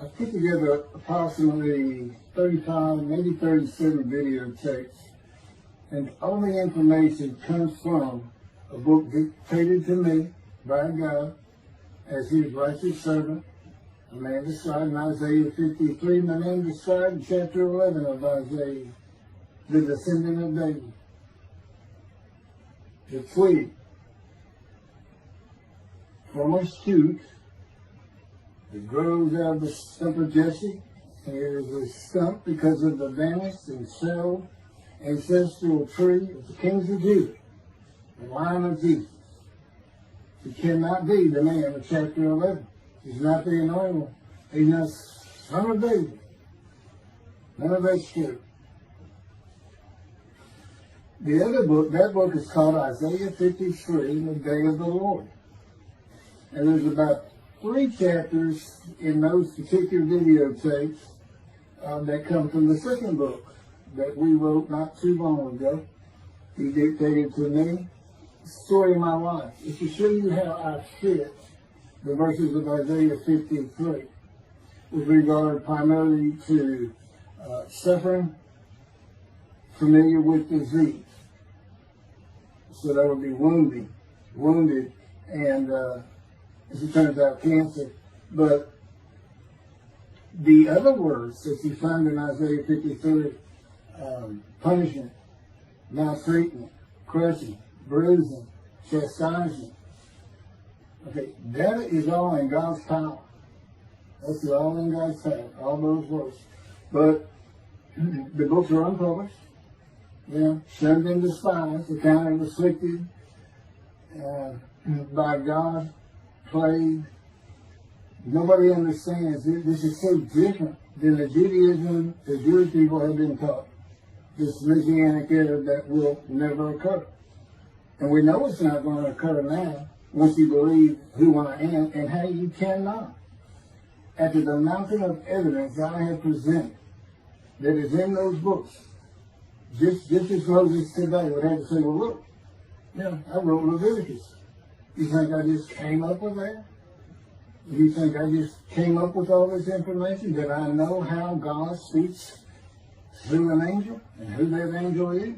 I put together approximately 35, maybe 37 videotapes, and all the information comes from a book dictated to me by God as his righteous servant, a man described in Isaiah 53, and a man described in chapter 11 of Isaiah, the descendant of David, the twig from a shoot that grows out of the stump of Jesse. And it is a stump because of the vanished and shelled ancestral tree of the kings of Judah, the line of Jesus. He cannot be the man of chapter 11. He's not the anointed one. He's not son of David. None of that's true. The other book, that book is called Isaiah 53, the Day of the Lord. And there's about 3 chapters in those particular videotapes that come from the second book that we wrote not too long ago. He dictated to me the story of my life. It's to show you how I fit the verses of Isaiah 53 with regard primarily to suffering, familiar with disease. So that would be wounded, and as it turns out, cancer. But the other words that you find in Isaiah 53, punishment, maltreatment, crushing, bruising, chastisement, okay, that is all in God's power. That's all in God's power, all those words. But the books are unpublished. Shunned and despised, accounted afflicted by God, plagued. Nobody understands. This is so different than the Judaism the Jewish people have been taught. This Messianic era that will never occur. And we know it's not going to occur now once you believe who I am and how you cannot. After the mountain of evidence I have presented that is in those books, just as Moses today would have to say, well, look, I wrote Leviticus. You think I just came up with that? You think I just came up with all this information? Did I know how God speaks through an angel and who that angel is?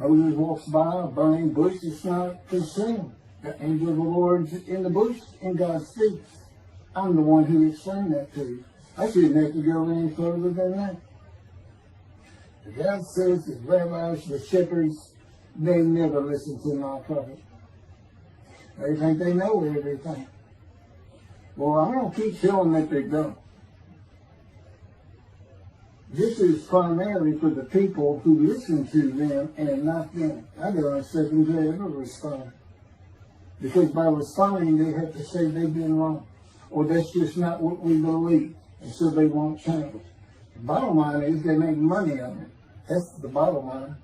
Moses walks by a burning bush, it's not consumed. The angel of the Lord's in the bush and God speaks. I'm the one who explained that to you. I shouldn't have to go any further than that. God says the rabbis, the shepherds, they never listen to my prophet. They think they know everything. Well, I'm going to keep showing that they don't. This is primarily for the people who listen to them and not them. I don't expect them to ever respond. Because by responding, they have to say they've been wrong. Or that's just not what we believe. And so they won't change. The bottom line is they make money on it. That's the bottom line.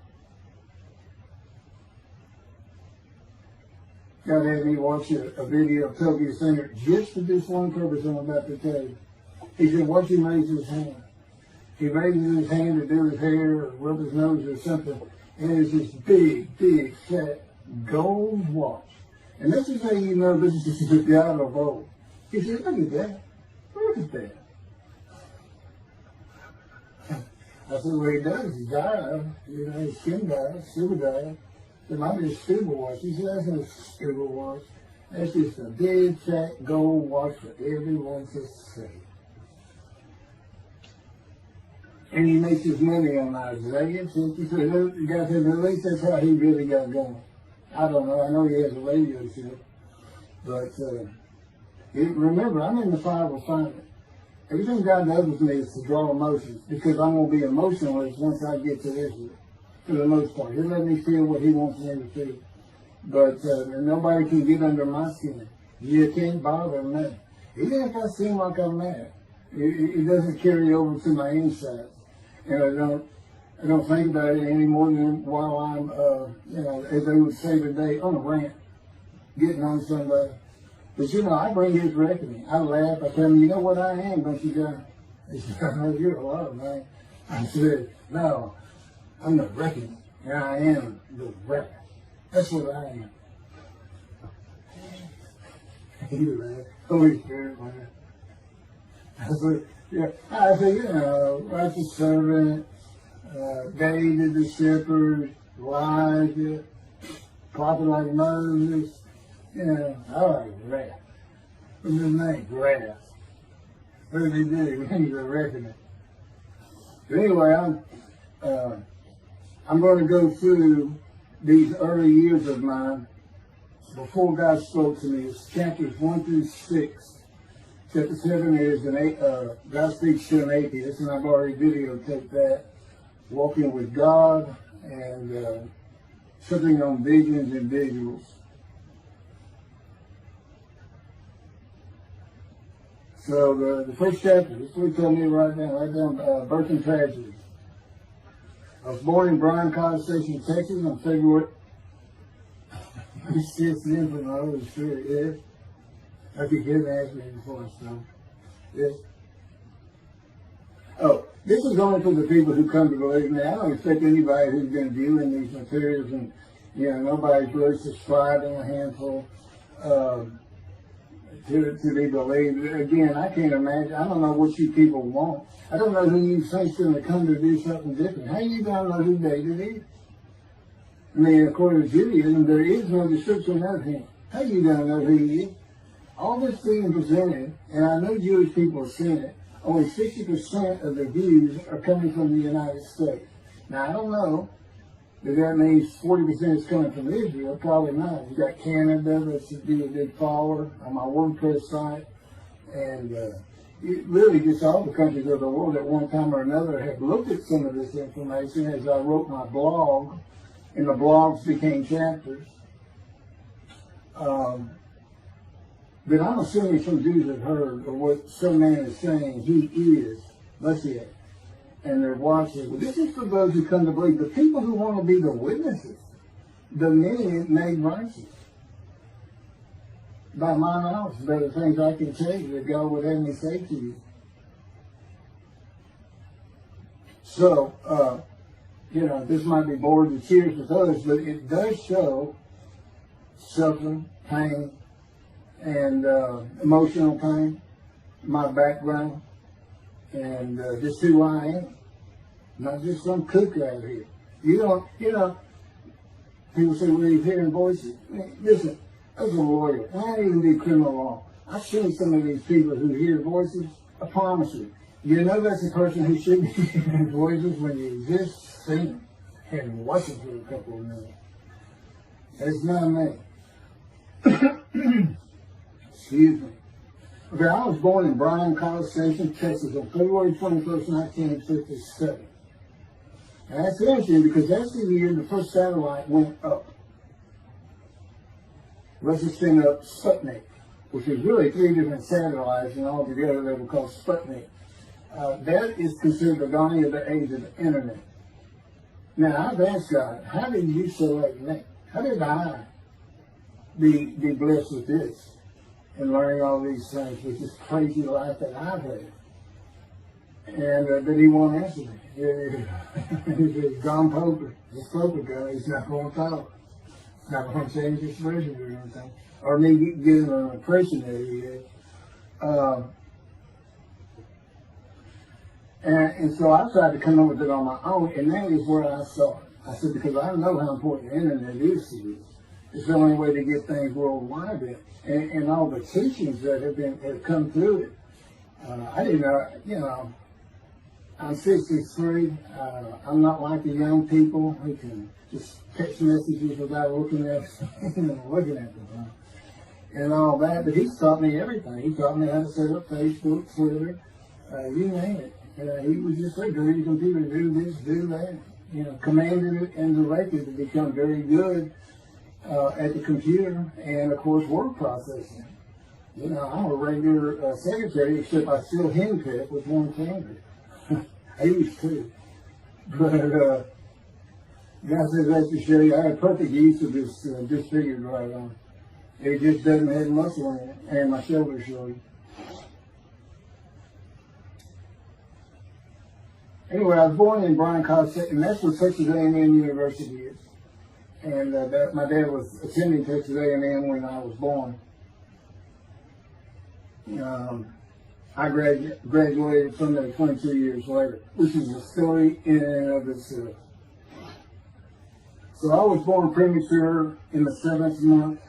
God had me watch a video of Toby Singer just for this one purpose I'm about to tell you. He said, watch him raise his hand. He raises his hand to do his hair or rub his nose or something, and there's this big, fat gold watch. And this is how you know this is the God of old. He said, look at that. Look at that. I said, well, he does. He died. His skin died, silver died. It might be a scuba watch. He said, that's not a scuba watch. That's just a big, fat gold watch for everyone to see. And he makes his money on Isaiah 53. You guys said, at least that's how he really got going. I don't know. I know he has a radio show. But remember, I'm in the fire refinement. Everything God does with me is to draw emotions, because I'm going to be emotionless once I get to Israel, for the most part. He'll let me feel what he wants me to feel. But nobody can get under my skin. You can't bother me. Even if I seem like I'm mad, it doesn't carry over to my inside. And I don't think about it any more than while I'm, as they would say today, on a rant, getting on somebody. But I bring his reckoning. I laugh. I tell him, you know what I am, don't you, God? He said, I know you're a lot, man. I said, no, I'm the reckoning. And I am the reckoning. That's what I am. You laugh. Holy Spirit, man. I said, you know, righteous servant, David the shepherd, Elijah, prophet like Moses. You know, I like grass. What's his name? Grass. What did he do? He's a reckoner. But anyway, I'm going to go through these early years of mine before God spoke to me. It's chapters 1 through 6. Chapter 7 is God speaks to an atheist, and I've already videotaped that. Walking with God and tripping on visions and visuals. So the first chapter, this is what he told me right down, birth and tragedy. I was born in Bryan College Station, Texas on February 6th, from the Holy Spirit, yes. I could get asked me before, so, yes. Oh, this is only for the people who come to believe me. I don't expect anybody who's been viewing these materials and, you know, nobody's really subscribing a handful to be believed. Again, I can't imagine. I don't know what you people want. I don't know who you think's going to come to do something different. How you going to know who David is? I mean, according to Judaism, there is no description of him. How you going to know who he is? All this being presented, and I know Jewish people have seen it, only 60% of the views are coming from the United States. Now, I don't know if that means 40% is coming from Israel. Probably not. You got Canada, that's be a big follower on my WordPress site. And it really just all the countries of the world at one time or another have looked at some of this information as I wrote my blog, and the blogs became chapters. But I'm assuming some Jews have heard of what some man is saying he is Moshiach, and they're watching. Well, this is for those who come to believe. The people who want to be the witnesses, the many made righteous. By my knowledge, there are things I can tell you that God would have me say to you. So, you know, this might be bored and tears with others, but it does show suffering, pain, and emotional pain, my background, and just who I am. Not just some kook out here. You know, people say, well, you're hearing voices. Listen, as a lawyer, and I even do criminal law, I've seen some of these people who hear voices. I promise you, you know that's a person who should be hearing voices when you just see them and watch them for a couple of minutes. That's not me. Excuse me. Okay, I was born in Bryan College Station, Texas on February 21st, 1957. And that's interesting because that's the year the first satellite went up. Russia sent up Sputnik, which is really 3 different satellites, and all together they were called Sputnik. That is considered the dawning of the age of the internet. Now, I've asked God, how did you select me? How did I be blessed with this and learning all these things with this crazy life that I've had? And but he won't answer me. He's John Poker. This Poker guy, he's not going to talk. Not going to change his version or anything. Or me getting an impression that he is. And so I tried to come up with it on my own, and that is where I saw it. I said, because I know how important the internet is to you. It's the only way to get things worldwide. And all the teachings that have come through it. I didn't know, you know, I'm 63. I'm not like the young people who can just text messages without looking at them and all that. But he's taught me everything. He taught me how to set up Facebook, Twitter, you name it. He was just like, go to your computer, do this, do that. You know, commanded it and directed to become very good at the computer and, of course, word processing. You know, I'm a regular secretary, except I still henpeck with one finger. I used to. But God says that to show you I have perfect use of this disfigured right arm. It just doesn't have muscle in it, and my shoulders show you. Anyway, I was born in Bryan College, and that's where Texas A&M University is. And my dad was attending Texas A&M when I was born. I graduated from there 22 years later, which is a story in and of itself. So I was born premature in the 7th month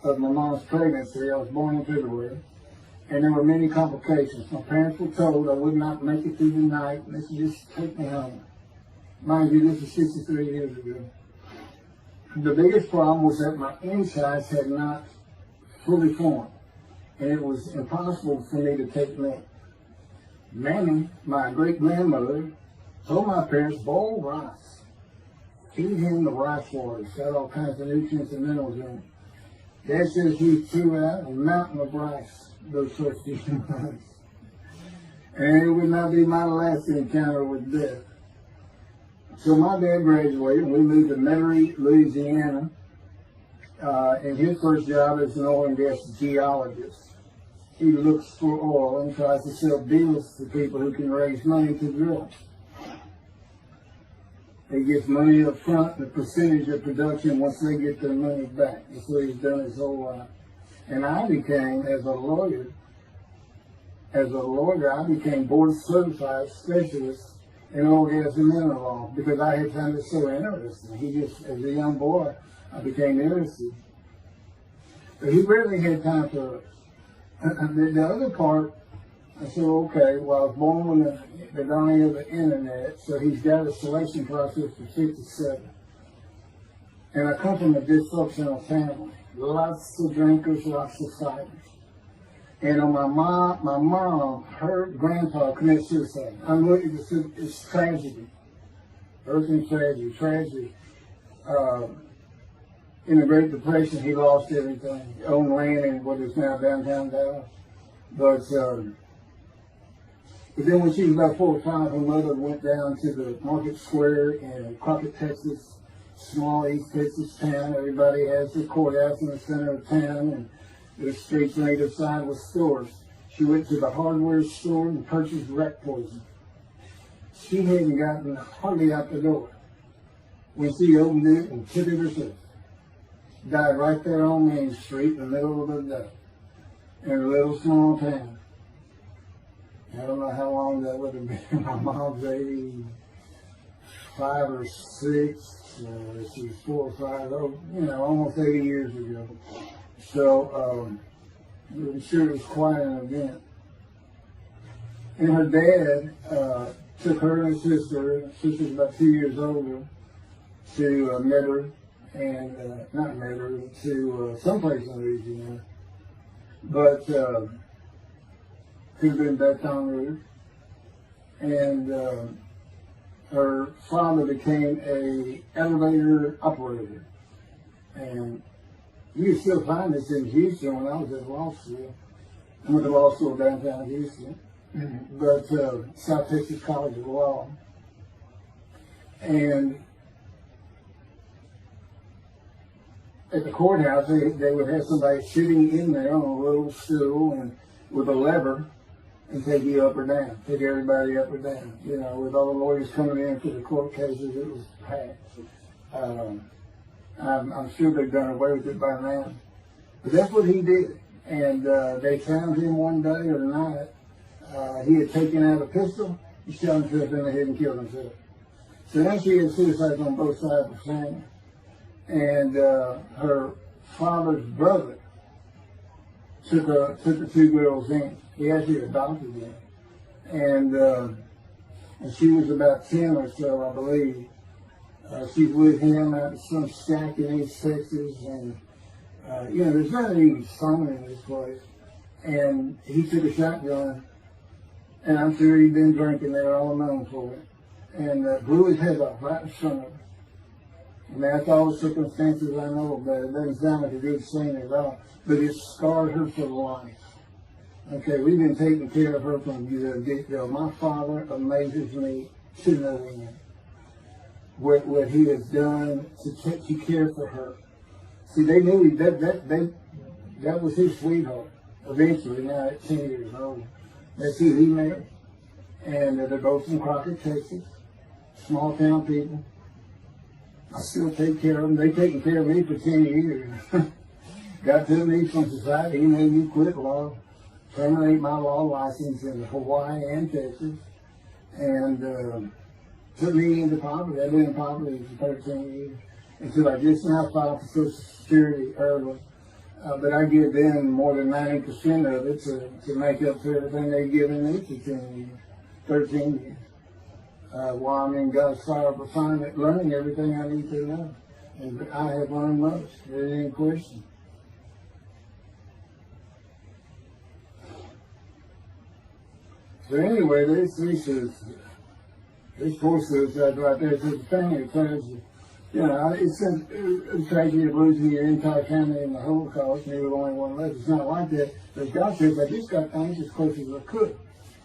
of my mom's pregnancy. I was born in February, and there were many complications. My parents were told I would not make it through the night, and they should just take me home. Mind you, this is 63 years ago. The biggest problem was that my insides had not fully formed, and it was impossible for me to take milk. Mammy, my great-grandmother, told my parents, boil rice. Feed him the rice water. It's got all kinds of nutrients and minerals in it. Dad says he threw out a mountain of rice those first few months. And it would not be my last encounter with death. So my dad graduated, and we moved to Metairie, Louisiana, and his first job as an oil and gas geologist. He looks for oil and tries to sell deals to people who can raise money to drill. He gets money up front and a percentage of production once they get their money back. That's what he's done his whole life. And I became, as a lawyer, I became board certified specialist in oil, gas, and mineral law because I had found it so interesting. As a young boy, I became interested. But he rarely had time for it. The other part, I said, okay, well, I was born when the dawning of the internet, so he's got a selection process for 57. And I come from a dysfunctional family. Lots of drinkers, lots of fighters. And on my mom, her grandpa committed suicide. It's tragedy. Earthly tragedy. In the Great Depression, he lost everything. He owned land in what is now downtown Dallas. But then when she was about 4 or 5, her mother went down to the market square in Crockett, Texas, small East Texas town. Everybody has their courthouse in the center of town, and the streets on either side with stores. She went to the hardware store and purchased rat poison. She hadn't gotten hardly out the door when she opened it and took it herself. Died right there on Main Street in the middle of the day in a little small town. I don't know how long that would have been. My mom's 85 or 6. She was 4 or 5, almost 80 years ago. So I'm sure it was quite an event. And her dad took her and her sister's about 2 years older, to Metairie, and not Metairie, to someplace in Louisiana. But could have been Baton Rouge. And her father became an elevator operator. And you can still find this in Houston when I was at law school. I went to law school downtown Houston, but South Texas College of Law. And at the courthouse, they would have somebody sitting in there on a little stool and with a lever and take you up or down, take everybody up or down. With all the lawyers coming in for the court cases, it was packed. I'm sure they've done away with it by now. But that's what he did. And they found him one day or night. He had taken out a pistol, he shot himself in the head and killed himself. So now she had suicides on both sides of the family. And her father's brother took the 2 girls in. He actually adopted them. And she was about 10 or so, I believe. She's with him at some shack in East Texas, and there's not any phone in this place. And he took a shotgun, and I'm sure he'd been drinking there all known for it, and blew his head off right in front of her. I mean, that's all the circumstances I know about it. It doesn't sound like a good scene at all, but it scarred her for life. Okay, we've been taking care of her from the get-go. My father amazes me to no end. What he has done to care for her. See, they knew that was his sweetheart. Eventually, now at 10 years old, that's who he married. And they're both from Crockett, Texas. Small town people. I still take care of them. They've taken care of me for 10 years. Got to me from society. He made me quit law. terminate my law license in Hawaii and Texas, and took me into poverty. I've been in poverty for 13 years until I just now filed for Social Security early. But I give them more than 90% of it to make up for everything they've given me for 10 years, 13 years. While I'm in God's fire of refinement, learning everything I need to know. And I have learned most. There ain't any question. So anyway, this course is right there. It's a thing that tells you, it's a tragedy of losing your entire family in the Holocaust, and you were the only one left. It's not like that. But God says, I just got things as close as I could.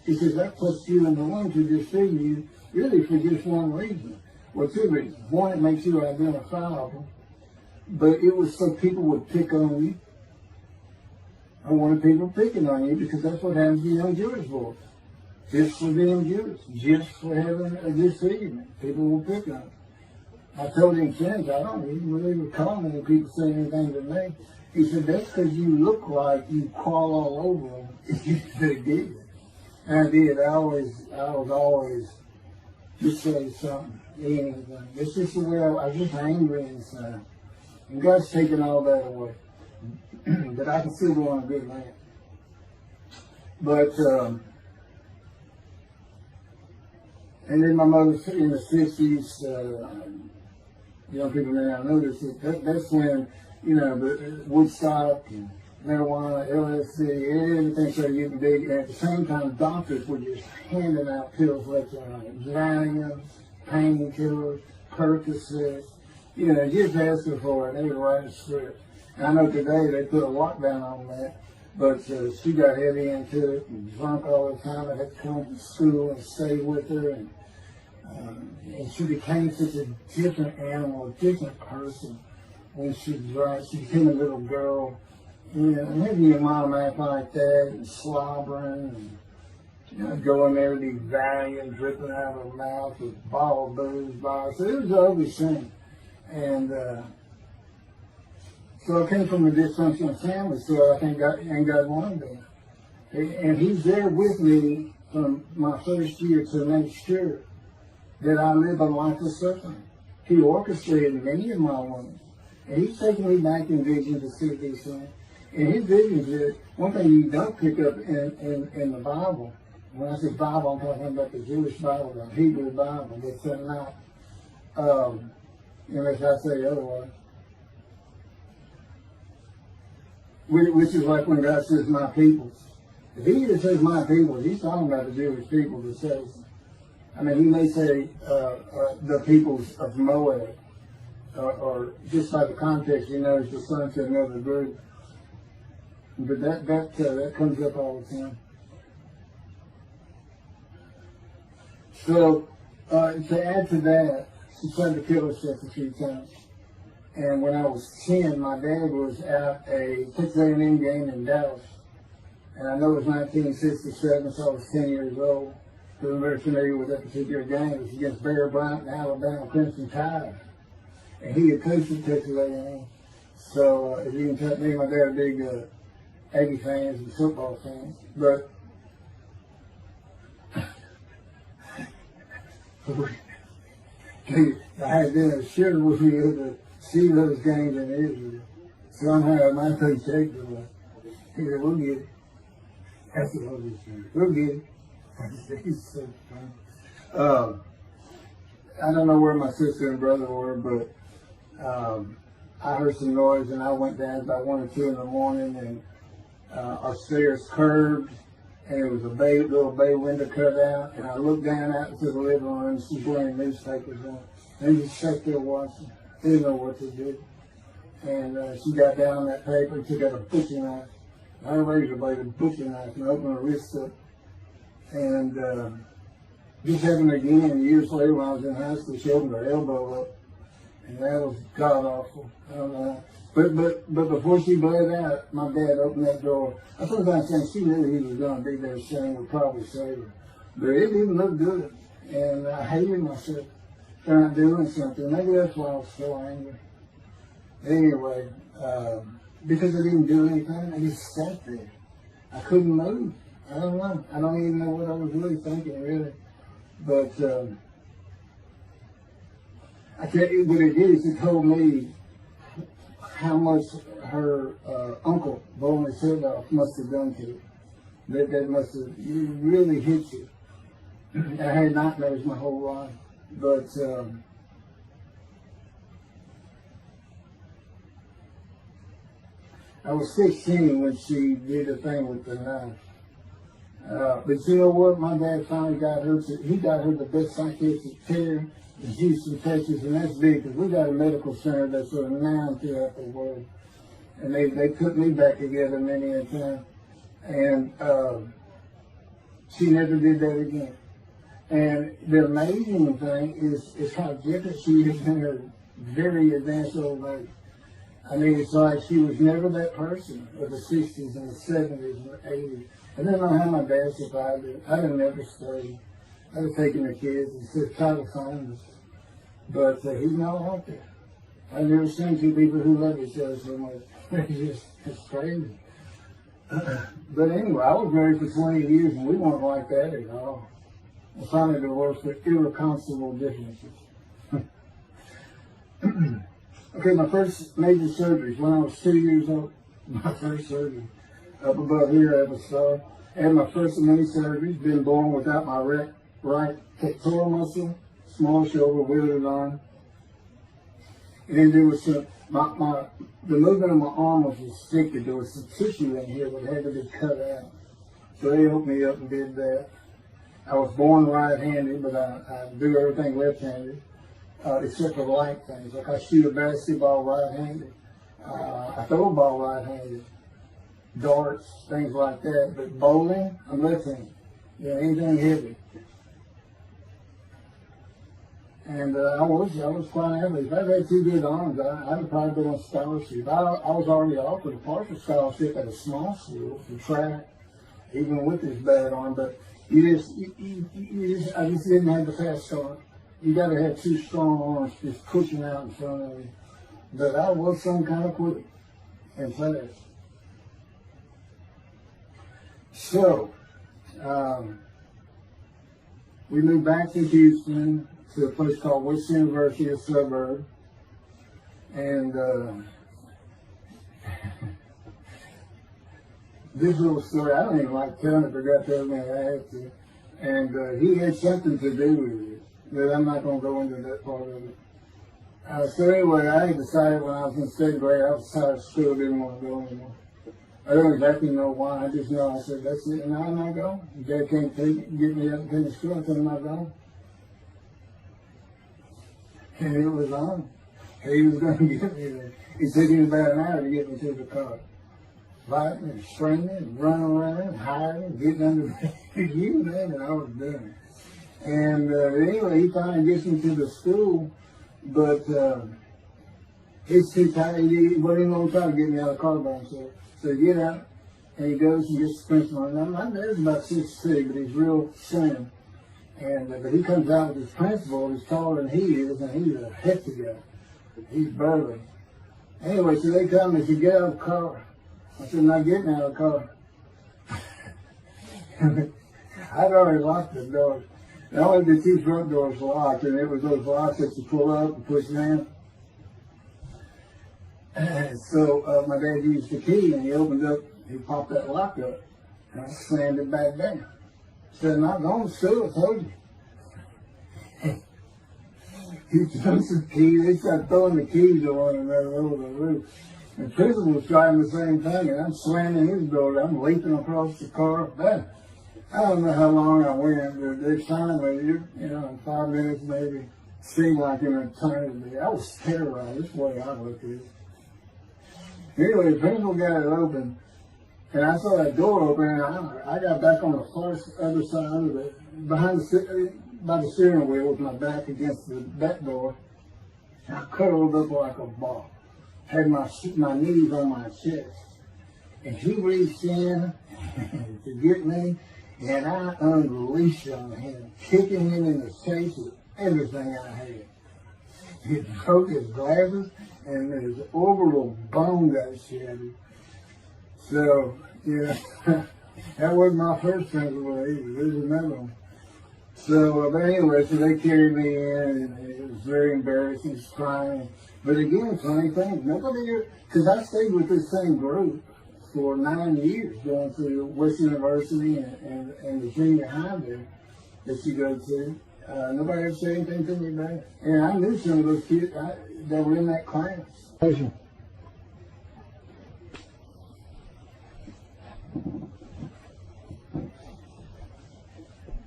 He says, that puts you in the one to deceive you, really for just one reason. Well, two reasons. One, it makes you identifiable, but it was so people would pick on you. I wanted people picking on you because that's what happens to young Jewish boys. Just for being Jewish, just for having a disfigurement. People will pick on you. I told him since, I don't even really recall many people saying anything to me. He said, that's because you look like you crawl all over them if you did. And I did. I was always just say something, anything. It's just the way I was just angry inside. And God's taken all that away. But I can still go on a good man. But, and then my mother in the 60s, young people may not know this, that's when, the Woodstock and marijuana, LSD, everything started getting big. And at the same time, doctors were just handing out pills left and right. Valium, painkillers, Percocet, just asking for it. They would write a script. And I know today they put a lockdown on that, but she got heavy into it and drunk all the time. I had to come to school and stay with her. And she became such a different animal, a different person when she drank. She became a little girl. Maybe your mom act like that and slobbering and going there with these Valium dripping out of her mouth with bottled booze by her. So it was an ugly thing. And so I came from a dysfunctional family, so I think God wanted that. And He's there with me from my first year to next year that I live a life of suffering. He orchestrated many of my wounds. And He's taking me back in vision to see these things. And His visions is one thing you don't pick up in the Bible. When I say Bible, I'm talking about the Jewish Bible, the Hebrew Bible. It's not, unless I say otherwise. Which is like when God says, my people. If He just says my people, He's talking about the Jewish people that says, He may say the peoples of Moab, or just by the context, it's the son to another group. But that comes up all the time. So to add to that, she tried to kill herself a few times. And when I was 10, my dad was at a Texas A&M game in Dallas. And I know it was 1967, so I was 10 years old. So I'm very familiar with that particular game. It was against Bear Bryant and Alabama Crimson Tide. And he had coached at Texas A&M. So as you can tell, me and my dad are big Aggie fans and football fans. But I had dinner shared with me to see those games in Israel. Somehow my paycheck was he said, we'll get it. That's what he said. We'll get it. He's so funny. I don't know where my sister and brother were, but I heard some noise and I went down about 1 or 2 in the morning and our stairs curved and there was a little bay window cut out, and I looked down out into the living room and she's wearing newspapers on. And just sat there watching. Didn't know what to do. And she got down that paper and took out a butcher knife. I razor blade, a butcher knife, and opened her wrist up. And just happened again years later when I was in high school, she opened her elbow up. And that was god awful. I don't know. But before she bled out, my dad opened that door. I sometimes think she knew he was going to be there saying would probably save her. But it didn't look good. And I hated myself for not doing something. Maybe that's why I was so angry. Anyway, because I didn't do anything, I just sat there. I couldn't move. I don't know. I don't even know what I was really thinking, really. But I tell you what it is. It told me how much her uncle blowing his head off must have done to her. That must have really hit you. I had nightmares my whole life, but I was 16 when she did a thing with the knife. But you know what? My dad finally got her. He got her the best psychiatric care in Houston, Texas, and that's big because we got a medical center that's sort of renowned throughout the world. And they put me back together many a time. And she never did that again. And the amazing thing is how different she is in her very advanced old age. I mean, it's like she was never that person of the 60s and the 70s and the 80s. I didn't know how my dad survived it. I'd have never stayed. I'd have taken the kids and said, try to find us. But he's not out there. I've never seen two people who love each other so much. It's crazy. But anyway, I was married for 20 years and we weren't like that at all. I finally divorced for irreconcilable differences. Okay, my first major surgery when I was 2 years old. My first surgery. Up above here, I have a scar. I had my first of many surgeries. Been born without my right pectoral muscle, small shoulder, wielded arm. And then there was some, the movement of my arm was restricted. There was some tissue in here that had to be cut out. So they hooked me up and did that. I was born right-handed, but I do everything left-handed, except for light things. Like I shoot a basketball right-handed. I throw a ball right-handed. Darts, things like that. But bowling, I'm left-handed. Yeah, anything heavy. And I was quite average. If I had two good arms, I'd have probably been on scholarship. I was already offered a partial scholarship at a small school for track, even with this bad arm. But I just didn't have the fast start. You got to have two strong arms just pushing out in front of you. But I was some kind of quick and fast. So, we moved back to Houston, to a place called West University, a suburb. And this little story, I don't even like telling it, but I got to tell me I have to. And he had something to do with it, but I'm not going to go into that part of it. So anyway, I decided when I was in 6th grade, I was tired of school, didn't want to go anymore. I don't exactly know why, I just know I said, that's it, and I'm not going. Dad can't get me up and finish school, I said, I'm not going. And it was on. He was going to get me there. It took him about an hour to get me to the car. Fighting and screaming and running around, hiding, getting under the you name it, I was doing it. And anyway, he finally gets me to the school, but he's too tired. He wasn't even going to try to get me out of the car by himself. So he get out, and he goes and gets the principal. Now, my dad's about 6'3", but he's real slim. And but he comes out with his principal, he's taller than he is, and he's a hefty guy. He's burly. Anyway, so they tell me to get out of the car. I said, I'm not getting out of the car. I'd already locked the door. And only the two front doors were locked, and it was those locks that you pull up and push down. And so my dad used the key, and he opened up, he popped that lock up, and I slammed it back down. Said, I'm not going to school, I told you. He took some keys, they started throwing the keys at one another over the roof. And the principal was trying the same thing, and I'm slamming his door, I'm leaping across the car. But I don't know how long I went, but they finally, in 5 minutes maybe, seemed like an eternity. I was terrorized, this way I looked at it. Anyway, the principal got it open. And I saw that door open, and I got back on the far other side of it, by the steering wheel with my back against the back door. And I curled up like a ball. Had my knees on my chest. And he reached in to get me, and I unleashed on him, kicking him in the face with everything I had. He broke his glasses, and his orbital bone got shattered. So, That wasn't my first principal either. There's another one. So, but anyway, so they carried me in, and it was very embarrassing, just crying. But again, funny thing, nobody, because I stayed with this same group for 9 years, going through West University and the junior high there that you go to. Nobody ever said anything to me about it. And I knew some of those kids that were in that class.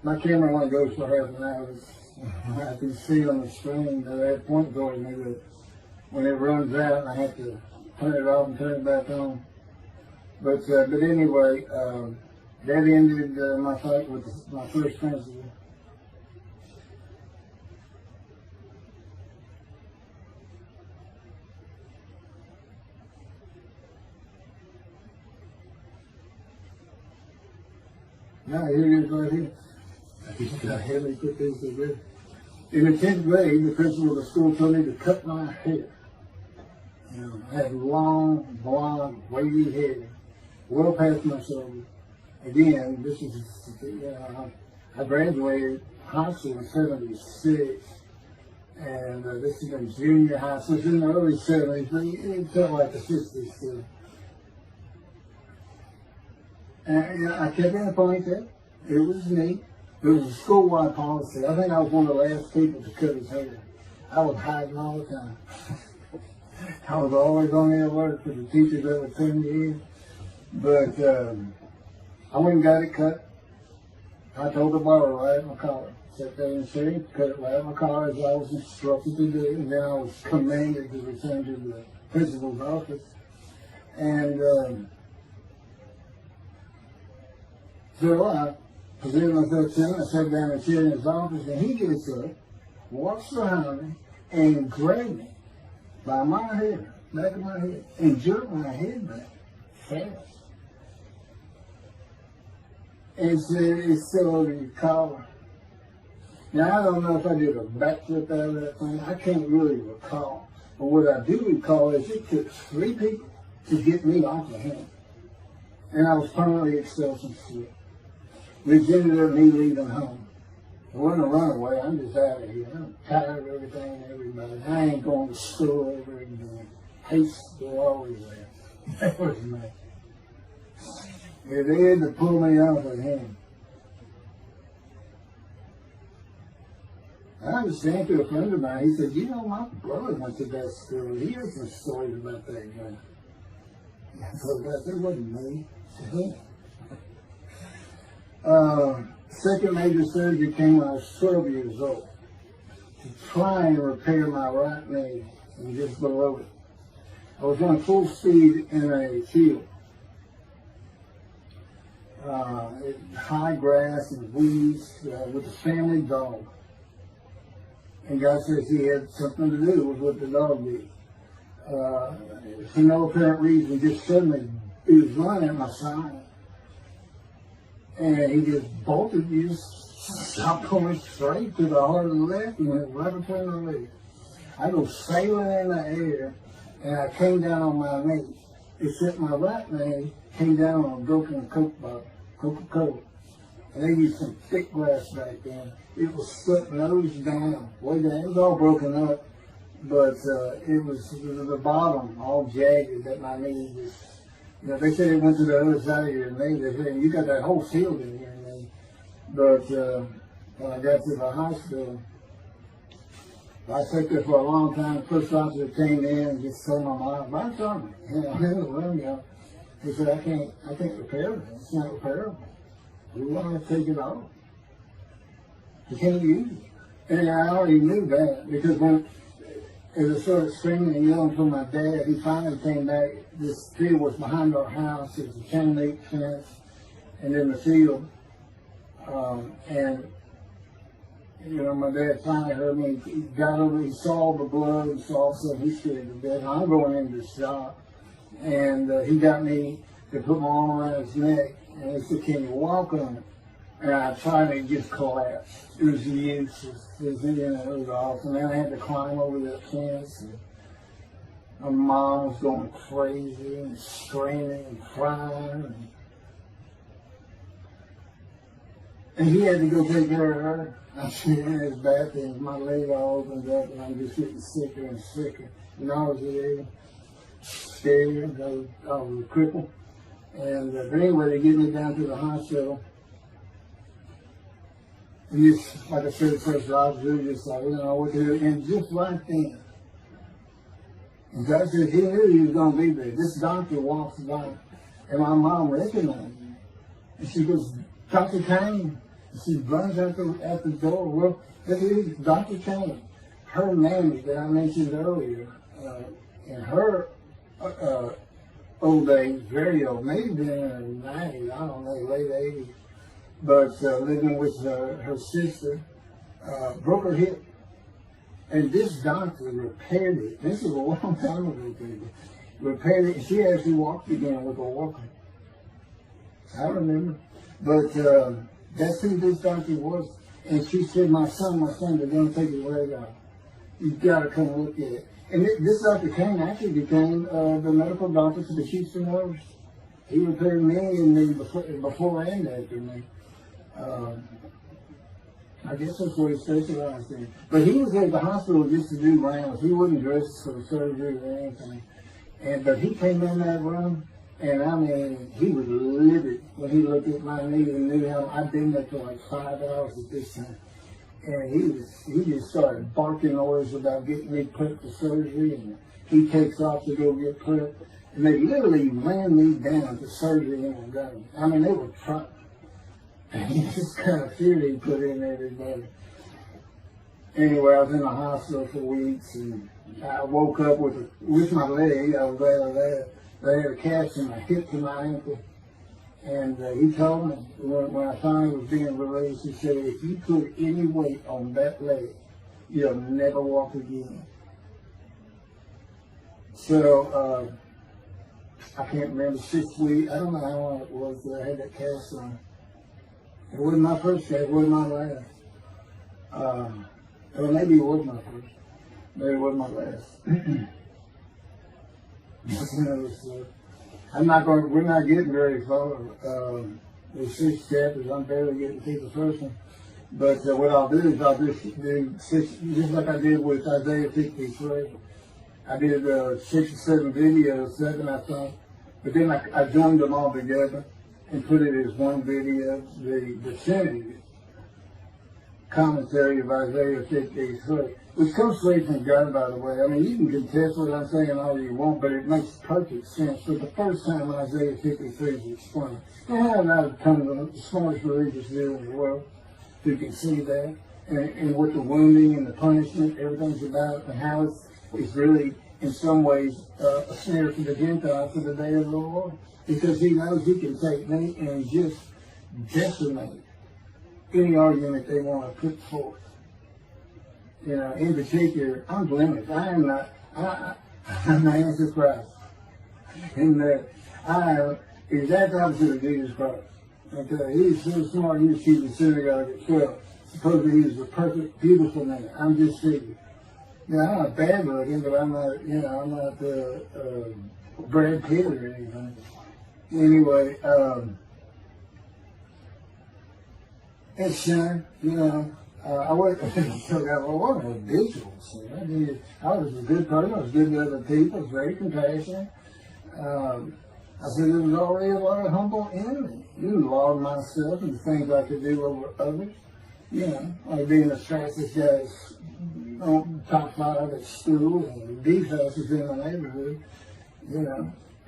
My camera only goes for half an hour. I can see on the screen that that point towards me that when it runs out, I have to turn it off and turn it back on. But anyway, that ended my fight with my first principal. Now here it is right here. I had me put this together. In the 10th grade, the principal of the school told me to cut my hair. You know, I had long, blonde, wavy hair, well past my shoulder. Again, this is, I graduated high school in '76, and this is in junior high, so it's in the early '70s, but it felt like the '60s still. And I kept in a ponytail. It was neat. It was a school-wide policy. I think I was one of the last people to cut his hair. I was hiding all the time. I was always on the alert for the teachers that would send me in. But I went and got it cut. I told the barber right at my collar. Sat there in the city, cut it right at my collar as I was instructed to do. And then I was commanded to return to the principal's office. And so I presented myself to him. I sat down in the chair in his office, and he gets up, walks behind me, and grabbed me by my hair, back of my head, and jerked my head back fast. And said, "It's still over your collar." Now, I don't know if I did a backflip out of that thing. I can't really recall. But what I do recall is it took 3 people to get me off of him. And I was permanently expelled from school. Which ended up me leaving home. It wasn't a runaway. I'm just out of here. I'm tired of everything and everybody. I ain't going to school ever again. Hate school always there. That was me. Yeah, they had to pull me off of him. I understand through a friend of mine. He said, "You know, my brother went to that school. He heard some stories about that guy." I thought that wasn't me. Second major surgery came when I was 12 years old to try and repair my right knee and just below it. I was going full speed in a field. High grass and weeds with a family dog. And God says he had something to do with what the dog did. For no apparent reason, just suddenly he was running at my side. And he just bolted, he just stopped going straight to the heart of the left and went right between the legs. I go sailing in the air, and I came down on my knee. Except my right knee came down on a broken Coke bottle, Coca-Cola. And they used some thick glass back then. It was stuck nose down, way down. It was all broken up, but it was the bottom all jagged at my knee. You know, they said it went to the other side of your knee. They said, "You got that whole field in your knee." But when I got to the hospital, I sat there for a long time. The first officer came in and just told my mom, "I'm sorry, you know, I'm in the room, you know." He said, I can't repair it. It's not repairable. We want to take it off. You can't use it." And I already knew that because as I started screaming and yelling for my dad, he finally came back. This field was behind our house. It was a chain link fence, and in the field. And you know, my dad finally heard me. He got over. He saw the blood and saw something. He scared to death. I'm going into the shop, and he got me to put my arm around his neck, and he said, "Can you walk on it?" And I tried to just collapse. It was useless. It was awesome. And then I had to climb over that fence. And my mom was going crazy and screaming and crying. And he had to go take care of her. I'm sitting in his bathroom, my leg all opens up, and I'm just getting sicker and sicker. Nauseated, scared, I was crippled. And but anyway, they get me down to the hospital. And just, like I said, first officer, just like, you know what to do. And just like then, and God said he knew he was going to be there. This doctor walks by, and my mom recognized me. And she goes, Dr. Kane. And she runs out the door. Well, it is Dr. Kane. Her mammy that I mentioned earlier, in her old age, very old, maybe in her 90s, I don't know, late 80s, but living with her sister, broke her hip. And this doctor repaired it. This is a long time ago, people. Repaired it. She actually walked again with a walker. I remember. But that's who this doctor was. And she said, my son, they're going to take his leg out. You've got to come look at it. And this Dr. King actually became the medical doctor for the Houston Roads. He repaired me and me before and after me. I guess that's what he specialized in. But he was at the hospital just to do rounds. He wasn't dressed for surgery or anything. But he came in that room, and I mean, he was livid when he looked at my knee and knew how I'd been there for like 5 hours at this time. And he just started barking orders about getting me prepped for surgery, and he takes off to go get prepped. And they literally ran me down to surgery in Montgomery. I mean, they were trying. And this kind of fear they put in everybody. Anyway, I was in the hospital for weeks, and I woke up with my leg. I was glad of that. They had a cast in my hip and my ankle. And he told me, when I finally was being released, he said, if you put any weight on that leg, you'll never walk again. So, I can't remember, 6 weeks, I don't know how long it was that I had that cast on. It wasn't my first cast, it wasn't my last. Or maybe it was my first. Maybe it wasn't my last. That's another story. We're not getting very far. There's 6 chapters, I'm barely getting through the first one. But what I'll do is I'll just do 6, just like I did with Isaiah 53. I did 6 or 7 videos, 7 I think. But then I joined them all together and put it as one video, the definitive commentary of Isaiah 53, which comes straight from God, by the way. I mean, you can contest what I'm saying all you want, but it makes perfect sense. For the first time Isaiah 53 is explained. And I've come to the smartest religious view in the world who can see that, and what the wounding and the punishment, everything's about, and how it's really, in some ways, a snare to the Gentiles for the day of the Lord. Because he knows he can take me and just decimate any argument they want to put forth. You know, in particular, I'm blemished. I'm the Antichrist. In that I am exact opposite of Jesus Christ. Okay, he's so smart, he was keeping the synagogue at 12. Supposedly he was the perfect, beautiful man. I'm just figuring. You know, I'm not bad looking, but I'm not, I'm not Brad Pitt or anything. Anyway, it's shine, I wasn't a visual sinner. I was a good person, I was good to other people, I was very compassionate. I said there was already a lot of humble in me. You laud myself and the things I could do over others. Like being the fastest guy on top 5 at school and the fastest in the neighborhood.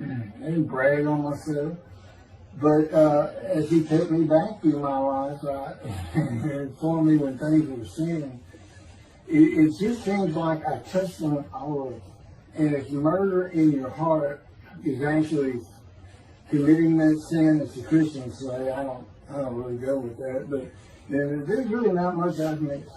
I didn't brag on myself. But as he took me back through my life, and informed me when things were sin, it just seems like I touched on all of it. And if murder in your heart is actually committing that sin, as the Christians say, I don't really go with that, but there's really not much I can miss.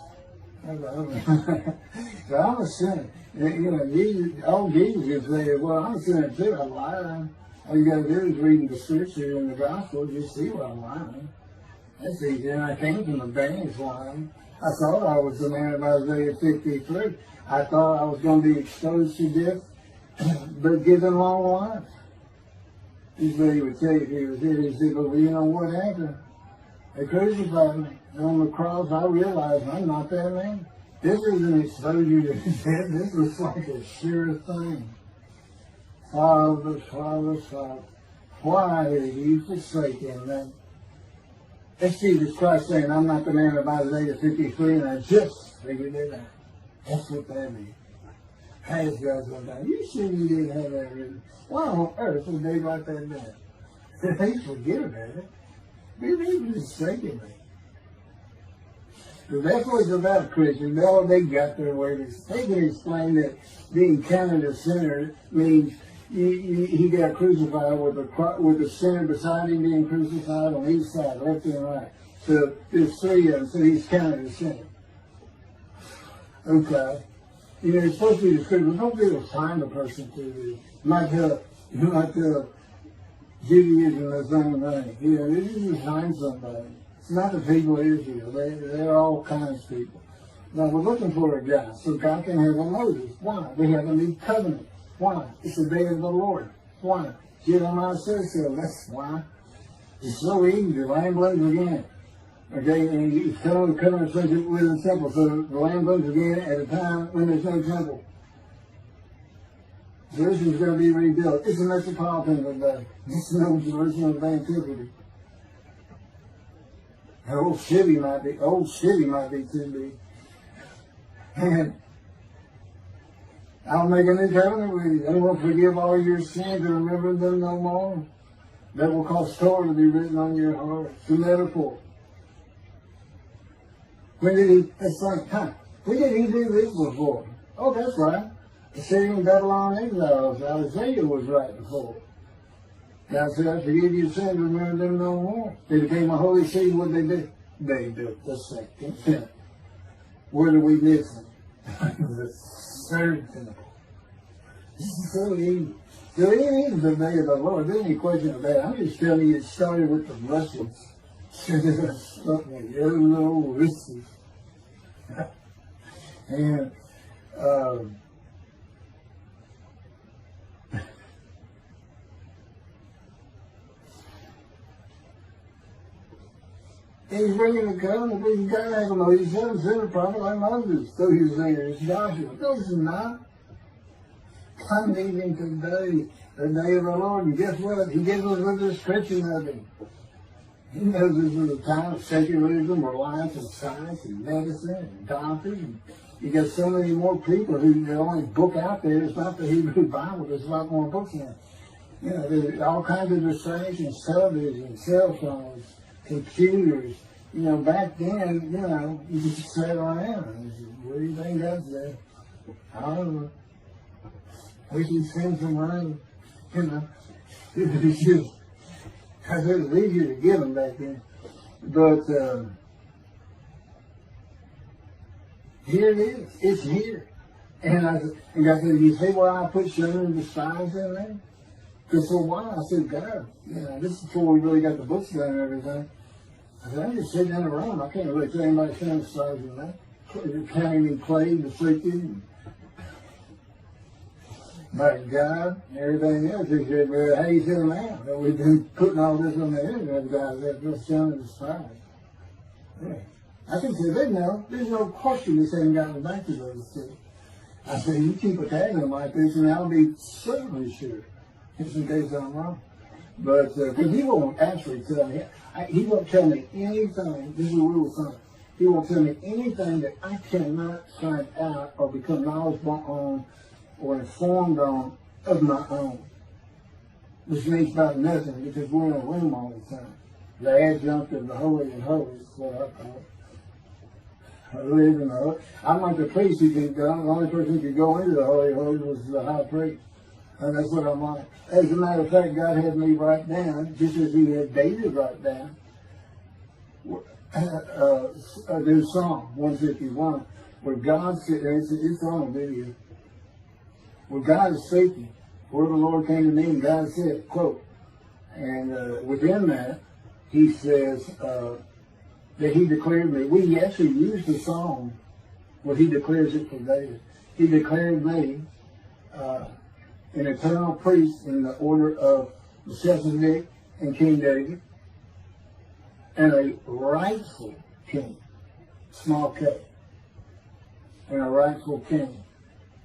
So I'm a sinner. Jesus would say, well, I'm a sinner too, I'm lying. All you got to do is read the scripture in the gospel, just see where I'm lying. That's easy. And I came from the bank's line. I thought I was the man of Isaiah 53. I thought I was going to be exposed to death, but given long life. This is what he would tell you if he was here. He said, well, you know what happened? They crucified me. And on the cross, I realized I'm not that man. This isn't exposure to death. This was like a sure thing. Father, Father, Father, why have you forsaken them? That's Jesus Christ saying, I'm not the man of Isaiah 53, and I just figured it out. That's what that means. Has God's one time. You sure you didn't have that written? Why on earth would they write that down? They forget about it. They just thinking it. So that's what it's about, Christians. They got their way. They can explain that being counted a sinner means he got crucified with the sinner beside him being crucified on each side, left and right. So there's three of them, so he's counted a sinner. Okay. You know, it's supposed to be the scripture. Don't be able to find a person to do. You might tell Judaism the same thing. You know, this is to find somebody. It's not the people of Israel. They're all kinds of people. Now, we're looking for a guy so God can have a Moses. Why? We have a new covenant. Why? It's the day of the Lord. Why? Jeremiah says so. That's why. It's so easy. The lamb blooms again. Okay, and you come to covenant with the temple. So the lamb blooms again at a time when there's no temple. Jerusalem's going to be rebuilt. It's a metropolitan today. This is no Jerusalem of antiquity. The old city might be too big. And I'll make a new covenant with you. I will forgive all your sins and remember them no more. That will cause Torah to be written on your heart. It's a metaphor. When did he do this before? Oh, that's right. The Syrian Babylon exiles. Isaiah was right before. God said, I forgive your sins, remember them no more. They became a holy city. What did they do? They built the second temple. Where did we miss them? The third temple. This is so easy. So it is the day of the Lord. There's any question of that. I'm just telling you it started with the Russians. Something like little Russians. And he's bringing the covenant. He's got to have a Moses. He's never sent a prophet like Moses. So he was saying, it's Joshua. No, it's not. I'm leaving today, the day of the Lord. And guess what? He gives us a description of him. He knows this is a time of secularism, reliance on science and medicine and doctors. And you got so many more people who the only book out there is not the Hebrew Bible. There's a lot more books in it. You know, there's all kinds of distractions, television, cell phones, computers. You know, back then, you know, you just sat around and said, what do you think that's there? I don't know. We can send some rain. You know, it's just, I said it was easier to get them back then. But here it is. It's here. And God said, you see why I put sugar and the spies in there? Because for a while I said, God, you know, this is before we really got the books done and everything. I said, I'm just sitting in a room. I can't really tell anybody saying the size of that. Counting and plagued, afflicted, by God and everything else. He said, well, how do you feel now that we've been putting all this on the internet, guys, that just sounded the spies? Yeah. I can say, there's no question this ain't gotten back to those two. I said, you keep attacking them like this, and I'll be certainly sure, just in case I'm wrong. But, because he won't actually tell me, he won't tell me anything, this is a rule of thumb, he won't tell me anything that I cannot find out or become knowledgeable on or informed on of my own. Which means about nothing, because we're in a room all the time. The adjunct of the Holy of Holies is what I call it. I live in the Holy. I'm like the priest who can go, the only person who could go into the Holy of Holies was the high priest. And that's what I'm like. As a matter of fact, God had me write down, just as he had David write down, there's Psalm 151, where God said, it's on a video, where God is speaking, where the Lord came to me and God said, quote, and within that, he says that he declared me. We actually used the song where he declares it for David. He declared me an eternal priest in the order of Melchizedek and King David. and a rightful king, small k, and a rightful king.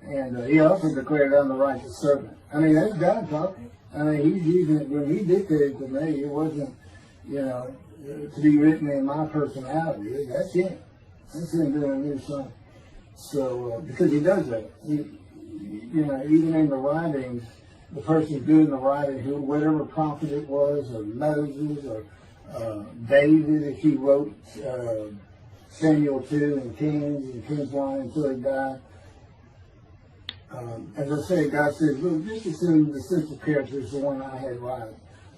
And he also declared, I'm the righteous servant. I mean, that's God talking. I mean, he's using it when he dictated to me. It wasn't, to be written in my personality. That's him. That's him doing a new song. So, because he does that. Even in the writings, the person doing the writing, whatever prophet it was, or Moses, or David, if he wrote Samuel 2 and Kings 1 until he died. As I say, God says, look, just assume the central character is the one I had right.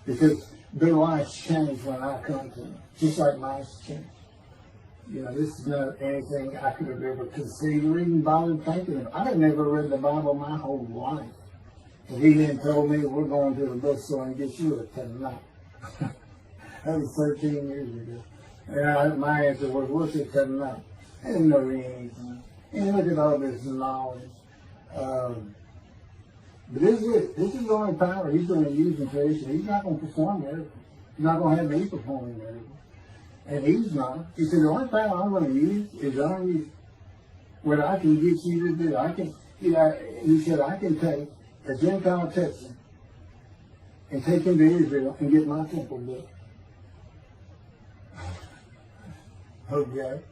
Because their lives change when I come to them, just like mine change. This is not anything I could have ever conceived or even bothered thinking of. I had never read the Bible my whole life. If he hadn't told me we're going to the bookstore and get you a Talmud. That was 13 years ago. And my answer was, what's a Talmud? I didn't know anything. And look at all this knowledge. But this is it. This is the only power he's going to use in creation. He's not going to perform miracles. He's not going to have me performing miracles. And he's not. He said, the only power I'm going to use is on you. What I can get you to do. He said, I can take a Gentile Texan and take him to Israel and get my temple built. Okay.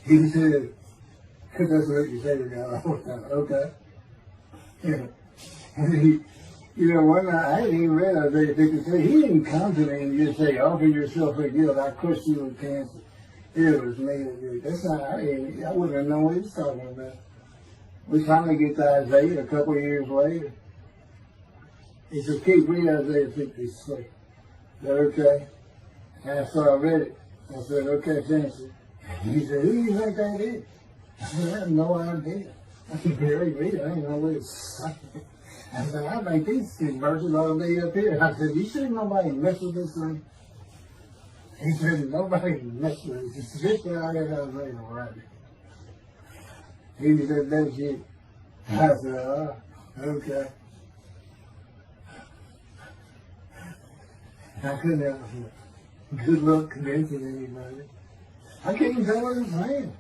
He said, because that's what you say to God all the time. Okay. Yeah. And one night, I hadn't even read Isaiah 53. He didn't come to me and just say, offer yourself for guilt. I crushed you with cancer. It was me that did it. That's not, I wouldn't have known what he was talking about. We finally get to Isaiah a couple of years later. He said, keep reading Isaiah 53. Is that okay? And so I read it. I said, okay, finish it. He said, who do you think that is? I said, I have no idea. I could barely read it. I didn't know what it was saying. I said, I think these verses ought to be up here. I said, you sure nobody messed with this thing? He said, nobody messed with it. Just sit there, I got Isaiah right. He said, that's you. I said, oh, okay. I couldn't have good luck convincing anybody. I couldn't tell what he was saying.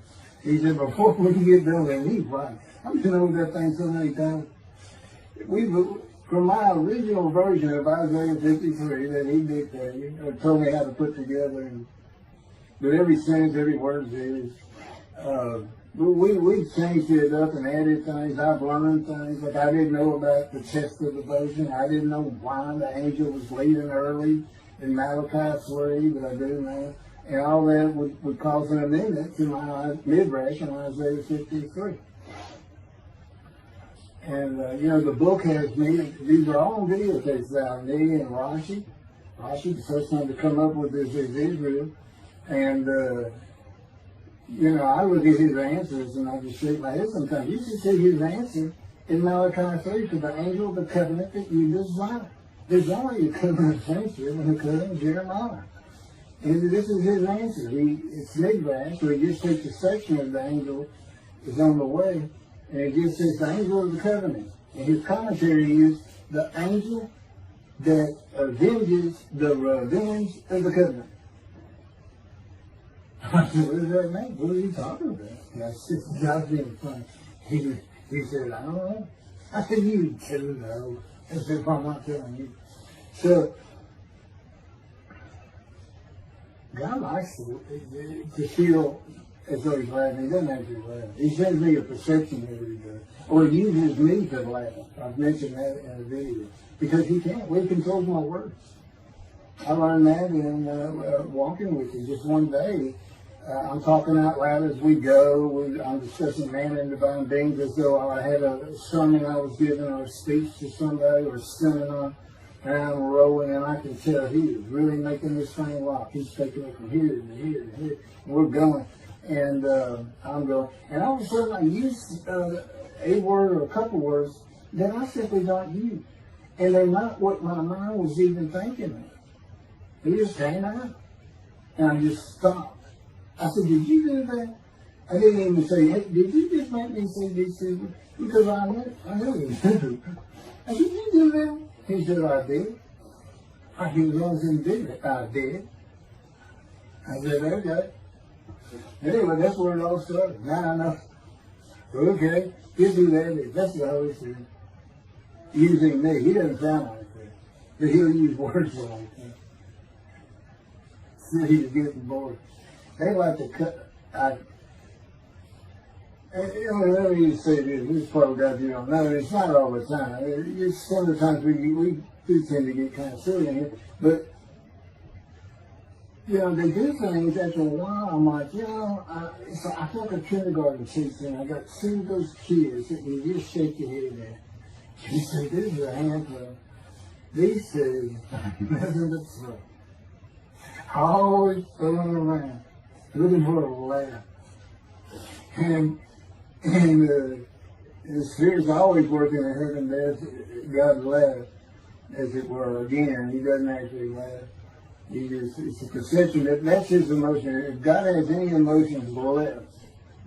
He said, before we can get done, and he's right. I've been over that thing so many times. From my original version of Isaiah 53 that he dictated, or told me how to put together, but every sentence, every word is, we changed it up and added things. I've learned things. Like I didn't know about the chest of devotion. I didn't know why the angel was leaving early in Malachi 3, but I do now. And all that would cause an amendment to my midrash in Isaiah 53. And, the book has me, these are all videotapes now, me and Rashi. Rashi, the first one to come up with this is Israel. And, I look at his answers and I just shake my head sometimes. You should see his answer in Malachi 3 to the angel of the covenant that you desire. There's only a covenant of friendship and a covenant of Jeremiah. And this is his answer. It's midrash, so he just takes a section of the angel is on the way. And it just says the angel of the covenant. And his commentary is the angel that avenges the revenge of the covenant. I said, what does that mean? What are you talking about? And I said, God's being funny. He said, I don't know. I said, you do know. As if I'm not telling you. So, God likes to feel as though he's laughing. He doesn't actually laugh. He sends me a perception every day. Or he uses me to laugh. I've mentioned that in a video. Because he can't. He controls my words. I learned that in walking with you. Just one day, I'm talking out loud as we go. I'm discussing man and divine beings as though I had a sermon I was giving or a speech to somebody or a seminar. And I'm rolling, and I can tell he is really making this thing lock. He's taking it from here to here to here. And we're going. And I'm going. And all of a sudden, I use a word or a couple words that I simply don't use. And they're not what my mind was even thinking of. They just came out. And I just stopped. I said, did you do that? I didn't even say, hey, did you just make me say these things? Because I know you did. I said, did you do that? He said, I did. He was on his indignant. I did. I said, okay. Anyway, that's where it all started. Now I know. Okay, he'll do that. That's the Holy Spirit. Using me. He doesn't sound like that. But he'll use words like that. So he's getting bored. They like to cut. Let me just say this probably got you don't know. It's not all the time. It's sometimes we do tend to get kind of silly in here. But, they do things after a while. I'm like, I took a kindergarten teacher and I got two of those kids that you just shake your head at. You say, this is a handful. These two, nothing but fun. Always throwing around, looking for a laugh. And the Spirit's always working in heaven. There's God laugh, as it were. Again, He doesn't actually laugh. It's a perception that's His emotion. If God has any emotions left,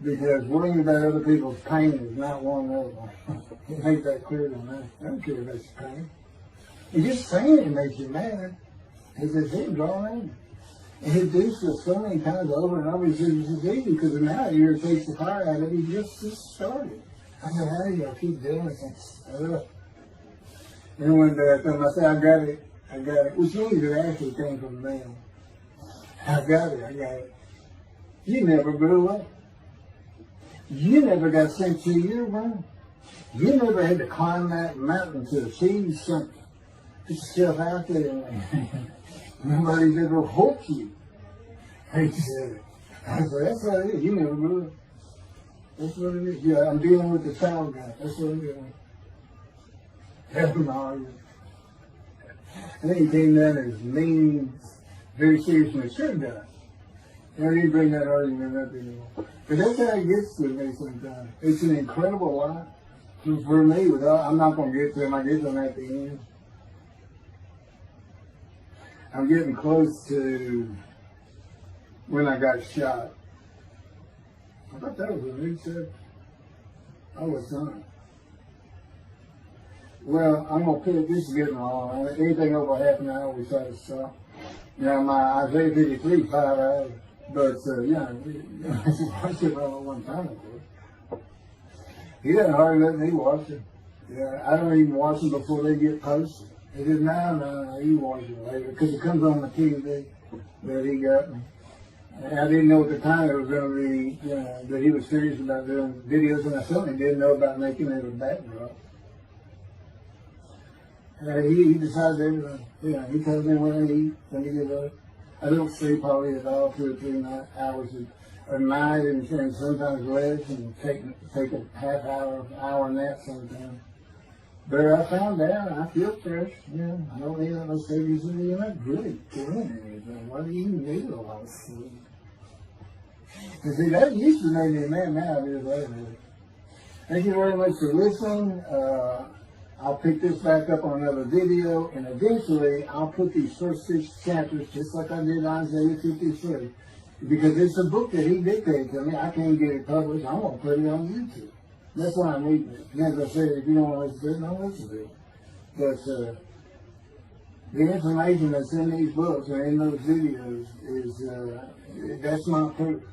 because worrying about other people's pain is not one of them. He made that clear to me. I don't care about your pain. And just saying it makes you mad. It's as if drawn in. And He do so many times over and over. He says it's easy because now it irritates the fire out of it. He just started. I said, how do y'all keep doing this? And one day I told him, I said, I got it. Which means it actually came from them. I got it. You never grew up. You never got sent to your room. You never had to climb that mountain to achieve something. Put yourself out there. Nobody's ever hoped you. He said, I said, that's what it is. You never grew up. That's what it is. Yeah, I'm dealing with the child guy. That's what it is. Help him all you. I think he came down as mean, very serious mature guy. I didn't bring that argument up anymore. But that's how it gets to me sometimes. It's an incredible life. For me, I'm not going to get to him. I get to him at the end. I'm getting close to when I got shot. I thought that was a new chapter. I was done. Well, I'm going to put this is getting long. Anything over half an hour, we try to stop. Now, my Isaiah 53, 5 hours. But, I watched it all one time ago. He doesn't hardly let me watch it. Yeah, I don't even watch them before they get posted. He said, no, you watch it later. Because it comes on the TV that he got me. And I didn't know at the time it was going to be, that he was serious about doing videos, and I certainly didn't know about making it a backdrop. He decides everything. He tells me when I eat, when he gets up. I don't sleep probably at all 2 or 3 hours a night, and sometimes less, and take a half hour nap sometimes. But I found out I feel fresh. I don't need no service. You're not really doing anything. Why do you need a lot of sleep? And see, that used to make me mad. Now it is later. Thank you very much for listening. I'll pick this back up on another video, and eventually I'll put these first 6 chapters, just like I did Isaiah 53, because it's a book that he dictated to me. I can't get it published. I'm going to put it on YouTube. That's why I'm reading it. And as I said, if you don't want to listen to it, don't listen to it. But the information that's in these books and in those videos is, that's not proof.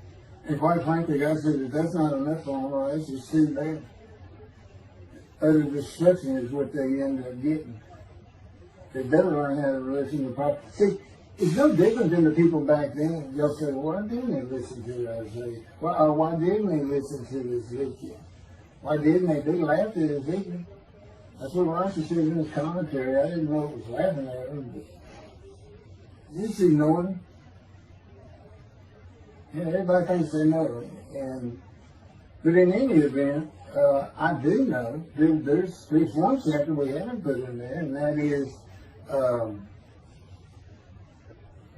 And quite frankly, God said, if that's not enough for them, well, that's just too bad. Utter destruction is what they end up getting. They better learn how to listen to proper. See, it's no different than the people back then. They'll say, well, why didn't they listen to Isaiah? Why didn't they listen to Ezekiel? Why didn't they? They laughed at Ezekiel. That's what Rashi says in his commentary. I didn't know it was laughing at him, but just ignored him. Everybody thinks they know it. But in any event, I do know there's one chapter we haven't put in there, and that is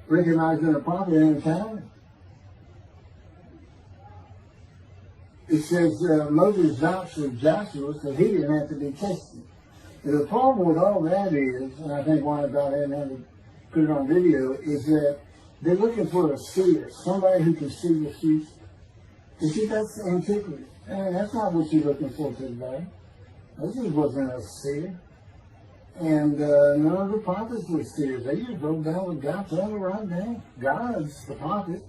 recognizing a prophet in time. It says Moses vouched for Joshua, so he didn't have to be tested. And the problem with all that is, and I think why God hadn't had to put it on video, is that they're looking for a seer, somebody who can see the future. You see, that's antiquity. And that's not what you're looking for today. This wasn't a seer. And none of the prophets were serious. They just wrote down what God told them to write down. God's the prophet.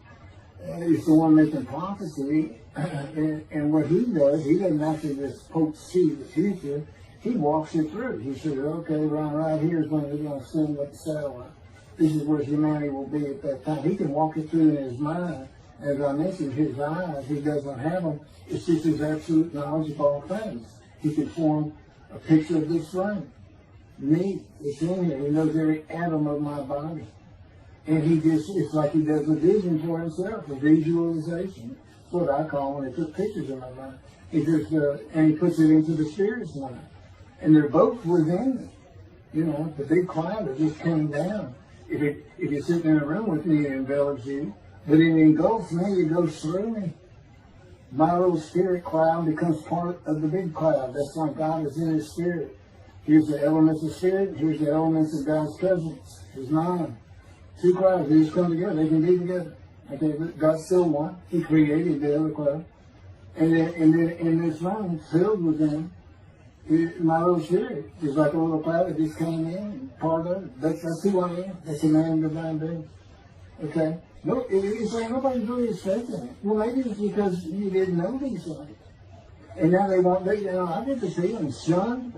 He's the one making prophecy. And what he does, he doesn't actually just see the future. He walks it through. He says, okay, right here is when they're going to send with the satellite. This is where humanity will be at that time. He can walk it through in his mind. As I mentioned, his eyes, he doesn't have them. It's just his absolute knowledge of all things. He can form a picture of this frame. Me, it's in here. He knows every atom of my body. And it's like he does a vision for himself, a visualization. That's what I call when he puts pictures in my mind. And he puts it into the spirit's mind. And they're both within me. You know, the big cloud that just came down. If you're sitting in a room with me, it envelops you. But it engulfs me, it goes through me. My little spirit cloud becomes part of the big cloud. That's why God is in his spirit. Here's the elements of spirit, here's the elements of God's presence. There's 9. 2 clouds, they just come together, they can be together. Okay, God's still one. He created the other cloud. And then in this room, filled with them, my little spirit is like a little cloud that just came in, and part of it. That's who I am. That's a man of divine being. Okay? No, it's like nobody's really expecting it. Well, maybe it's because you didn't know these things. And now they want, I get the feeling, son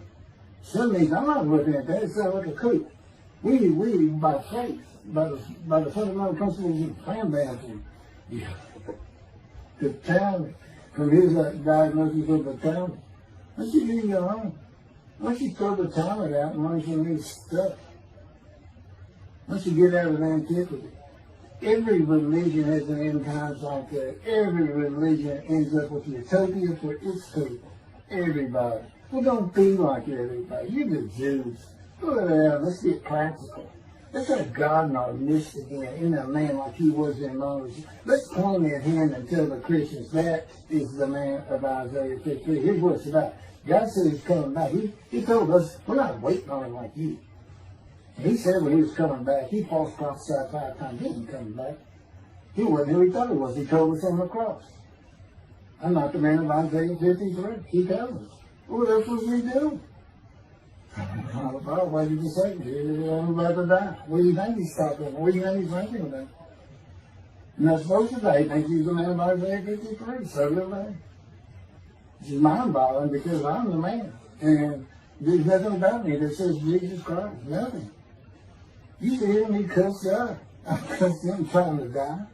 means I'm not looking at that. It sounds like a coup. We by faith, by the fundamental principles of plan baptism. Yeah. The talent, from his diagnosis of the talent. Why don't you leave your own? Why don't you throw the talent out and learn some new stuff? Why don't you get out of antiquity? Every religion has an end times like that. Every religion ends up with utopia for its people. Everybody. Well, don't be like everybody. You're the Jews. Go there, let's get practical. Let's have God in our midst again, in a man like he was in Moses. Let's point at him and tell the Christians that is the man of Isaiah 53. Here's what it's about. God said he's coming back. He told us, we're not waiting on him like you. He said when he was coming back, he false prophesied 5 times. He wasn't coming back. He wasn't who he thought he was. He told us on the cross. I'm not the man of Isaiah 53. He tells us. What else was he doing? Well, what did you say? I'm about to die. What do you think he's talking about? What do you think he's thinking about? You're not supposed to die. He thinks he's the man of Isaiah 53. So do they. It's mind-boggling because I'm the man. And there's nothing about me that says Jesus Christ. Nothing. You see him, he cussed up. I cussed him trying to die.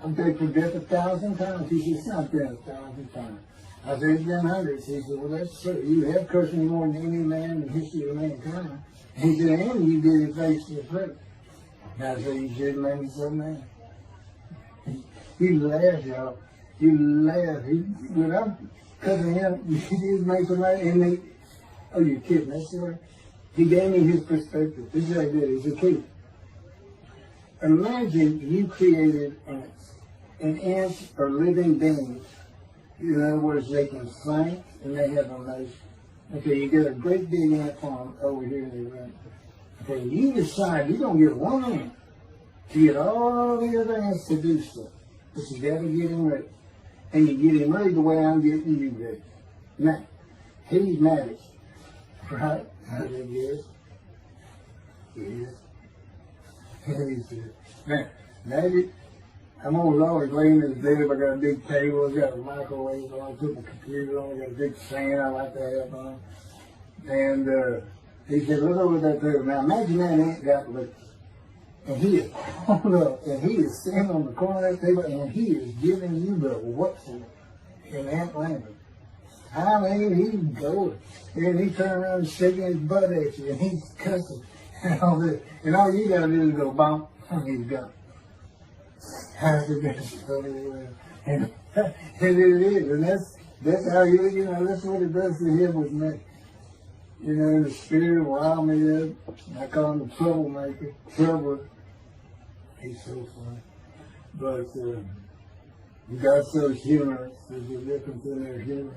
I'm begged for death 1,000 times. He said, it's not been 1,000 times. I said, it's been hundreds. He said, well, that's true. You have cursed me more than any man in the history of mankind. He said, and you did it face to face. I said, you should have made me so mad. He laughed, y'all. He laughed. Without cutting him, he did make so mad. And oh, you're kidding. That's right. He gave me his perspective. This is what I did. It's a key. Imagine you created ants. And ants are living beings. In other words, they can think and they have emotion. Okay, you get a great big ant farm over here in the room. Okay, you decide you're going to get one ant to get all the other ants to do stuff. But you got to get him ready. And you get him ready the way I'm getting you ready. Now, he's married. Right? How it is. Yes. He's good. Now, maybe I'm always laying in the bed. I got a big table, I got a microwave on, I put my computer on, I got a big fan I like to have on. And he said, look over that table. Now imagine that ant got licked. And he is pulled up, and he is standing on the corner of that table, and he is giving you the what for in ant language. I mean, he's going. And he turned around and shaking his butt at you, and he's cussing and all this. And all you got to do is go bump, and he's gone. And it is, and that's how that's what it does to him with me. You know, the spirit wild me up. I call him the troublemaker, troubler. He's so funny. But God's so humorous. There's a difference in their humor.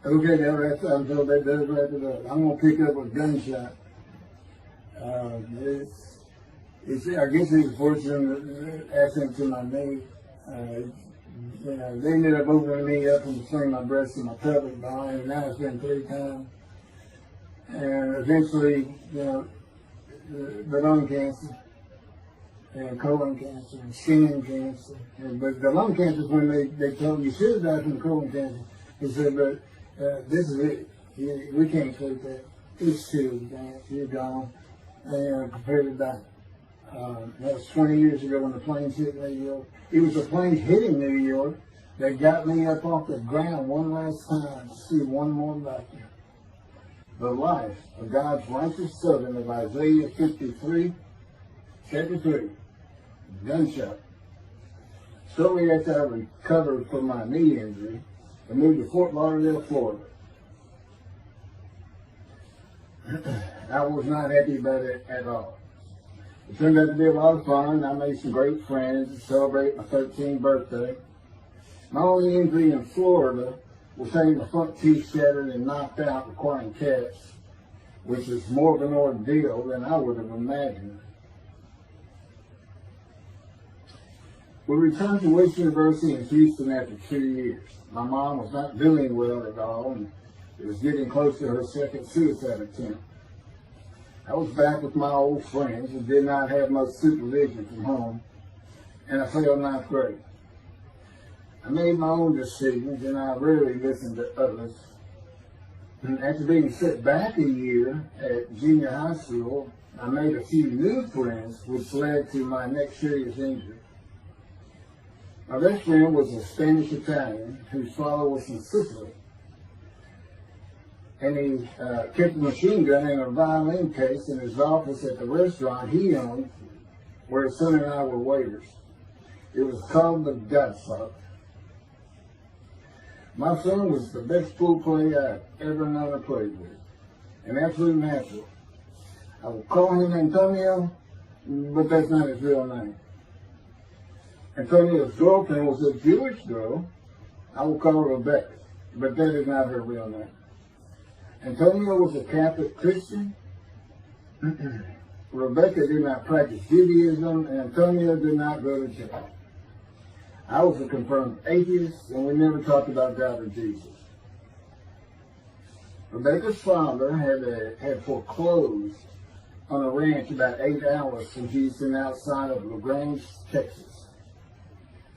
Okay, I'm told that does wrap it up. I'm going to pick up a gunshot. I guess he was fortunate accident to my knee. They ended up opening me up and swinging my breast and my pelvic behind, and now it's been 3 times. and eventually, the lung cancer, and colon cancer, and skin cancer. But the lung cancer is when they told me you should have died from colon cancer. He said, but this is it. We can't take that. It's too advanced. You're gone. And prepared to die. That was 20 years ago when the planes hit New York. It was the planes hitting New York that got me up off the ground one last time to see one more life. The life of God's righteous servant of Isaiah 53, chapter 3, gunshot. Shortly after I recovered from my knee injury, I moved to Fort Lauderdale, Florida. I was not happy about it at all. It turned out to be a lot of fun. I made some great friends to celebrate my 13th birthday. My only injury in Florida was having the front teeth shattered and knocked out, requiring caps, which is more of an ordeal than I would have imagined. We returned to West University in Houston after 2 years. My mom was not doing well at all, and it was getting close to her second suicide attempt. I was back with my old friends and did not have much supervision from home, and I failed ninth grade. I made my own decisions, and I rarely listened to others. And after being set back a year at junior high school, I made a few new friends, which led to my next serious injury. My best friend was a Spanish Italian whose father was from Sicily. And he kept a machine gun and a violin case in his office at the restaurant he owned, where his son and I were waiters. It was called the Godfather. My son was the best pool player I've ever known to play with, an absolute natural. I will call him Antonio, but that's not his real name. Antonio's girlfriend was a Jewish girl. I will call her Rebecca, but that is not her real name. Antonio was a Catholic Christian. Rebecca did not practice Judaism, and Antonio did not go to church. I was a confirmed atheist, and we never talked about God or Jesus. Rebecca's father had foreclosed on a ranch about 8 hours from Houston outside of LaGrange, Texas,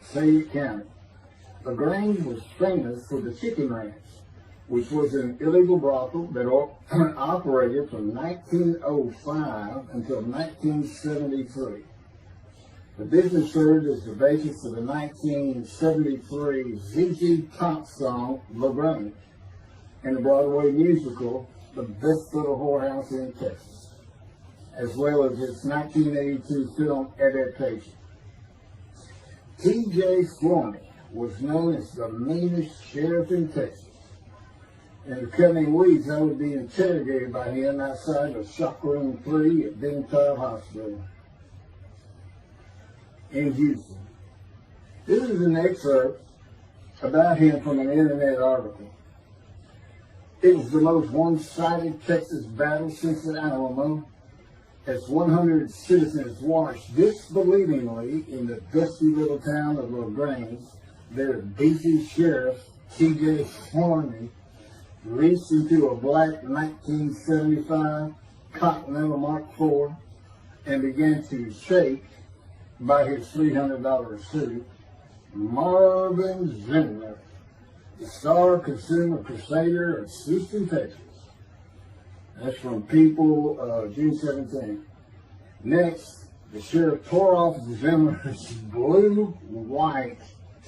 Fayette County. LaGrange was famous for the Chicken Ranch, which was an illegal brothel that operated from 1905 until 1973. The business served as the basis of the 1973 ZZ Top song, LaGrange, and the Broadway musical, The Best Little Whorehouse in Texas, as well as its 1982 film adaptation. T.J. Flourney was known as the meanest sheriff in Texas. In the coming weeks, I would be interrogated by him outside of Shock Room 3 at Benton Hospital in Houston. This is an excerpt about him from an internet article. It was the most one-sided Texas battle since the Alamo, as 100 citizens watched disbelievingly in the dusty little town of LaGrange, their beefy sheriff, T.J. Flourney, reached into a black 1975 Continental Mark IV and began to shake by his $300 suit Marvin Zimmer, the star consumer crusader of Houston, Texas. That's from People, June 17. Next, the sheriff tore off Zimmer's blue-white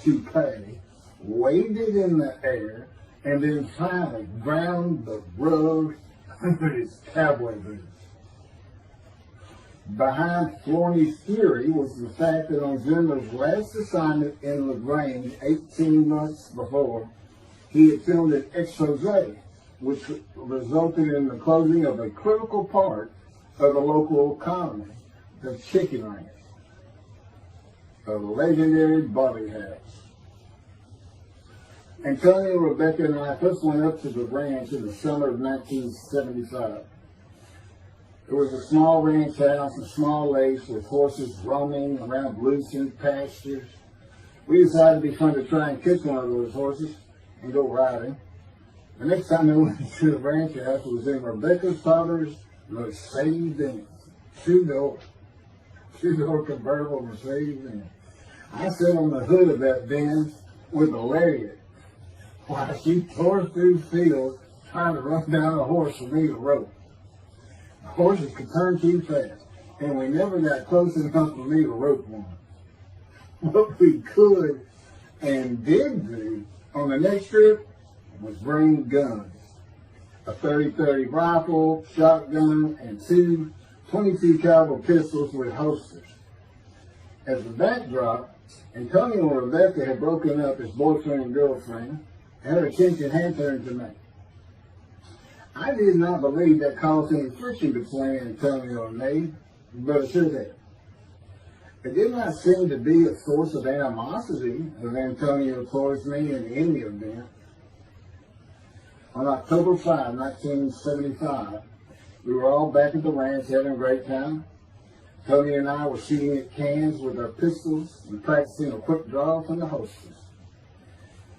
toupee, waved it in the air, and then finally ground the road with his cowboy boots. Behind Flourney's theory was the fact that on Zimmer's last assignment in LaGrange 18 months before, he had filmed an expose, which resulted in the closing of a critical part of the local economy, the chicken ranch, a legendary Bobby House. Antonio, Rebecca, and I first went up to the ranch in the summer of 1975. It was a small ranch house and small lakes with horses roaming around loosened pastures. We decided it'd be fun to try and catch one of those horses and go riding. The next time I went to the ranch house was in Rebecca's father's Mercedes-Benz. Two-door convertible Mercedes-Benz. I sat on the hood of that Benz with a lariat while she tore through fields trying to run down a horse for me to rope. The horses could turn too fast, and we never got close enough for me to rope one. What we could and did do on the next trip was bring guns. A 30-30 rifle, shotgun, and two 22 caliber pistols with holsters. As the backdrop, Antonio and Rebecca had broken up as boyfriend and girlfriend, and her attention had turned to me. I did not believe that caused any friction between Antonio and me, but it should have. It did not seem to be a source of animosity of Antonio towards me in any event. On October 5, 1975, we were all back at the ranch having a great time. Tony and I were shooting at cans with our pistols and practicing a quick draw from the holsters.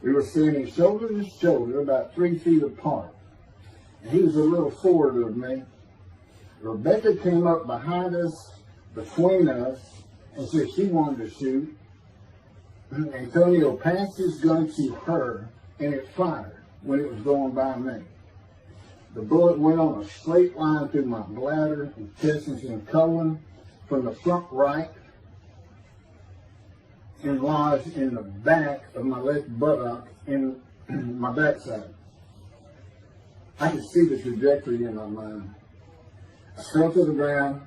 We were standing shoulder to shoulder, about 3 feet apart, and he was a little forward of me. Rebecca came up behind us, between us, and said she wanted to shoot. Antonio passed his gun to her, and it fired when it was going by me. The bullet went on a straight line through my bladder, intestines, and colon from the front right and lodged in the back of my left buttock in my backside. I could see the trajectory in my mind. I fell to the ground,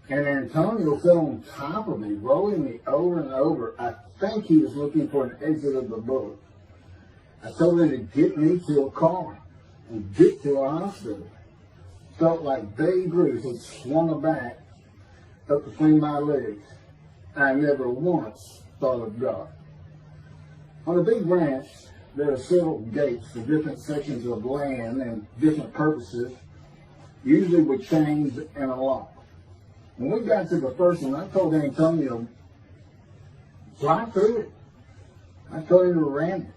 and Antonio fell on top of me, rolling me over and over. I think he was looking for an exit of the bullet. I told him to get me to a car and get to a hospital. Felt like Babe Ruth had swung a bat up between my legs. I never once thought of God. On a big ranch, there are several gates for different sections of land and different purposes, usually with chains and a lock. When we got to the first one, I told Antonio, fly through it. I told him to ram it.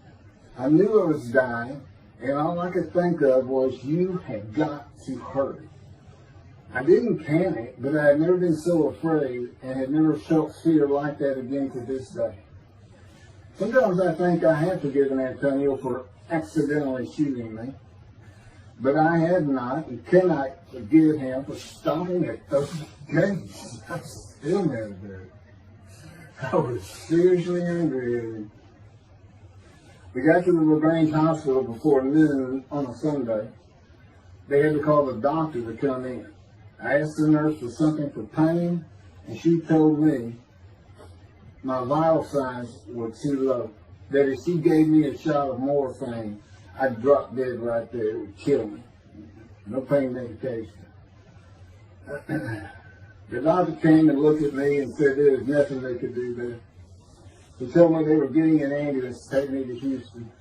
I knew I was dying, and all I could think of was, you had got to hurry. I didn't panic, but I had never been so afraid and had never felt fear like that again to this day. Sometimes I think I have forgiven Antonio for accidentally shooting me, but I had not and cannot forgive him for stopping at those gates. I still never did. I was seriously angry at him. We got to the LaGrange Hospital before noon on a Sunday. They had to call the doctor to come in. I asked the nurse for something for pain, and she told me my vital signs were too low. That if she gave me a shot of morphine, I'd drop dead right there. It would kill me. No pain medication. The doctor came and looked at me and said there was nothing they could do there. He told me they were getting an ambulance to take me to Houston,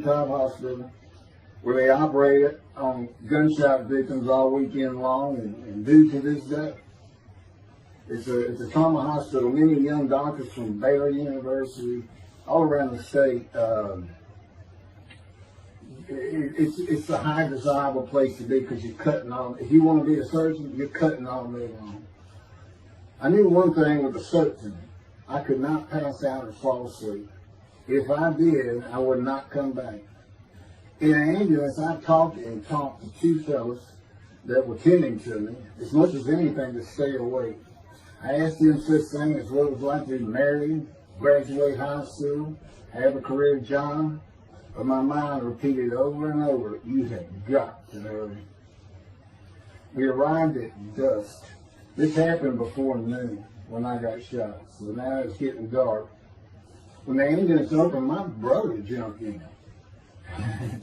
Cobb Hospital, where they operated on gunshot victims all weekend long and do to this day. It's a trauma hospital. Many young doctors from Baylor University, all around the state. It's a high desirable place to be because you're cutting all. If you want to be a surgeon, you're cutting all day long. I knew one thing with a certainty. I could not pass out or fall asleep. If I did, I would not come back. In an ambulance, I talked to two fellows that were tending to me, as much as anything to stay awake. I asked them such things as what it was like to be married, graduate high school, have a career job, but my mind repeated over and over, you have got to hurry. We arrived at dusk. This happened before noon when I got shot, so now it's getting dark. When the ambulance opened, my brother jumped in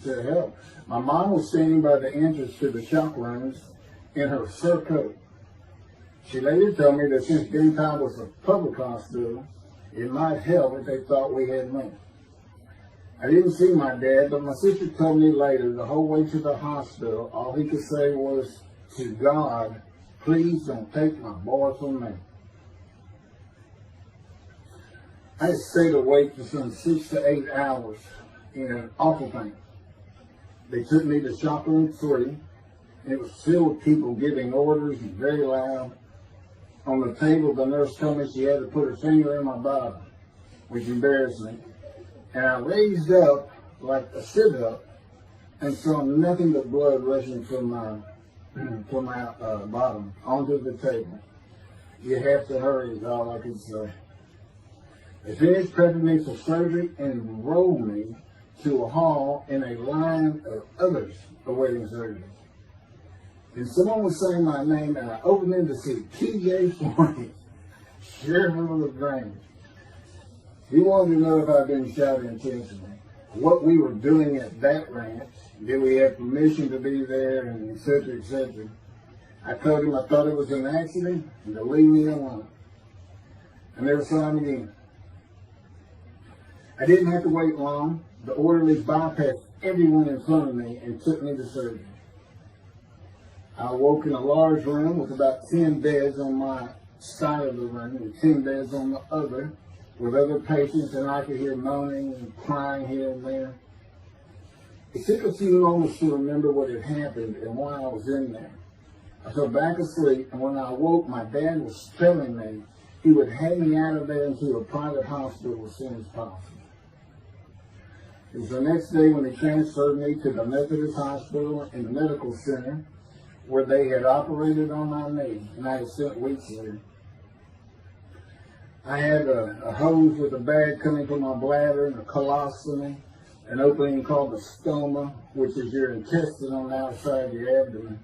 to help. My mom was standing by the entrance to the shock rooms in her fur coat. She later told me that since Cobb was a public hospital, it might help if they thought we had money. I didn't see my dad, but my sister told me later, the whole way to the hospital, all he could say was, to God, please don't take my boy from me. I stayed awake for some 6 to 8 hours in awful pain. They took me to shop room 3. It was filled with people giving orders and very loud. On the table, the nurse told me she had to put her finger in my bottom, which embarrassed me. And I raised up like a sit-up and saw nothing but blood rushing from my bottom onto the table. You have to hurry is all I could say. They finished prepping me for surgery and enrolled me to a hall in a line of others awaiting surgery. And someone was saying my name, and I opened in to see T.J. Forney, Sheriff of LaGrange. He wanted to know if I'd been shot intentionally, what we were doing at that ranch, did we have permission to be there, and et cetera, et cetera. I told him I thought it was an accident, and to leave me alone. I never saw him again. I didn't have to wait long. The orderlies bypassed everyone in front of me and took me to surgery. I awoke in a large room with about 10 beds on my side of the room and 10 beds on the other, with other patients, and I could hear moaning and crying here and there. It took a few moments to remember what had happened and why I was in there. I fell back asleep, and when I awoke, my dad was telling me he would have me out of there into a private hospital as soon as possible. It was the next day when they transferred me to the Methodist Hospital in the medical center, where they had operated on my knee, and I had spent weeks there. I had a hose with a bag coming from my bladder, and a colostomy, an opening called the stoma, which is your intestine on the outside of your abdomen,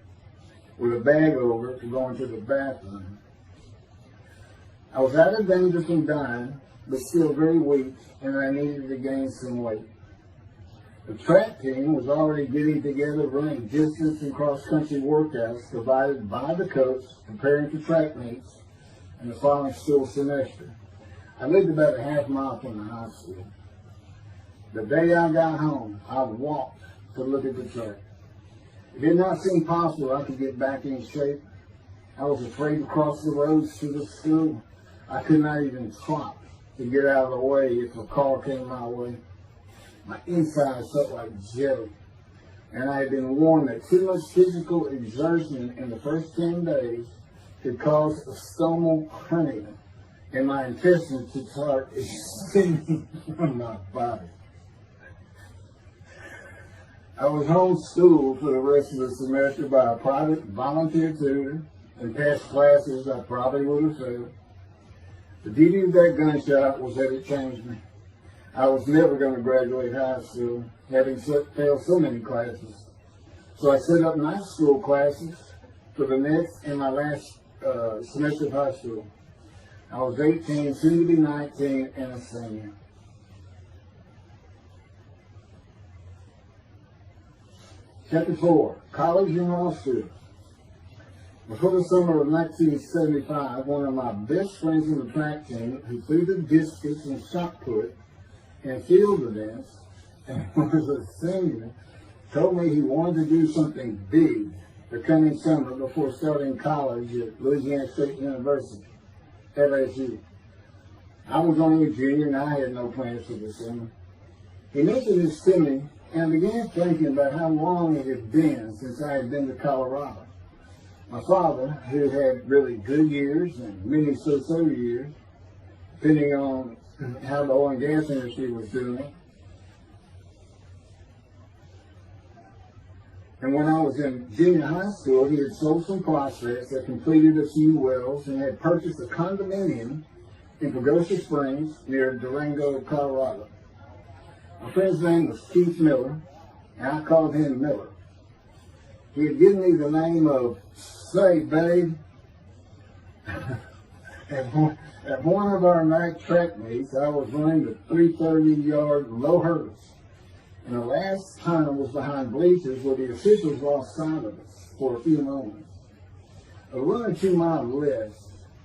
with a bag over it to go into the bathroom. I was out of danger from dying, but still very weak, and I needed to gain some weight. The track team was already getting together, running distance and cross-country workouts provided by the coach, preparing for track meets in the following school semester. I lived about a half mile from the high school. The day I got home, I walked to look at the track. It did not seem possible I could get back in shape. I was afraid to cross the roads to the school. I could not even trot to get out of the way if a car came my way. My insides felt like jelly, and I had been warned that too much physical exertion in the first 10 days could cause a stomal hernia, and my intestines could start extending from my body. I was homeschooled for the rest of the semester by a private volunteer tutor, and passed classes I probably would have failed. The beauty of that gunshot was that it changed me. I was never going to graduate high school, having failed so many classes. So I set up night school classes for the next and my last semester of high school. I was 18, soon to be 19, and a senior. Chapter 4, College and Law School. Before the summer of 1975, one of my best friends in the track team, who threw the discus and shot put and field events, and was a senior, told me he wanted to do something big the coming summer before starting college at Louisiana State University, LSU. I was only a junior and I had no plans for the summer. He mentioned this to me, and I began thinking about how long it had been since I had been to Colorado. My father, who had really good years and many so-so years, depending on how the oil and gas industry was doing. And when I was in junior high school, he had sold some prospects, had completed a few wells, and had purchased a condominium in Pagosa Springs near Durango, Colorado. My friend's name was Keith Miller, and I called him Miller. He had given me the name of Say Babe. At one of our night track meets, I was running the 330-yard low hurdles, and the last time was behind bleachers where the officials lost sight of us for a few moments. A runner 2 miles left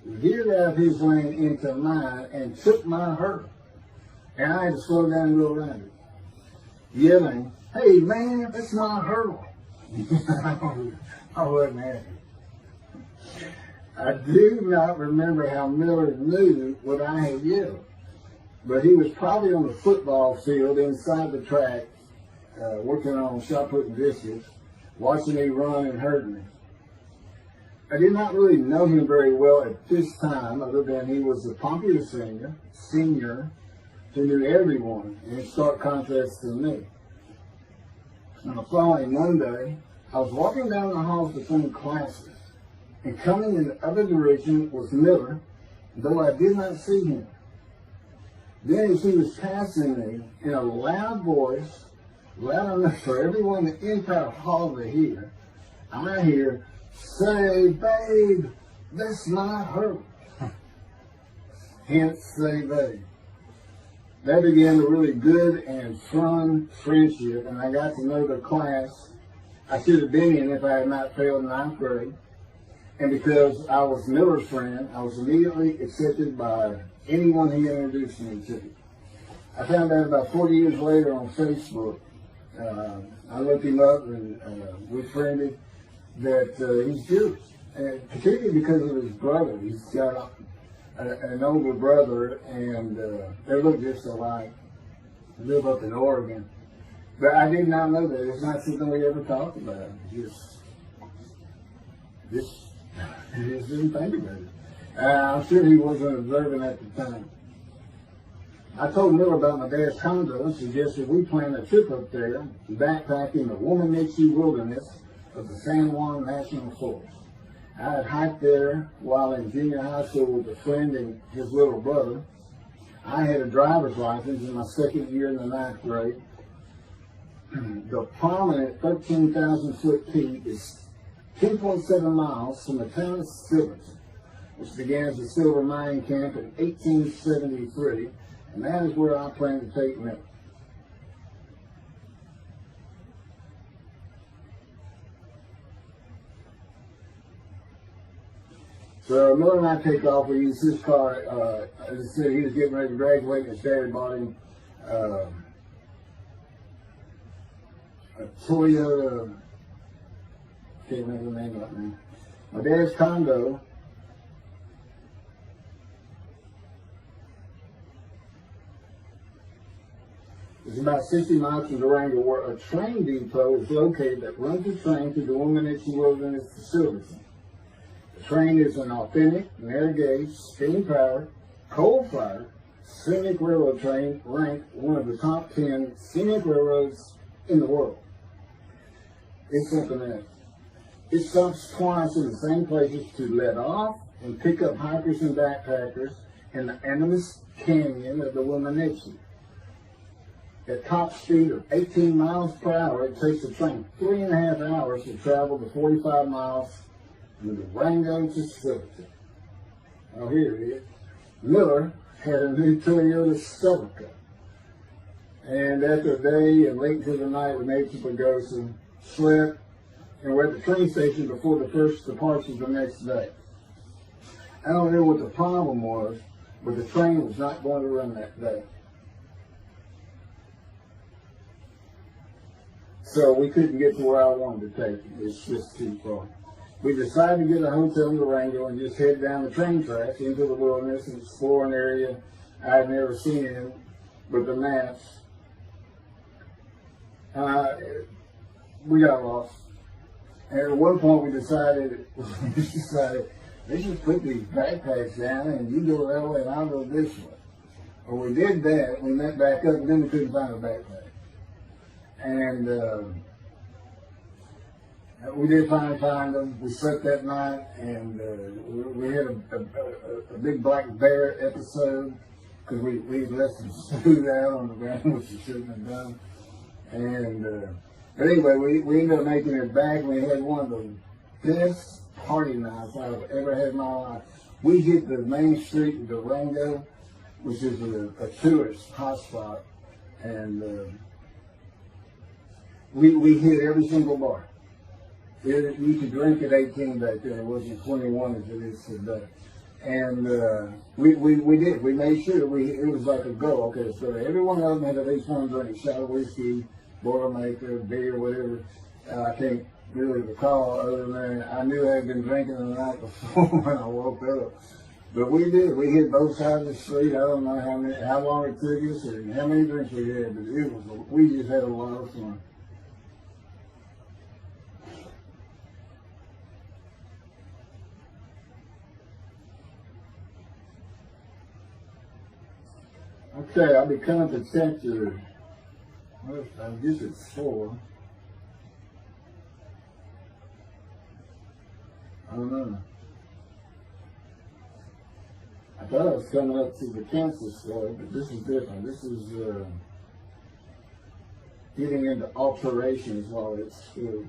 veered out of his lane into mine and took my hurdle, and I had to slow down and go around it, yelling, "Hey man, that's my hurdle." I wasn't happy. I do not remember how Miller knew what I had yelled, but he was probably on the football field inside the track, working on shop putting dishes, watching me run and hurt me. I did not really know him very well at this time, other than he was a popular senior who knew everyone, and in stark contrast to me. On the following Monday, I was walking down the halls between classes, and coming in the other direction was Miller, though I did not see him. Then as he was passing me, in a loud voice, loud enough for everyone in the entire hall to hear, I hear, "Say, babe, that's not her." Hence, say, babe. That began a really good and fun friendship, and I got to know the class I should have been in if I had not failed ninth grade. And because I was Miller's friend, I was immediately accepted by anyone he introduced me to. I found out about 40 years later on Facebook. I looked him up and we friended that he's Jewish, and particularly because of his brother. He's got an older brother, and they look just alike. They live up in Oregon. But I did not know that. It's not something we ever talked about. Just didn't think about it. I'm sure he wasn't observant at the time. I told Miller about my dad's condo and suggested we plan a trip up there, backpacking the Womanichi wilderness of the San Juan National Forest. I had hiked there while in junior high school with a friend and his little brother. I had a driver's license in my second year in the ninth grade. The prominent 13,000-foot peak is 10.7 miles from the town of Silverton, which began as a silver mining camp in 1873, and that is where I plan to take Miller. So Miller and I take off. We use his car. As I said, he was getting ready to graduate, and his dad bought him a Toyota. Can't remember the name right now. My dad's condo is about 60 miles from Durango, where a train depot is located that runs the train to the Womanichi Wilderness facility. The train is an authentic, narrow gauge, steam-powered, coal-fired, scenic railroad train ranked one of the top 10 scenic railroads in the world. It's something else. It stops twice in the same places to let off and pick up hikers and backpackers in the Animas Canyon of the Womanichi. At top speed of 18 miles per hour, it takes the train 3.5 hours to travel the 45 miles from Durango to Silverton. Oh, here it is. Miller had a new Toyota Celica. And after a day and late into the night, we made some Pagosa, slept, and we're at the train station before the first departure the next day. I don't know what the problem was, but the train was not going to run that day. So we couldn't get to where I wanted to take it. It's just too far. We decided to get a hotel in Durango and just head down the train tracks into the wilderness and explore an area I'd never seen in with the maps. We got lost. And at one point we decided, let's just put these backpacks down and you go that way and I'll go this way. Well, we did that. We went back up and then we couldn't find a backpack. And we did finally find them. We slept that night, and we had a big black bear episode because we left some food out on the ground, which we shouldn't have done. And but anyway, we ended up making it back. We had one of the best party nights I've ever had in my life. We hit the main street in Durango, which is a tourist hotspot, and we hit every single bar. You could drink at 18 back then. It wasn't 21 as it is today. And we did. We made sure it was like a go. Okay, so every one of them had at least one drink: shot of whiskey, Boilermaker, beer, whatever. I can't really recall other than I knew I had been drinking the night before when I woke up. But we did. We hit both sides of the street. I don't know how long it took us and how many drinks we had, but we just had a lot of fun. Okay, I'll be coming to chapter, well, I guess it's 4. I don't know. I thought I was coming up to the cancer story, but this is different. This is getting into alterations while it's true.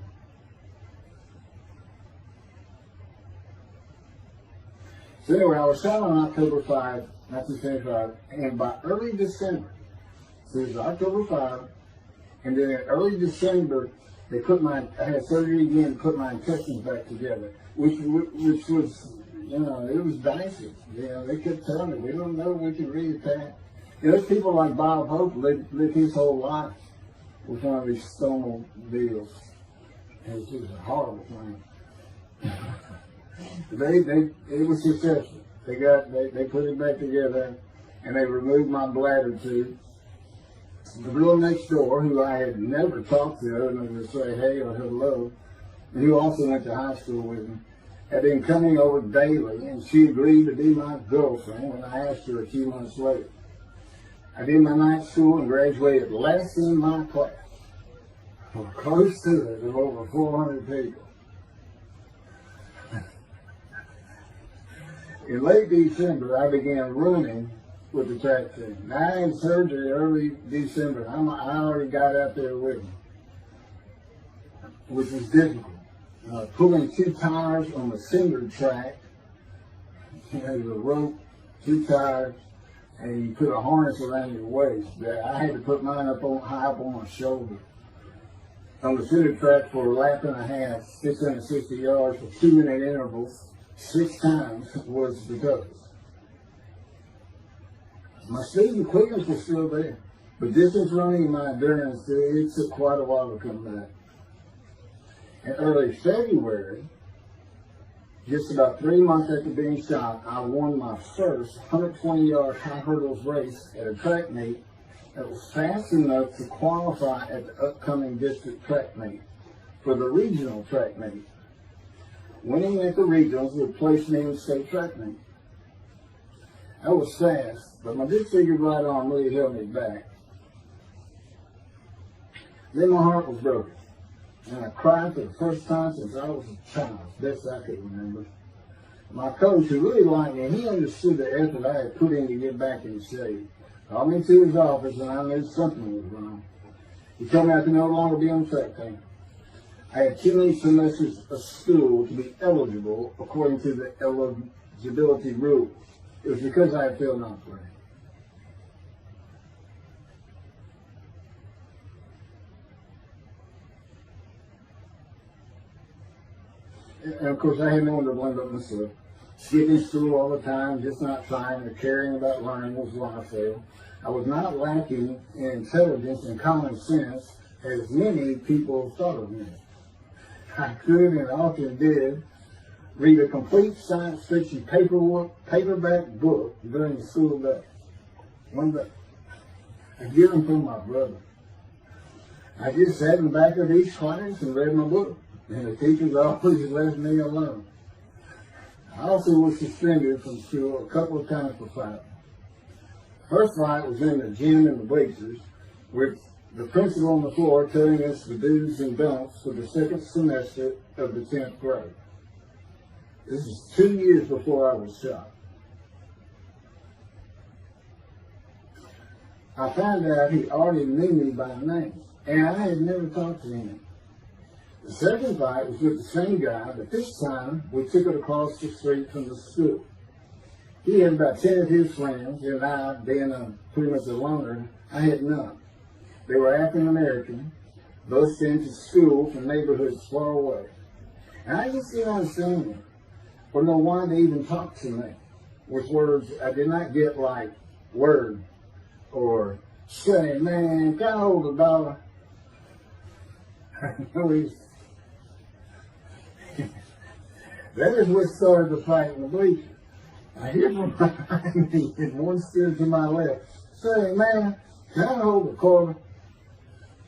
So anyway, I was shot on October 5, 1975, and by early December, so it was October 5, and then in early December, I had surgery again to put my intestines back together, which was, you know, it was dicey. You know, they kept telling me, we don't know if we can reattach. You know, there's people like Bob Hope lived his whole life with one of these stonal deals. And it's just a horrible thing. It was successful. They put it back together, and they removed my bladder tube. The girl next door, who I had never talked to other than to say hey or hello, and who also went to high school with me, had been coming over daily, and she agreed to be my girlfriend when I asked her a few months later. I did my night school and graduated last in my class, or close to it, of over 400 people. In late December, I began running with the track team. Now, I had surgery early December. I already got out there with them, which was difficult. Pulling 2 tires on the cinder track, you know, the rope, 2 tires, and you put a harness around your waist. I had to put mine high up on my shoulder. On the cinder track for a lap and a half, 660 yards for 2-minute intervals, 6 times was the toughest. My speed and quickness was still there, but distance running and my endurance, it took quite a while to come back. In early February, just about 3 months after being shot, I won my first 120-yard high hurdles race at a track meet that was fast enough to qualify at the upcoming district track meet for the regional track meet. Winning at the regionals would place me in the state track meet. I was fast, but my disfigured right arm really held me back. Then my heart was broken, and I cried for the first time since I was a child, best I could remember. My coach, who really liked me, he understood the effort I had put in to get back in shape. Called me to his office, and I knew something was wrong. He told me I could no longer be on the track team. I had too many semesters of school to be eligible according to the eligibility rules. It was because I had failed ninth grade. And of course, I had no one to blame but myself. Skipping school all the time, just not trying or caring about learning was why I failed. I was not lacking in intelligence and common sense as many people thought of me. I could and often did read a complete science fiction paperback book during the school day. One day, I get them from my brother. I just sat in the back of each class and read my book, and the teachers always left me alone. I also was suspended from school a couple of times for fighting. First fight was in the gym in the bleachers, with the principal on the floor telling us the do's and don'ts for the second semester of the 10th grade. This is 2 years before I was shot. I found out he already knew me by name, and I had never talked to him. The second fight was with the same guy, but this time we took it across the street from the school. He had about 10 of his friends, and I, being pretty much a loner, I had none. They were African American, both sent to school from neighborhoods far away. And I just didn't understand them, or know why they even talked to me with words I did not get, like word or say, man, can I hold $1? That is what started the fight in the bleachers. I hear from behind me, and one stood to my left, saying, "Man, can I hold the quarter?"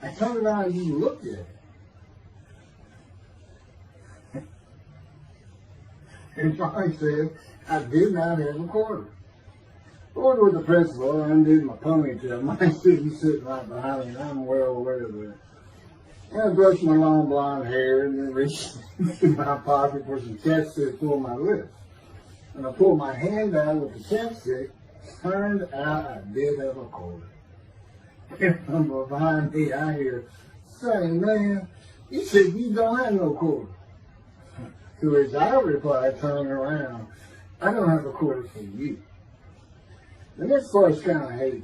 I turned around and he looked at it. And I said, "I did not have a quarter." Going with the principal, I undid my ponytail. Mine should be sitting right behind me, and I'm well aware of that. And I brushed my long blonde hair and then reached into my pocket for some chapstick for my lips. And I pulled my hand out with the chapstick. Turned out I did have a quarter. And from behind me, I hear, "Say, man, you said you don't have no quarter." To which I replied, turning around, "I don't have a quarter for you." The next part's kind of hazy.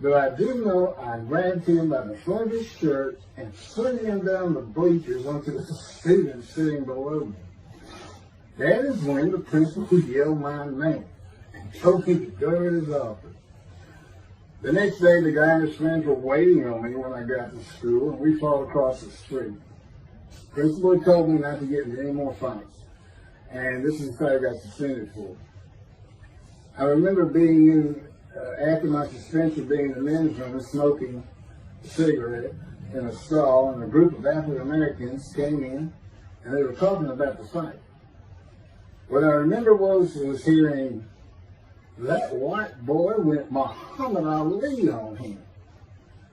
But I do know I grabbed him by the front of his shirt and slid him down the bleachers onto the students sitting below me. That is when the principal yelled my name and told me to go to his office. The next day, the guy and his friends were waiting on me when I got to school, and we fought across the street. The principal told me not to get into any more fights, and this is what I got suspended for. I remember being in, after my suspension, being in the men's room smoking a cigarette in a stall, and a group of African Americans came in, and they were talking about the fight. What I remember was hearing, "That white boy went Muhammad Ali on him."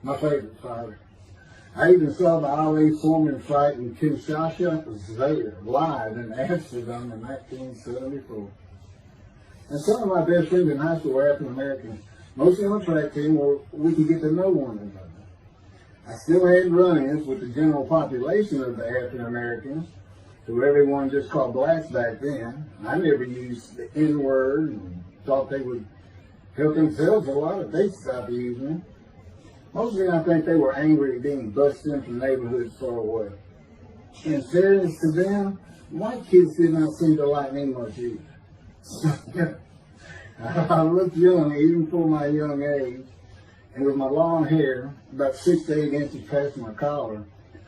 My favorite fighter. I even saw the Ali Foreman fight in Kinshasa. Was there live in Amsterdam in 1974. And some of my best friends in high school were African Americans, mostly on the track team where we could get to know one another. I still had run-ins with the general population of the African Americans, who everyone just called blacks back then. I never used the N-word and thought they would help themselves a lot if they stopped using it. Mostly I think they were angry at being bused in from neighborhoods far away. In fairness to them, white kids did not seem to like me much either. I looked young even for my young age, and with my long hair, about 6 to 8 inches past my collar,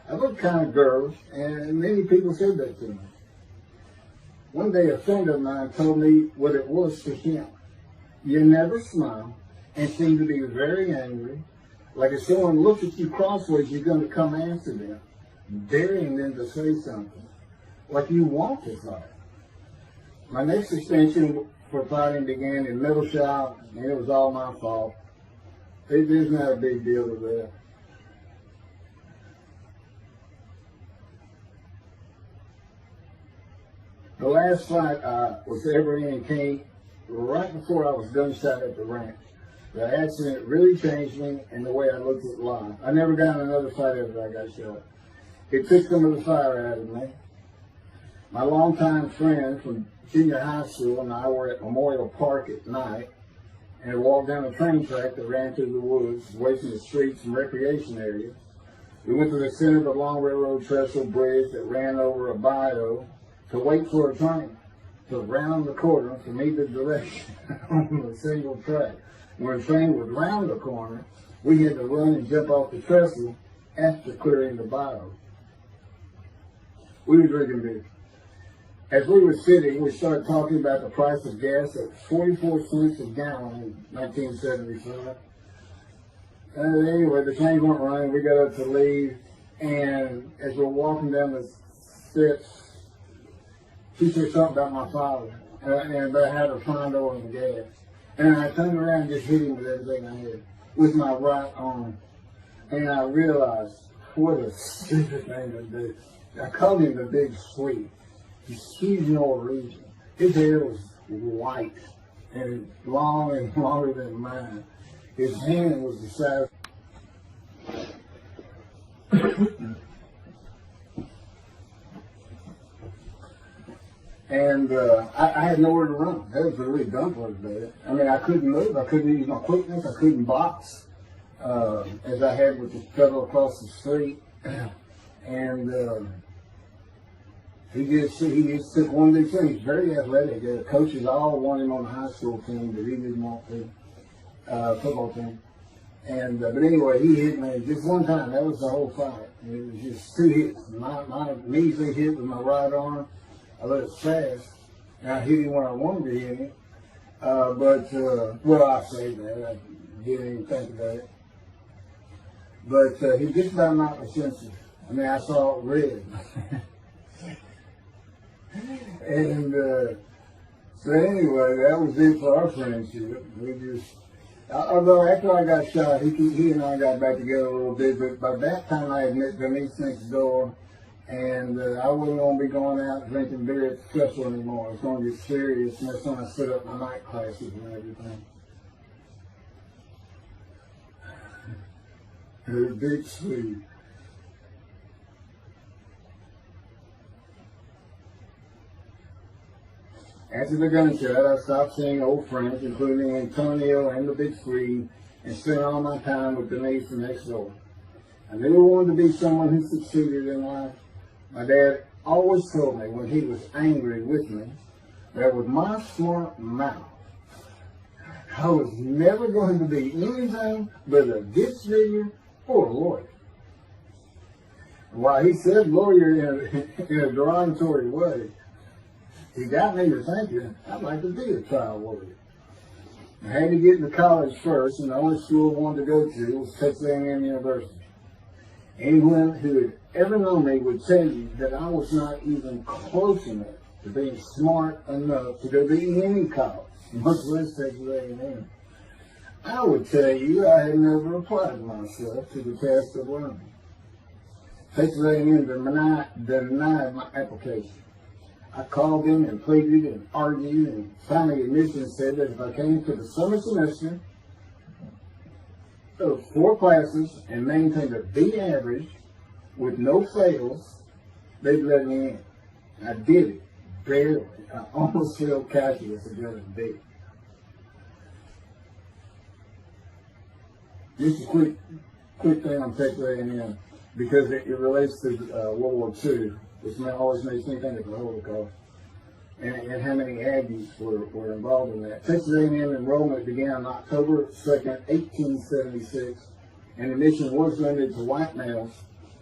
I looked kind of girlish, and many people said that to me. One day a friend of mine told me what it was to him. You never smile and seem to be very angry. Like if someone looks at you crossways, you're going to come after them, daring them to say something. Like you want to fight. My next suspension for fighting began in middle shop, and it was all my fault. There's not a big deal with that. The last fight I was ever in came right before I was gunshot at the ranch. The accident really changed me and the way I looked at life. I never got in another fight after I got shot. It took some of the fire out of me. My longtime friend from junior high school and I were at Memorial Park at night and walked down a train track that ran through the woods, away from the streets and recreation areas. We went to the center of the long railroad trestle bridge that ran over a bayou to wait for a train to round the corner from either direction on a single track. When a train would round the corner, we had to run and jump off the trestle after clearing the bayou. We were drinking beer. As we were sitting, we started talking about the price of gas at 44 cents a gallon in 1975. And anyway, the train weren't running. We got up to leave, and as we're walking down the steps, she said something about my father and about how to find oil and gas. And I turned around and just hit him with everything I had, with my right arm. And I realized what a stupid thing to do. I called him the Big Sweet. He's huge no reason. His hair was white and long and longer than mine. His hand was the size. And I had nowhere to run. That was the really dumb part about it. I mean, I couldn't move. I couldn't use my quickness. I couldn't box as I had with the fellow across the street. And he just took one big thing. He's very athletic. The coaches all wanted him on the high school team, but he didn't want to, football team. And but anyway, he hit me just one time. That was the whole fight. It was just 2 hits. My measly hit with my right arm. I let it fast, And I hit him when I wanted to hit him. Well, I say that. I didn't even think about it. But he just about knocked my senses. I mean, I saw it red. And so anyway, that was it for our friendship. We just, although after I got shot, he and I got back together a little bit, but by that time I had met Denise next door, and I wasn't going to be going out drinking beer at the festival anymore. It's going to get serious, and that's when I set up my night classes and everything. Her big sleeve. After the gunshot, I stopped seeing old friends, including Antonio and the big three, and spent all my time with Denise next door. I never wanted to be someone who succeeded in life. My dad always told me when he was angry with me that with my smart mouth, I was never going to be anything but a ditch digger or a lawyer. While he said lawyer in a derogatory way, he got me to thinking I'd like to be a trial lawyer. I had to get into college first, and the only school I wanted to go to was Texas A&M University. Anyone who had ever known me would tell you that I was not even close enough to being smart enough to go to any college, much less Texas A&M. I would tell you I had never applied myself to the task of learning. Texas A&M denied my application. I called them and pleaded and argued, and finally admissions said that if I came to the summer semester of 4 classes and maintained a B average with no fails, they'd let me in. I did it, barely. I almost failed calculus and got a B. Just a quick thing on Texas A&M, because it relates to World War II. Which always makes me think of the Holocaust, and how many Aggies were involved in that. Texas A&M enrollment began on October 2nd, 1876, and admission was limited to white males,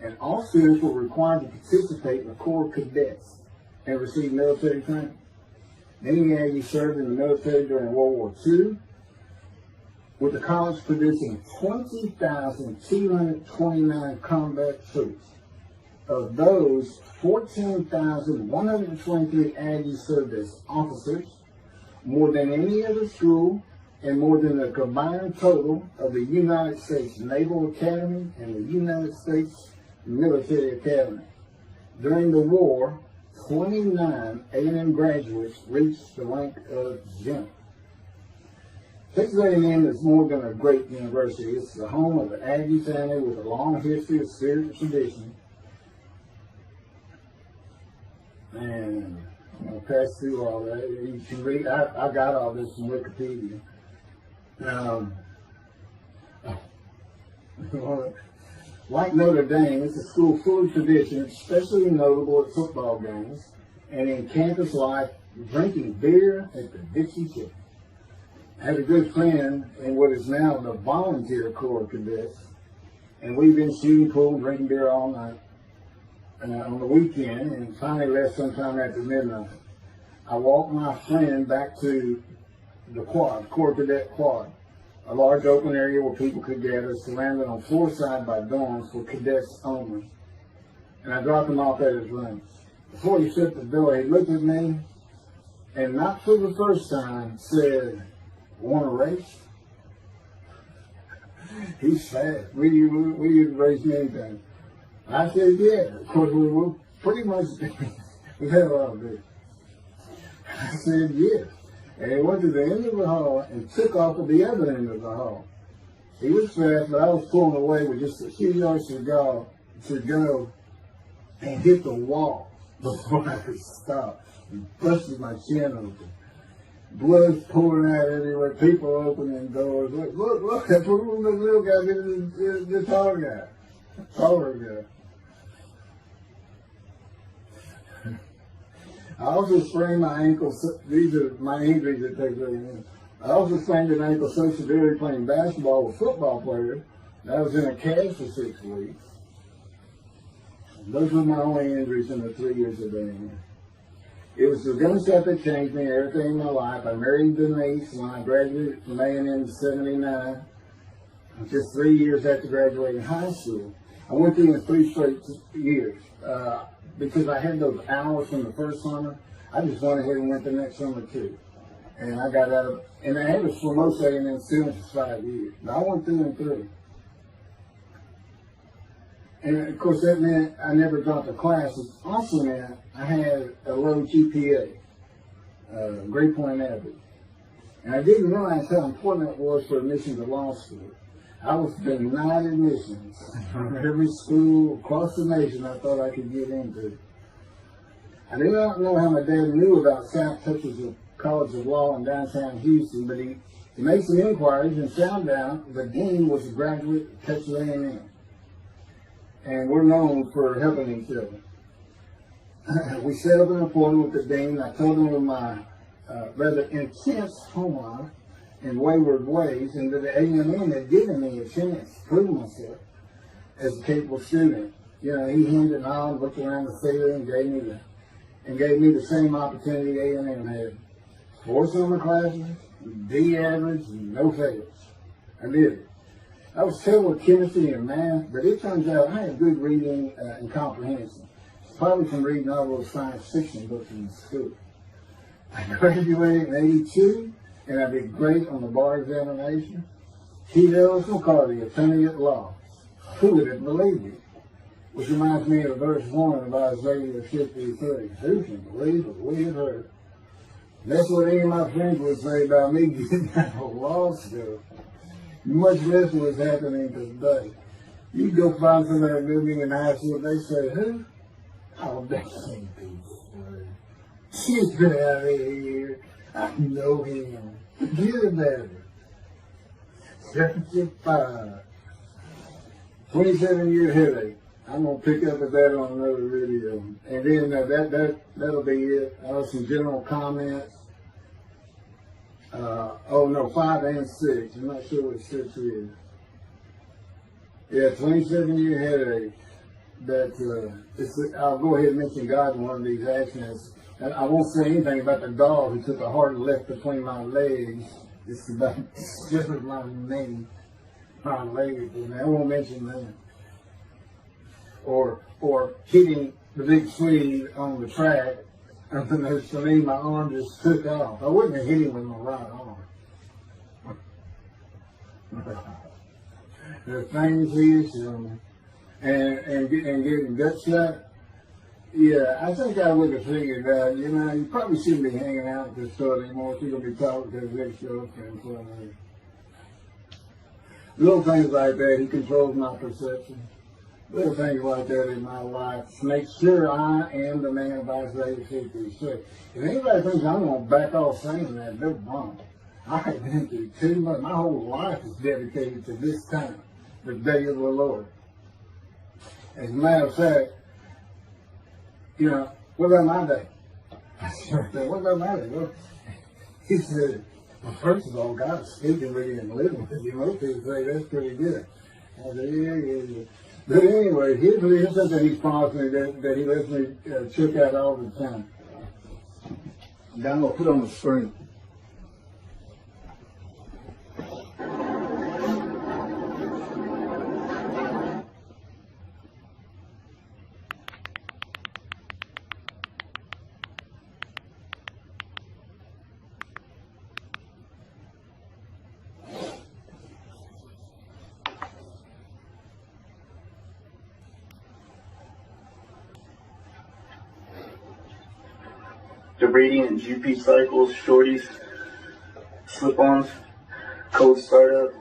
and all students were required to participate in the Corps of Cadets and receive military training. Many Aggies served in the military during World War II, with the college producing 20,229 combat troops. Of those, 14,123 Aggies served as officers, more than any other school, and more than the combined total of the United States Naval Academy and the United States Military Academy. During the war, 29 A&M graduates reached the rank of general. Texas A&M is more than a great university. It's the home of the Aggie family with a long history of spiritual tradition. And I'll pass through all that. You can read. I got all this from Wikipedia. Like Notre Dame, it's a school full of tradition, especially notable at football games and in campus life, drinking beer at the Dixie Chicken. I had a good friend in what is now the volunteer Corps of Cadets, and we've been shooting pool, drinking beer all night. On the weekend, and finally left sometime after midnight. I walked my friend back to the quad, Corps Cadet Quad, a large open area where people could gather, surrounded on 4 sides by dorms for cadets only. And I dropped him off at his room. Before he shut the door, he looked at me, and not for the first time, said, "Want to race?" He's fast. We race many times. I said, yeah. Of course, we were pretty much, we had a lot of beer. I said, yes. And he went to the end of the hall and took off at the other end of the hall. He was fast, but I was pulling away with just a few yards to go and hit the wall before I could stop. And busted my chin open. Blood's pouring out everywhere, people opening doors. Look, that's what the little guy did, the tall guy. Taller guy. I also sprained my ankle. These are my injuries that take really. I also sprained an ankle so severely playing basketball with football players that I was in a cast for 6 weeks. Those were my only injuries in the 3 years of being here. It was the gun stuff that changed me, everything in my life. I married Denise when I graduated from A&M in '79. Just 3 years after graduating high school. I went through in 3 straight years. Because I had those hours from the first summer, I just went ahead and went the next summer too. And I got out of, and I had for most A&M students for 5 years. But I went through in 3. And of course that meant I never dropped a class. It also meant I had a low GPA, grade point average. And I didn't realize how important it was for admission to law school. I was denied admissions from every school across the nation I thought I could get into. I do not know how my dad knew about South Texas College of Law in downtown Houston, but he made some inquiries and found out the dean was a graduate of Texas A&M. And we're known for helping each other. We set up an appointment with the dean. I told him of my rather intense home life and wayward ways, and that the A&M had given me a chance to prove myself as a capable student. You know, he hemmed and hawed, looked around the theater and gave me the same opportunity A&M had. 4 summer classes, D average, and no fails. I did it. I was terrible with chemistry and math, but it turns out I had good reading and comprehension. Probably from reading all those science fiction books in school. I graduated in '82, and I did great on the bar examination. T.L. McCarty, attorney at law. Who would have believed it? Which reminds me of verse 1 of Isaiah 53. Who can believe what we have heard? That's what any of my friends would say about me getting out of law school. Much less was happening today. You go find somebody living in high school, they say, who? Oh, that can't be true. She's been out of here. I know him. Forget about it. 75. 27-year headache. I'm going to pick up with that on another video. And then that'll be it. Some general comments. 5 and 6. I'm not sure what 6 is. Yeah, 27-year headache. I'll go ahead and mention God in one of these actions. And I won't say anything about the dog who took a hard left between my legs. It's about just as my knee, my leg. I won't mention that. Or hitting the big Swede on the track. And then for me, my arm just took off. I wouldn't have hit him with my right arm. The things he is showing. And getting gut shot. Yeah, I think I would have figured out, you probably shouldn't be hanging out with this store anymore if you're going to be talking to his ex-girlfriend. Little things like that, he controls my perception. Little things like that in my life to make sure I am the man of Isaiah 56. If anybody thinks I'm going to back off saying that, they're wrong. I have been through too much. My whole life is dedicated to this time, the day of the Lord. As a matter of fact, what about my day? I said, what about my day? Well, he said, well, first of all, God's speaking with you and living with you. Most people say that's pretty good. I said, yeah. But anyway, here's something he's promised me that he lets me check out all the time. That I'm going to put on the screen. Debrading and GP cycles, shorties, slip-ons, code startup.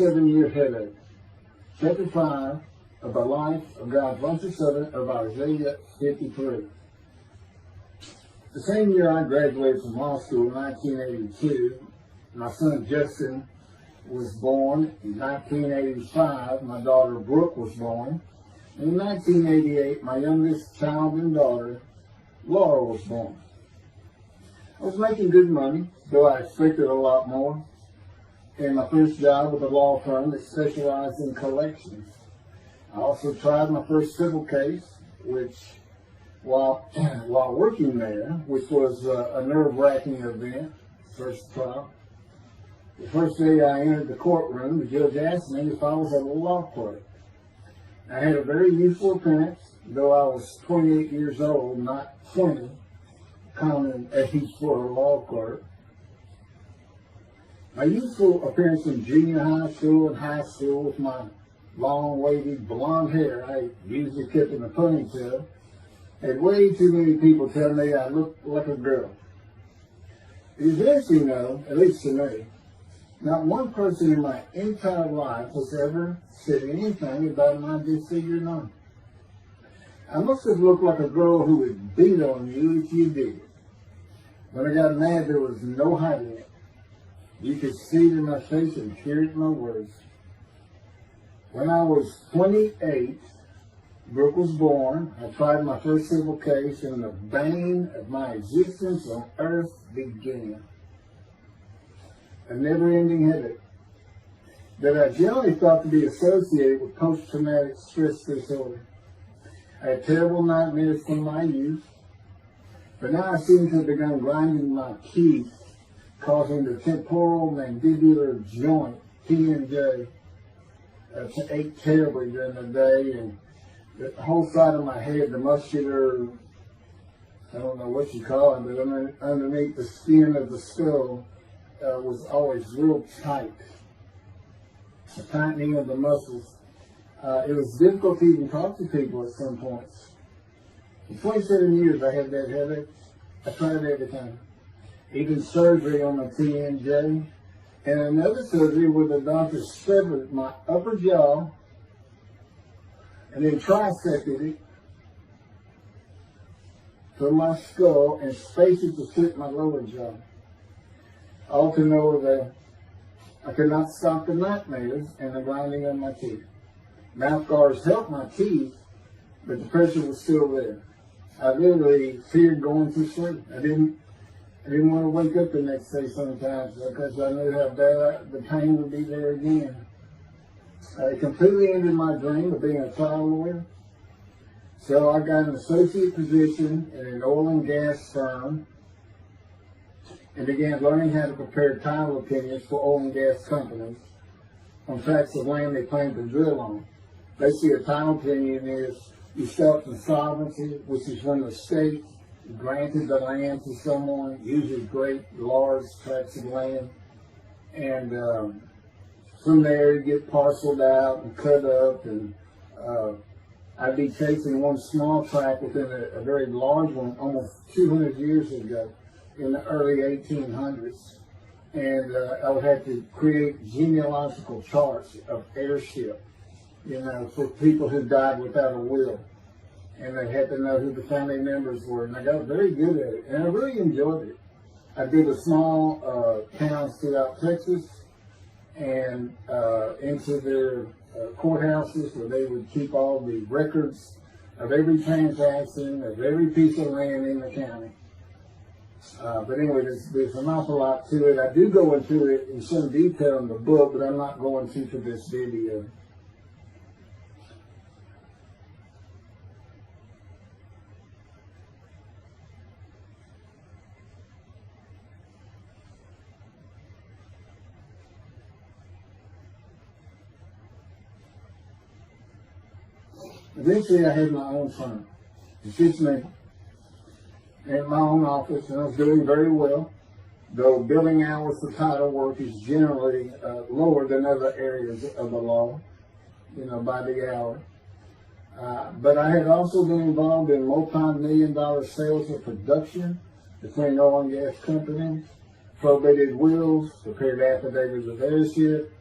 27-year headache. Chapter 5 of the life of God's righteous servant of Isaiah 53. The same year I graduated from law school in 1982, my son Justin was born. In 1985, my daughter Brooke was born. And in 1988, my youngest child and daughter, Laura, was born. I was making good money, though I expected a lot more. And my first job with a law firm that specialized in collections. I also tried my first civil case, which, while working there, which was a nerve-wracking event, first trial. The first day I entered the courtroom, the judge asked me if I was a law clerk. I had a very youthful appearance, though I was 28 years old, not 20, common age for a law clerk. My youthful appearance in junior high school and high school with my long, wavy, blonde hair I usually kept in a ponytail had way too many people tell me I looked like a girl. It is interesting, though, at least to me, not one person in my entire life has ever said anything about my disfigured arm. I must have looked like a girl who would beat on you if you did it. When I got mad, there was no hiding it. You could see it in my face and hear it in my words. When I was 28, Brooke was born. I tried my first civil case, and the bane of my existence on earth began. A never-ending headache that I generally thought to be associated with post-traumatic stress disorder. I had terrible nightmares from my youth, but now I seem to have begun grinding my teeth, causing the temporal mandibular joint, TMJ, to ache terribly during the day, and the whole side of my head, the muscular, I don't know what you call it, but underneath the skin of the skull, was always real tight, a tightening of the muscles. It was difficult to even talk to people at some points. For 27 years I had that headache. I tried everything, even surgery on my TMJ, and another surgery where the doctor severed my upper jaw and then trisected it from my skull and spaced it to fit my lower jaw. All to know that I could not stop the nightmares and the grinding of my teeth. Mouth guards helped my teeth, but the pressure was still there. I literally feared going to sleep. I didn't want to wake up the next day sometimes because I knew how bad the pain would be there again. It completely ended my dream of being a trial lawyer. So I got an associate position in an oil and gas firm and began learning how to prepare title opinions for oil and gas companies on tracts of land they plan to drill on. Basically, a title opinion is you start insolvency, which is when the state granted the land to someone, usually great, large tracts of land, and from there you get parceled out and cut up, and I'd be chasing one small tract within a very large one almost 200 years ago in the early 1800s, and I would have to create genealogical charts of heirship, for people who died without a will. And they had to know who the family members were. And I got very good at it. And I really enjoyed it. I did a small towns throughout Texas and into their courthouses where they would keep all the records of every transaction, of every piece of land in the county. But anyway, there's an awful lot to it. I do go into it in some detail in the book, but I'm not going to for this video. Eventually, I had my own firm. It's just me. I had my own office, and I was doing very well, though billing hours for title work is generally lower than other areas of the law, by the hour. But I had also been involved in multi-million-dollar sales of production between oil and gas companies, probated wills, prepared affidavits of heirship,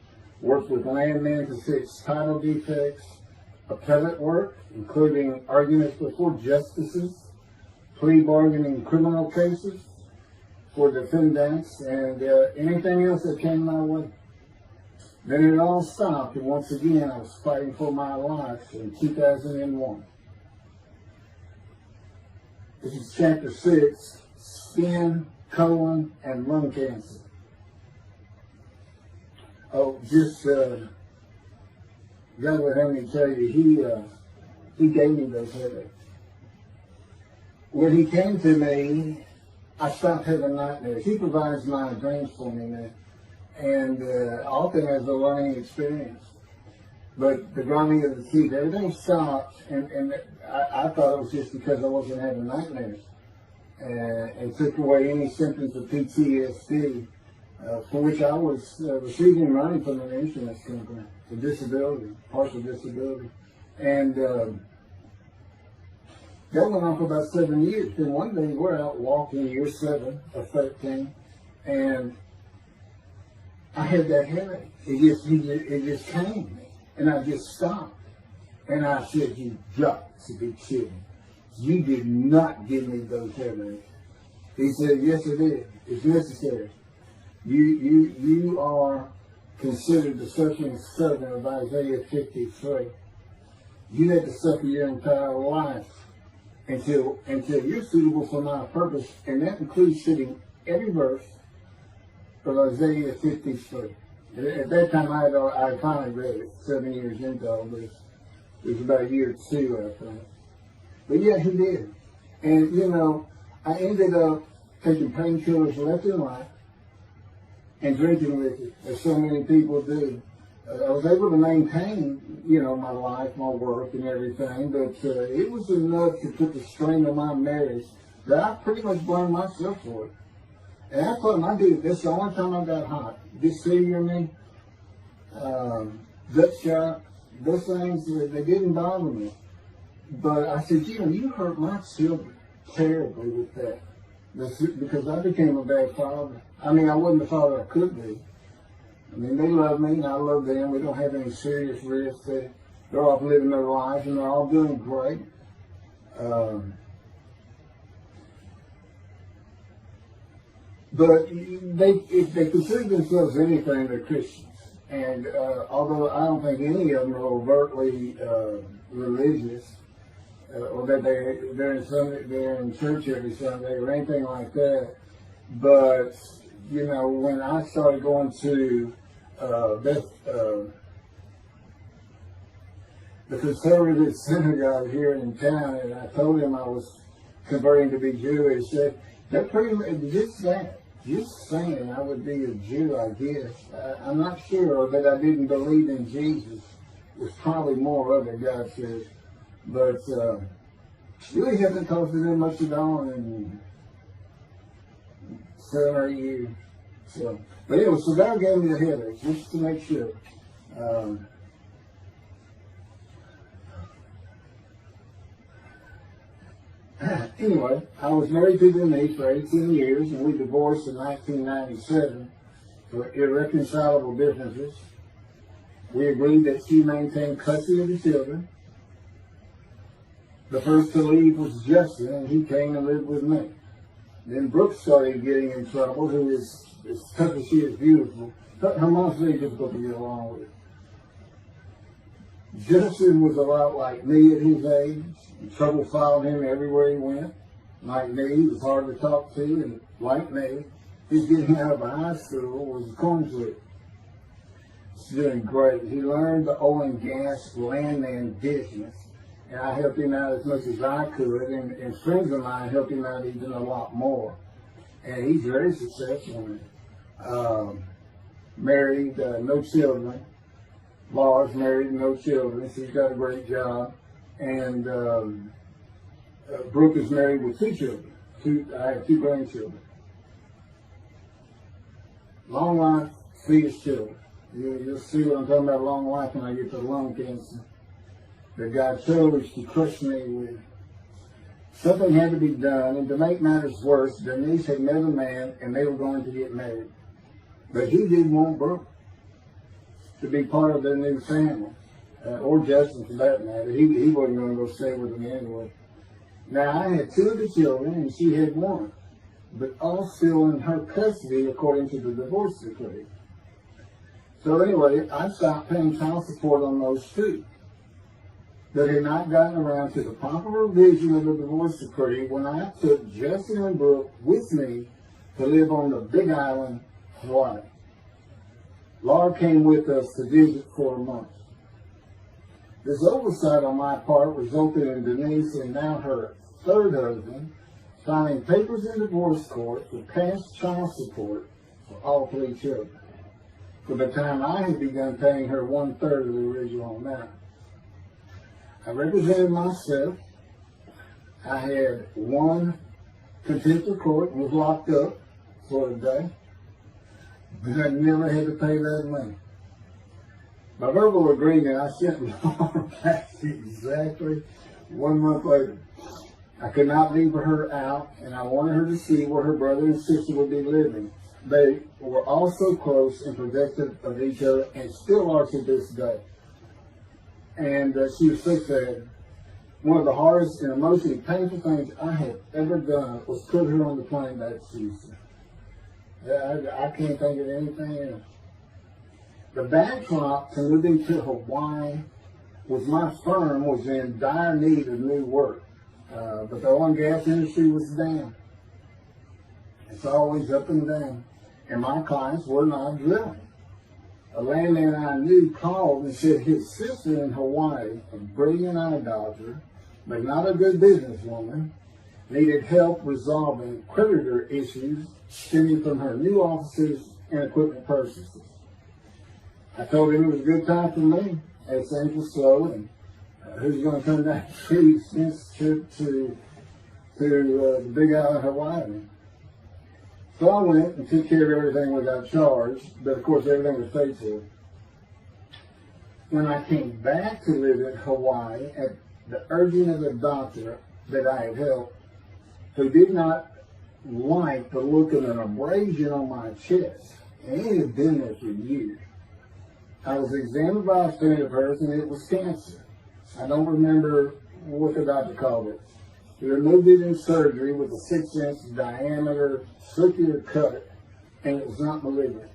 worked with landmen to fix title defects, appellate work, including arguments before justices, plea bargaining in criminal cases for defendants, and anything else that came my way. Then it all stopped, and once again I was fighting for my life in 2001. This is chapter 6, skin, colon, and lung cancer. Oh, just God would have me tell you, he gave me those headaches. When he came to me, I stopped having nightmares. He provides my dreams for me now, and often as a learning experience. But the grinding of the teeth, everything stopped, and I thought it was just because I wasn't having nightmares. And took away any symptoms of PTSD, for which I was receiving money from an insurance company for disability, partial disability. And that went on for about 7 years. Then one day we're out walking, year 7 or 13, and I had that headache. It just came to me. And I just stopped. And I said, "You got to be kidding. You did not give me those headaches." He said, "Yes, I did. It's necessary. You are considered the suffering servant of Isaiah 53. You had to suffer your entire life until you're suitable for my purpose." And that includes sitting every verse of Isaiah 53. At that time, I finally read it 7 years into all this. It was about year 2, I think. But yeah, he did. And, you know, I ended up taking painkillers left and right and drinking liquor, as so many people do. I was able to maintain, you know, my life, my work, and everything, but it was enough to put the strain on my marriage that I pretty much blamed myself for it. And I told him, I did this the only time I got hot. Disfigure gut shot, those things, they didn't bother me. But I said, you know, you hurt my children terribly with that. Because I became a bad father. I mean, I wasn't the father I could be. I mean, they love me and I love them. We don't have any serious risks. They're off living their lives and they're all doing great. But if they consider themselves anything, they're Christians. And although I don't think any of them are overtly religious, or that they're in church every Sunday or anything like that, but you know, when I started going to the conservative synagogue here in town, and I told him I was converting to be Jewish, they're pretty much just that. Just saying I would be a Jew, I guess. I'm not sure that I didn't believe in Jesus. There's probably more of it, God says. But really hasn't costed them much at all in 7 or 8 years. So, but anyway, so God gave me the headache, just to make sure. Anyway, I was married to Denise for 18 years, and we divorced in 1997 for irreconcilable differences. We agreed that she maintain custody of the children. The first to leave was Justin, and he came and lived with me. Then Brooke started getting in trouble, who is, as tough as she is beautiful. Her mom's very difficult to get along with. Justin was a lot like me at his age. Trouble followed him everywhere he went. Like me, he was hard to talk to, and like me, his getting out of high school was a coin flip. He's doing great. He learned the oil and gas landman business, and I helped him out as much as I could, and friends of mine helped him out even a lot more. And he's very successful in it. Married, no children. Laura's married, no children. She's got a great job. And Brooke is married with 2 children. I have 2 grandchildren. Long life, fetus children. You'll see what I'm talking about, long life, when I get to lung cancer that God chose to crush me with. Something had to be done, and to make matters worse, Denise had met a man, and they were going to get married. But he didn't want Brooke. to be part of their new family, or Justin for that matter. He wasn't going to go stay with them anyway. Now, I had 2 of the children, and she had 1, but all still in her custody according to the divorce decree. So anyway, I stopped paying child support on those 2 that had not gotten around to the proper revision of the divorce decree when I took Justin and Brooke with me to live on the Big Island, Hawaii. Laura came with us to visit for a month. This oversight on my part resulted in Denise and now her 3rd husband filing papers in divorce court for past child support for all 3 children. For the time I had begun paying her 1/3 of the original amount. I represented myself. I had 1 contempt of court and was locked up for a day. But I never had to pay that money. By verbal agreement, I sent Laura back exactly 1 month later. I could not leave her out, and I wanted her to see where her brother and sister would be living. They were all so close and protective of each other, and still are to this day. And she was so sad. One of the hardest and emotionally painful things I had ever done was put her on the plane back to Houston. I can't think of anything else. The backdrop to moving to Hawaii was my firm was in dire need of new work. But the oil and gas industry was down. It's always up and down. And my clients were not drilling. A landman I knew called and said his sister in Hawaii, a brilliant eye doctor, but not a good businesswoman, needed help resolving creditor issues stemming from her new offices and equipment purchases. I told him it was a good time for me, as things were slow, and who's going to come down since trip to the Big Island, Hawaii. So I went and took care of everything without charge, but of course everything was paid for. When I came back to live in Hawaii at the urging of the doctor that I had helped, who did not like the look of an abrasion on my chest, and it had been there for years, I was examined by a friend of hers, and it was cancer. I don't remember what the doctor called it. He removed it in surgery with a 6-inch diameter circular cut, and it was not malignant.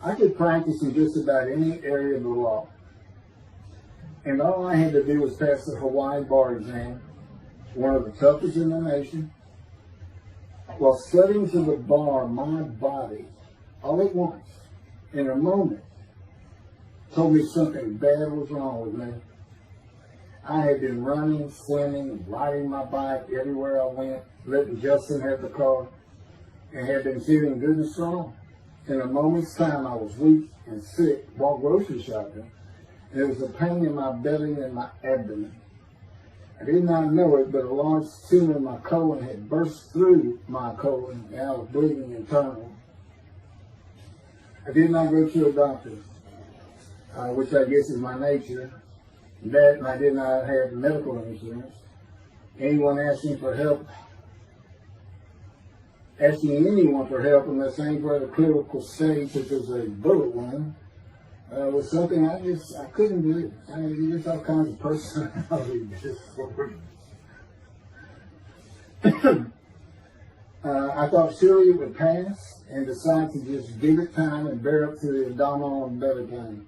I could practice in just about any area of the law. And all I had to do was pass the Hawaii bar exam, one of the toughest in the nation. While studying to the bar, my body, all at once, in a moment, told me something bad was wrong with me. I had been running, swimming, riding my bike everywhere I went, letting Justin have the car, and had been feeling good and strong. In a moment's time, I was weak and sick while grocery shopping. There was a pain in my belly and my abdomen. I did not know it, but a large tumor in my colon had burst through my colon, and I was bleeding internally. I did not go to a doctor, which I guess is my nature. That, and I did not have medical insurance. Anyone asking anyone for help unless they were at a critical stage, such as a bullet wound, was something I couldn't do. I mean, there's all kinds of personality disorders. I thought surely it would pass, and decided to just give it time and bear up to the abdominal and belly pain.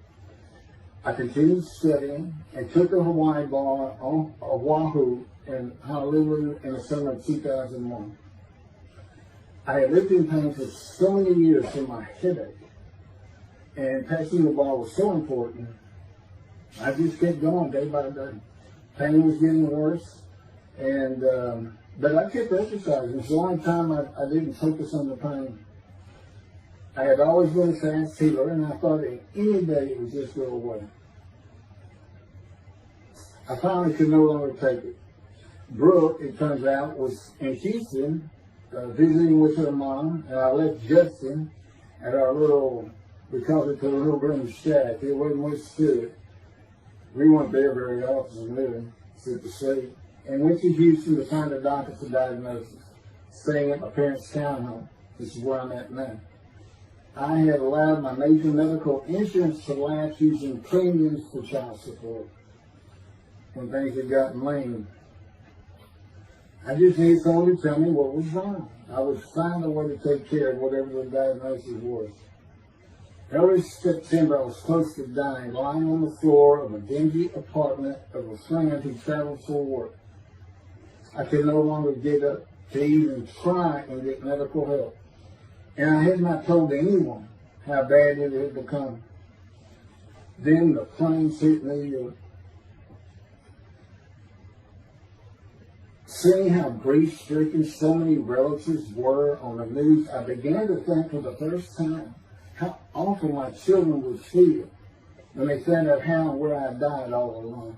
I continued studying and took a Hawaii bar on Oahu and Honolulu in the summer of 2001. I had lived in pain for so many years from my headache, and passing the bar was so important, I just kept going day by day. Pain was getting worse, and but I kept exercising. It's the only time I didn't focus on the pain. I had always been a fast healer, and I thought that any day it would just go away. I finally could no longer take it. Brooke, it turns out, was in Houston visiting with her mom, and I left Justin at our little, we called it the little green shack. It wasn't much to it. We weren't there very often, really, except to see. And went to Houston to find a doctor for diagnosis, staying at my parents' townhome. This is where I'm at now. I had allowed my major medical insurance to lapse using premiums for child support when things had gotten lame. I just needed someone to tell me what was wrong. I would find a way to take care of whatever the diagnosis was. Early September, I was close to dying, lying on the floor of a dingy apartment of a friend who traveled for work. I could no longer get up to even try and get medical help. And I had not told anyone how bad it had become. Then the planes hit New York. Seeing how grief-stricken so many relatives were on the news, I began to think for the first time how awful my children would feel when they found out how and where I died all alone.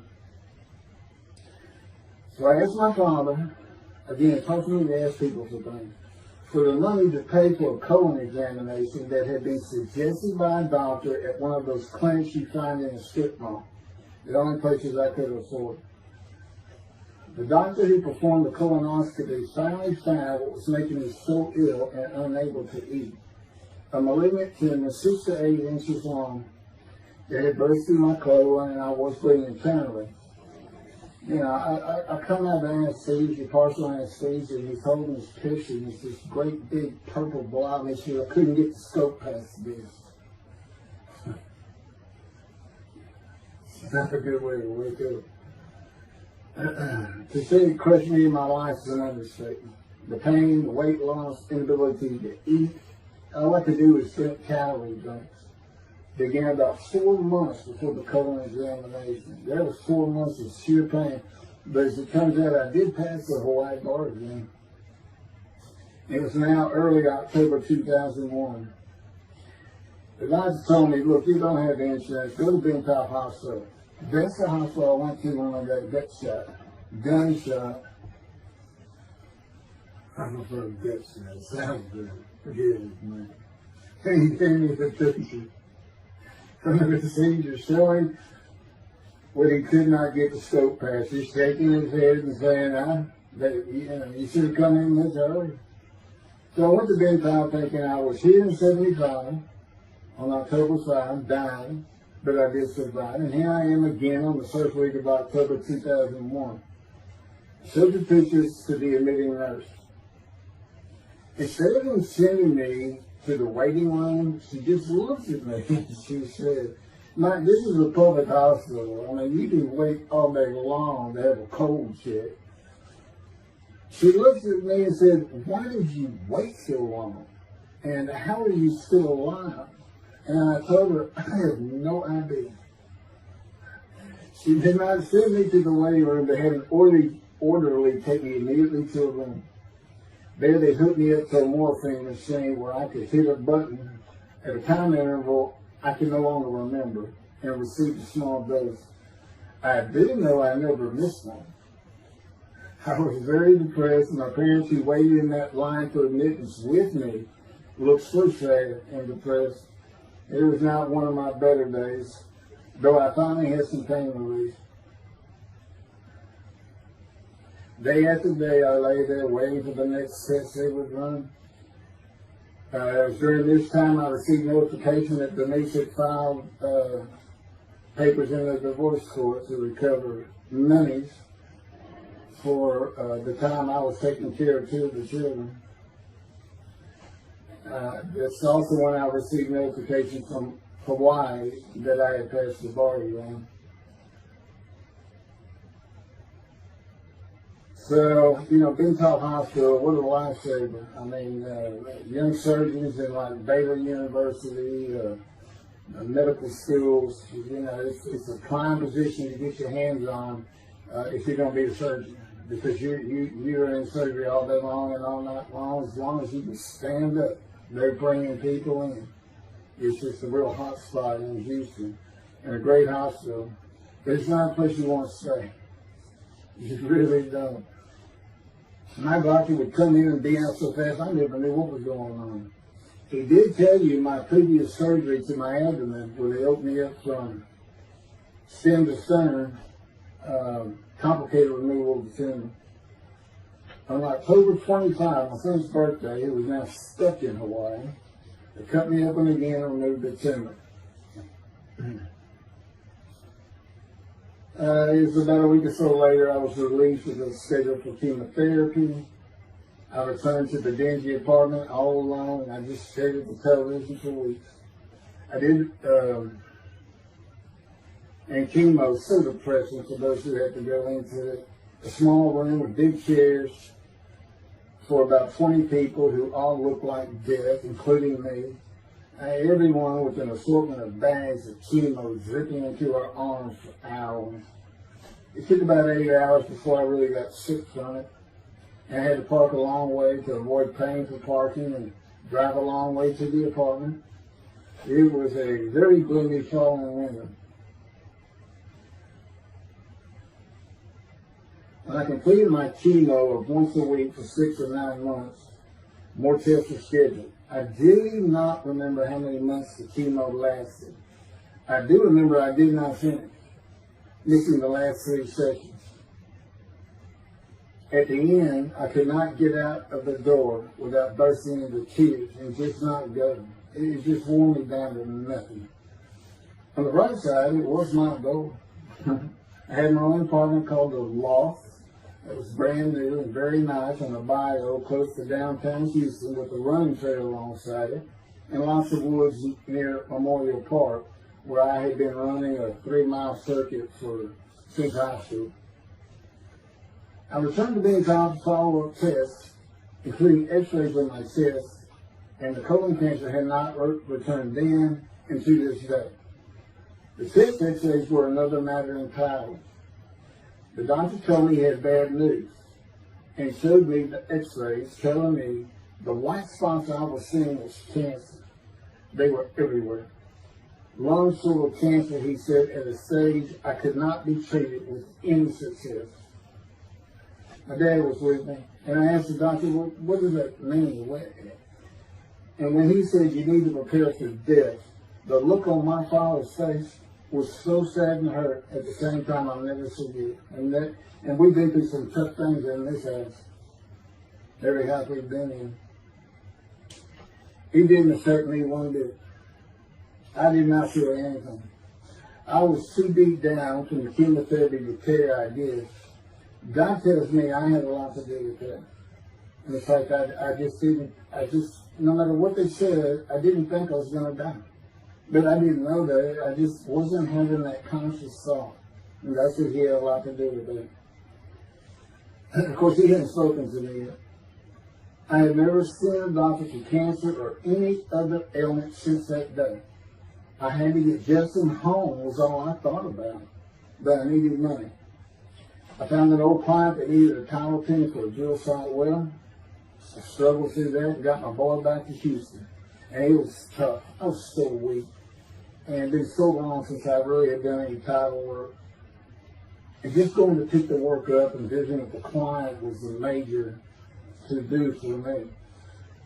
So I asked my father, again, personally to ask people for things, for the money to pay for a colon examination that had been suggested by a doctor at one of those clinics you find in a strip mall, the only places I could afford. The doctor who performed the colonoscopy finally found what was making me so ill and unable to eat. A malignant tumor 6 to 8 inches long that had burst through my colon and I was bleeding internally. You know, I come out of anesthesia, partial anesthesia, and he's holding this picture, and it's this great big purple blob issue. I couldn't get the scope past this. It's not a good way to wake up. To say it crushed me in my life is an understatement. The pain, the weight loss, inability to eat. All I could do was drink calorie drinks. Began about 4 months before the colon examination. That was 4 months of sheer pain. But as it turns out, I did pass the Hawaii bar exam. It was now early October 2001. The doctor told me, look, you don't have insurance. Go to Bentoff Hospital. That's the hospital I went to when I got gut shot. Gunshot. I prefer gut shot. Sounds good. Forget it, man. And he gave me the picture from the procedure showing what he could not get the scope past. He's shaking his head and saying, you should have come in this early. So I went to Bentoff thinking I was here in 75 on October 5, dying, but I did survive. And here I am again on the first week of October 2001. I showed the pictures to the admitting nurse. Instead of him sending me to the waiting room, she just looked at me and she said, Mike, this is a public hospital. I mean, you can wait all day long to have a cold check. She looked at me and said, why did you wait so long? And how are you still alive? And I told her, I have no idea. She did not send me to the waiting room. They had an orderly take me immediately to a room. There they hooked me up to a morphine machine where I could hit a button at a time interval I could no longer remember and receive a small dose. I do know I never missed one. I was very depressed, and my parents who waited in that line for admittance with me looked so sad and depressed. It was not one of my better days, though I finally had some pain relief. Day after day, I lay there waiting for the next test they would run. It was during this time I received notification that Denise had filed papers in the divorce court to recover monies for the time I was taking care of 2 of the children. That's also when I received notification from Hawaii that I had passed the bar exam. So, Bentoff Hospital, what a lifesaver. I mean, young surgeons in like Baylor University, medical schools, it's a prime position to get your hands on if you're going to be a surgeon. Because you're in surgery all day long and all night long. As long as you can stand up, they're bringing people in. It's just a real hot spot in Houston and a great hospital. But it's not a place you want to stay. You really don't. My doctor would come in and be out so fast, I never knew what was going on. He did tell you my previous surgery to my abdomen, where they opened me up from stem to sternum, complicated removal of the tumor. On October 25, my son's birthday, who was now stuck in Hawaii, They cut me open again and removed the tumor. It was about a week or so later, I was released with a schedule for chemotherapy. I returned to the dingy apartment all alone, and I just stared at the television for weeks. I did, and chemo was so depressing for those who had to go into it. A small room with big chairs for about 20 people who all looked like death, including me. Everyone with an assortment of bags of chemo dripping into our arms for hours. It took about 8 hours before I really got sick from it. And I had to park a long way to avoid paying for parking and drive a long way to the apartment. It was a very gloomy fall in winter. When I completed my chemo of once a week for 6 or 9 months, more tests were scheduled. I do not remember how many months the chemo lasted. I do remember I did not finish, missing the last 3 sessions. At the end, I could not get out of the door without bursting into tears and just not going. It just wore me down to nothing. On the right side, it was my goal. I had my own apartment called the Loft. It was brand new and very nice on a bayou close to downtown Houston with a running trail alongside it and lots of woods near Memorial Park where I had been running a 3-mile circuit since high school. I returned to being called for follow-up tests, including x-rays of my chest, and the colon cancer had not returned then and to this day. The chest x-rays were another matter entirely. The doctor told me he had bad news and showed me the x-rays telling me the white spots I was seeing was cancer. They were everywhere. Lungs full of cancer, he said, at a stage I could not be treated with any success. My dad was with me, and I asked the doctor, well, what does that mean? And when he said you need to prepare for death, the look on my father's face was so sad and hurt at the same time I'll never forget. And we've been through some tough things in this house. Every house we've been in. He didn't affect me one bit. I did not feel anything. I was too beat down from the chemotherapy repair I did. God tells me I had a lot to do with that. In fact, no matter what they said, I didn't think I was going to die. But I didn't know that. I just wasn't having that conscious thought. And that's what he had a lot to do with it. And of course, he hadn't spoken to me yet. I had never seen a doctor for cancer or any other ailment since that day. I had to get Justin home was all I thought about. But I needed money. I found an old client that needed a tile penny for a drill site well. I struggled through that and got my boy back to Houston. And it was tough. I was so weak. And it's been so long since I really had done any title work. And just going to pick the work up and visiting with the client was the major to-do for me.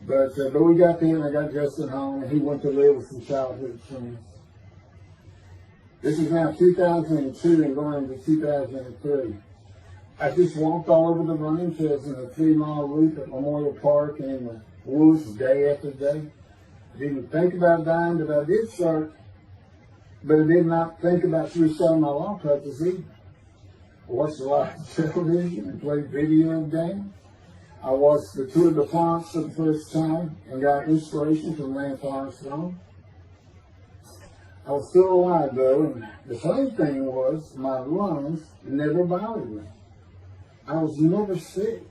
But we got there and I got Justin home and he went to live with some childhood friends. This is now 2002 and going into 2003. I just walked all over the running trails in a 3-mile loop at Memorial Park and in the woods day after day. I didn't think about dying, but I did start. But I did not think about suicide my law practice either. I watched a lot of television and played video games. I watched the Tour de France for the first time and got inspiration from Lance Armstrong. I was still alive though, and the funny thing was my lungs never bothered me. I was never sick.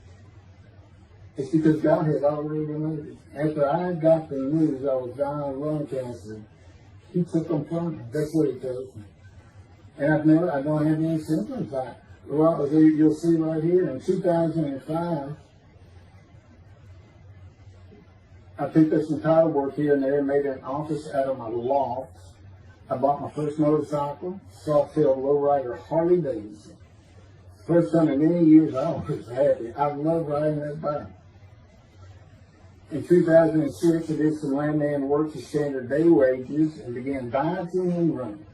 It's because God had already removed it. After I got the news I was dying of lung cancer, he took them from me. That's what he tells me. And I don't have any symptoms. Well, you'll see right here, in 2005, I picked up some title work here and there and made an office out of my loft. I bought my first motorcycle, soft-tailed lowrider Harley Davidson. First time in many years I was happy. I love riding that bike. In 2006, I did some landman work for standard day wages and began dieting and running.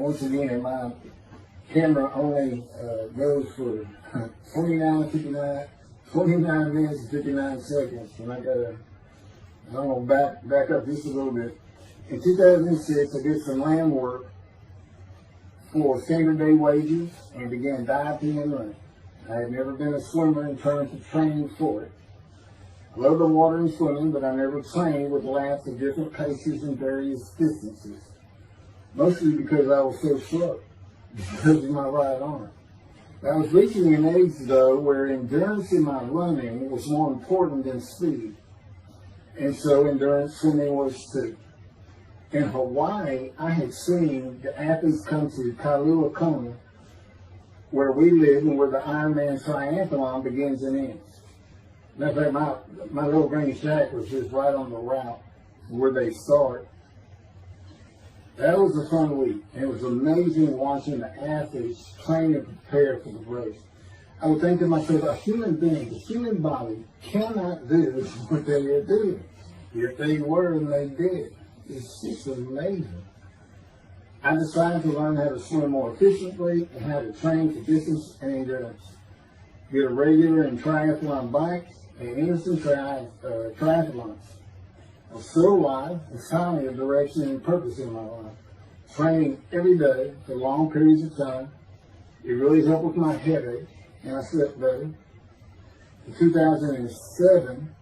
once again, my camera only goes for 29 minutes and 59 seconds. And I'm going to back up just a little bit. In 2006, I did some land work for standard day wages and began diving and running. I had never been a swimmer in terms of training for it. I love the water and swimming, but I never trained with laps of different paces and various distances. Mostly because I was so slow, because of my right arm. I was reaching an age, though, where endurance in my running was more important than speed. And so endurance swimming was too. In Hawaii, I had seen the athletes come to Kailua Kona, where we live and where the Ironman triathlon begins and ends. Matter of fact, my little green shack was just right on the route where they start. That was a fun week. It was amazing watching the athletes train and prepare for the race. I would think to myself, a human being, the human body cannot do what they are doing. If they were, and they did. It's just amazing. I decided to learn how to swim more efficiently and how to train for distance and endurance. Get a regular and triathlon bike and instant triathlons. I was still alive and finally a direction and purpose in my life. Training every day for long periods of time. It really helped with my headache and I slept better. In 2007,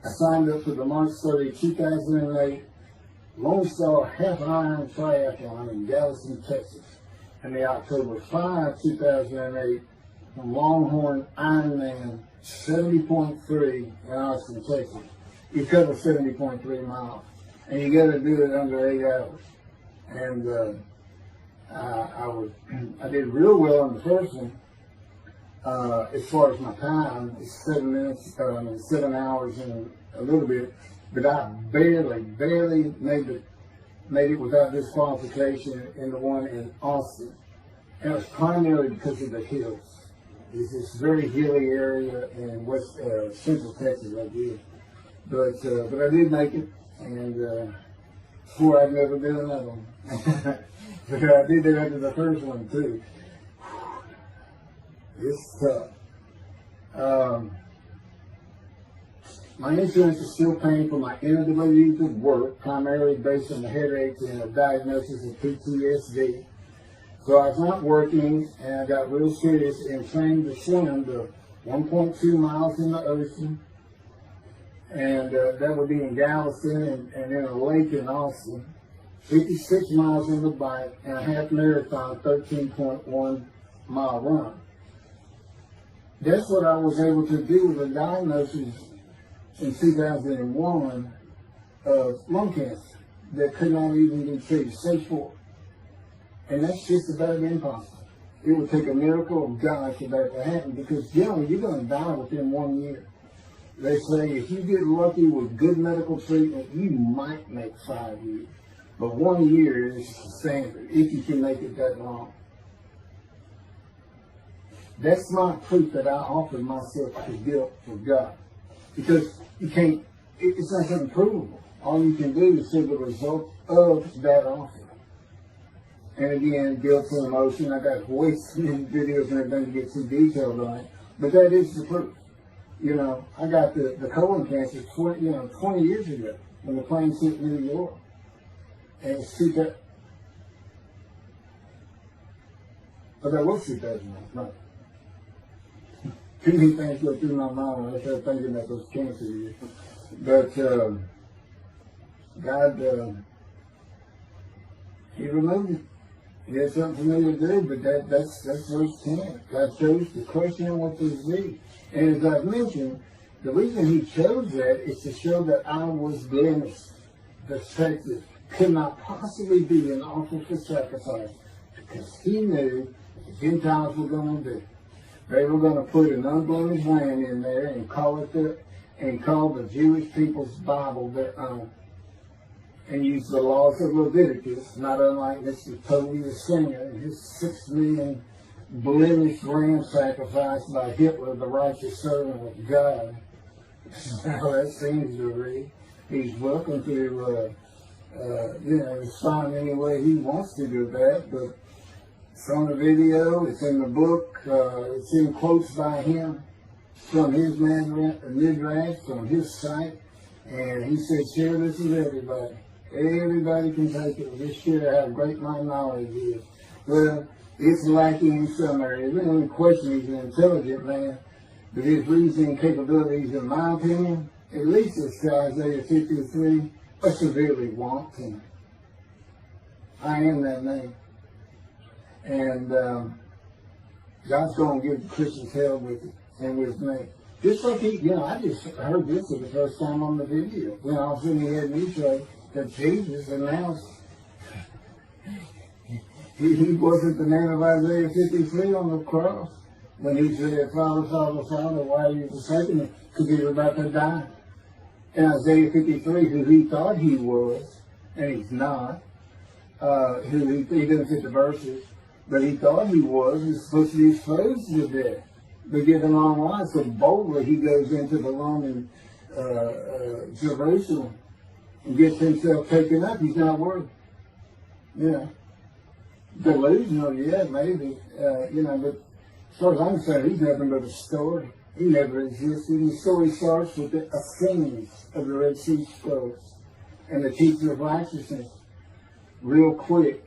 I signed up for the March 30, 2008 Lone Star Half Iron Triathlon in Galveston, Texas, and the October 5, 2008 from Longhorn Ironman 70.3 in Austin, Texas. You cover 70.3 miles, and you got to do it under 8 hours. And I did real well in the first one. As far as my time, it's 7 hours and a little bit, but I barely made it without disqualification in the one in Austin. And it was primarily because of the hills. It's this very hilly area in central Texas, I did. But I did make it, and swore I'd never do another one. But I did it after the first one too. It's tough. My insurance is still paying for my inability to work, primarily based on the headaches and a diagnosis of PTSD. So I was not working, and I got real serious and trained to swim to 1.2 miles in the ocean, and that would be in Galveston and in a lake in Austin, 56 miles on the bike, and a half marathon, 13.1 mile run. That's what I was able to do with a diagnosis in 2001 of lung cancer that could not even be treated, stage 4. And that's just about impossible. It would take a miracle of God for that to happen, because generally you're going to die within 1 year. They say if you get lucky with good medical treatment, you might make 5 years. But 1 year is the standard, if you can make it that long. That's not proof that I offered myself to guilt for God. Because you can't, it's not something provable. All you can do is see the result of that offer. And again, guilt and emotion. I got wasted in videos and everything to get too detailed on it. But that is the proof. You know, I got the colon cancer 20 years ago when the plane hit New York. And it's but that was 2009, right? Too many things go through my mind when I start thinking about those cancer years. But God, He removed it. He had something for me to do, but that's verse 10. God chose to crush him with his disease. And as I've mentioned, the reason He chose that is to show that I was blemished. The fact that could not possibly be an offer for sacrifice, because He knew the Gentiles were going to do. They were going to put an unblemished lamb in there and call the Jewish people's Bible their own, and use the laws of Leviticus, not unlike Mr. Toby the Singer and his 6 million blemished lamb sacrifice by Hitler, the righteous servant of God. How that seems to read. He's welcome to It's fine any way he wants to do that, but it's on the video, it's in the book, it's in quotes by him from his midrash, from his site, and he said, share this with everybody. Everybody can take it. Just share how great my knowledge is. Well, it's lacking in some areas. We don't question he's an intelligent man, but his reasoning capabilities, in my opinion, at least as to Isaiah 53, are severely wanting. I am that man. And God's going to give Christians hell with it and with me. Just like I just heard this for the first time on the video. When all of a sudden he had me say that Jesus announced he wasn't the man of Isaiah 53 on the cross when he said, Father, Father, Father, why are you forsaking me? Because he was about to die. And Isaiah 53, who he thought he was, and he's not, he didn't fit the verses, but he thought he was supposed to be exposed to death. But given long life, so boldly he goes into the Roman Jerusalem and gets himself taken up. He's not worthy. Delusional, maybe. But as far as I'm concerned, he's nothing but a story. He never existed. And the story starts with the ascending of the Red Sea Scrolls and the teacher of righteousness. Real quick,